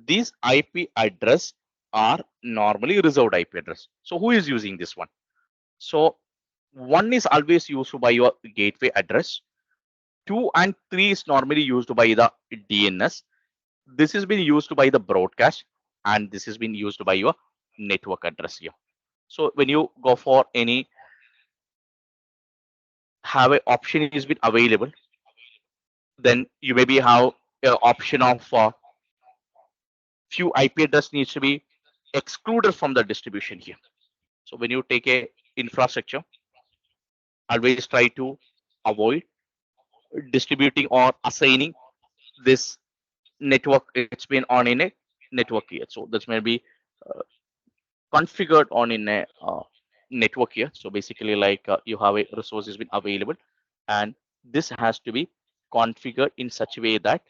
Speaker 2: These IP address are normally reserved IP address. So who is using this one? So one is always used by your gateway address. 2 and 3 is normally used by the DNS. This has been used by the broadcast, and this has been used by your network address here. So when you go for any have a option is been available, then you maybe have an option of few IP address needs to be excluded from the distribution here. So when you take a infrastructure, always try to avoid distributing or assigning this network. It's been on in a network here, so this may be uh, configured on in a network here. So basically, like you have a resource has been available, and this has to be configured in such a way that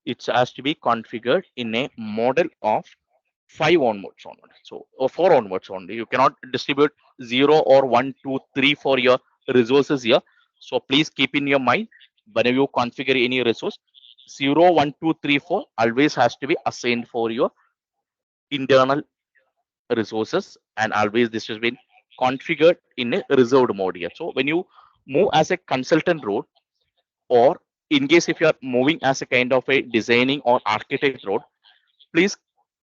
Speaker 2: it has to be configured in a model of 5 onwards only. So or 4 onwards only. You cannot distribute 0 or 1, 2, 3 for your resources here. So please keep in your mind whenever you configure any resource, 0, 1, 2, 3, 4 always has to be assigned for your internal resources, and always this has been configured in a reserved mode here. So when you move as a consultant role, or in case if you are moving as a kind of a designing or architect role, please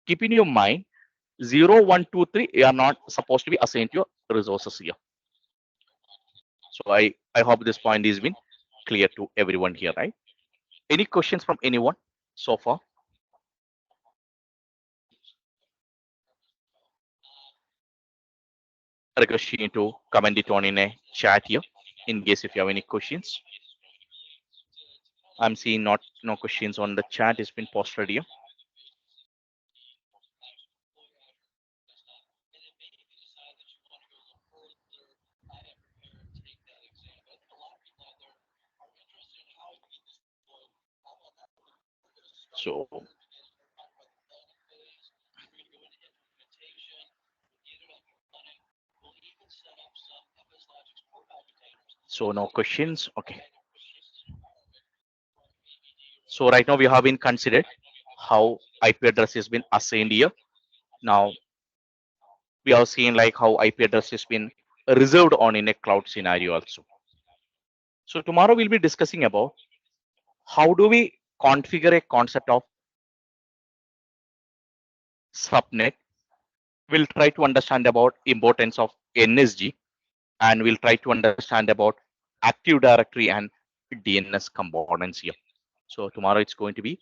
Speaker 2: keep in your mind 0, 1, 2, 3 are not supposed to be assigned to your resources here. So I hope this point is been clear to everyone here, right? Any questions from anyone so far? Request you to comment it on in a chat here in case if you have any questions. I'm seeing not no questions on the chat has been posted here. So so no questions. Okay. So right now we have been considered how IP address has been assigned here. Now we have seen like how IP address has been reserved on in a cloud scenario also. So tomorrow we'll be discussing about how do we configure a concept of subnet. We'll try to understand about importance of NSG, and we'll try to understand about Active Directory and DNS components here. So tomorrow it's going to be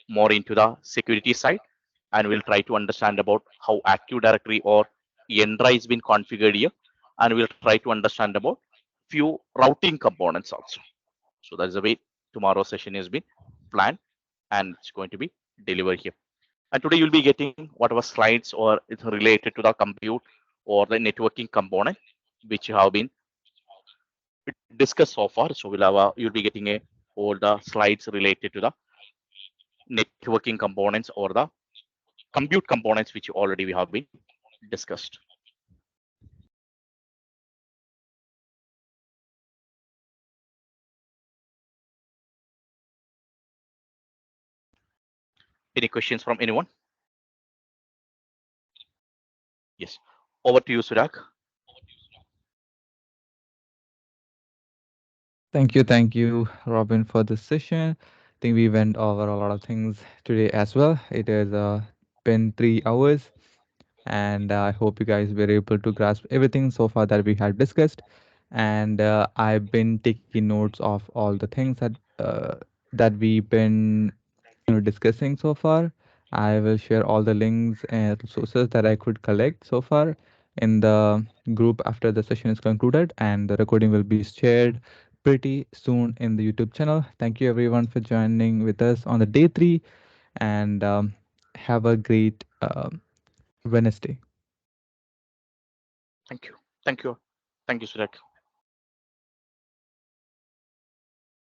Speaker 2: more into the security side, and we'll try to understand about how Active Directory or Entra has been configured here, and we'll try to understand about few routing components also. So that's the way tomorrow's session has been planned, and it's going to be delivered here. And today you'll be getting whatever slides or it's related to the compute or the networking component which have been discussed so far. So you'll be getting all the slides related to the networking components or the compute components which already we have been discussed. Any questions from anyone? Yes. Over to you, Surak.
Speaker 1: Thank you, Robin, for this session. I think we went over a lot of things today as well. It has been 3 hours, and I hope you guys were able to grasp everything so far that we had discussed. And I've been taking notes of all the things that we've been discussing so far. I will share all the links and resources that I could collect so far in the group after the session is concluded, and the recording will be shared pretty soon in the YouTube channel. Thank you everyone for joining with us on the day 3, and have a great Wednesday.
Speaker 2: Thank you. Thank you. Thank you, Surak.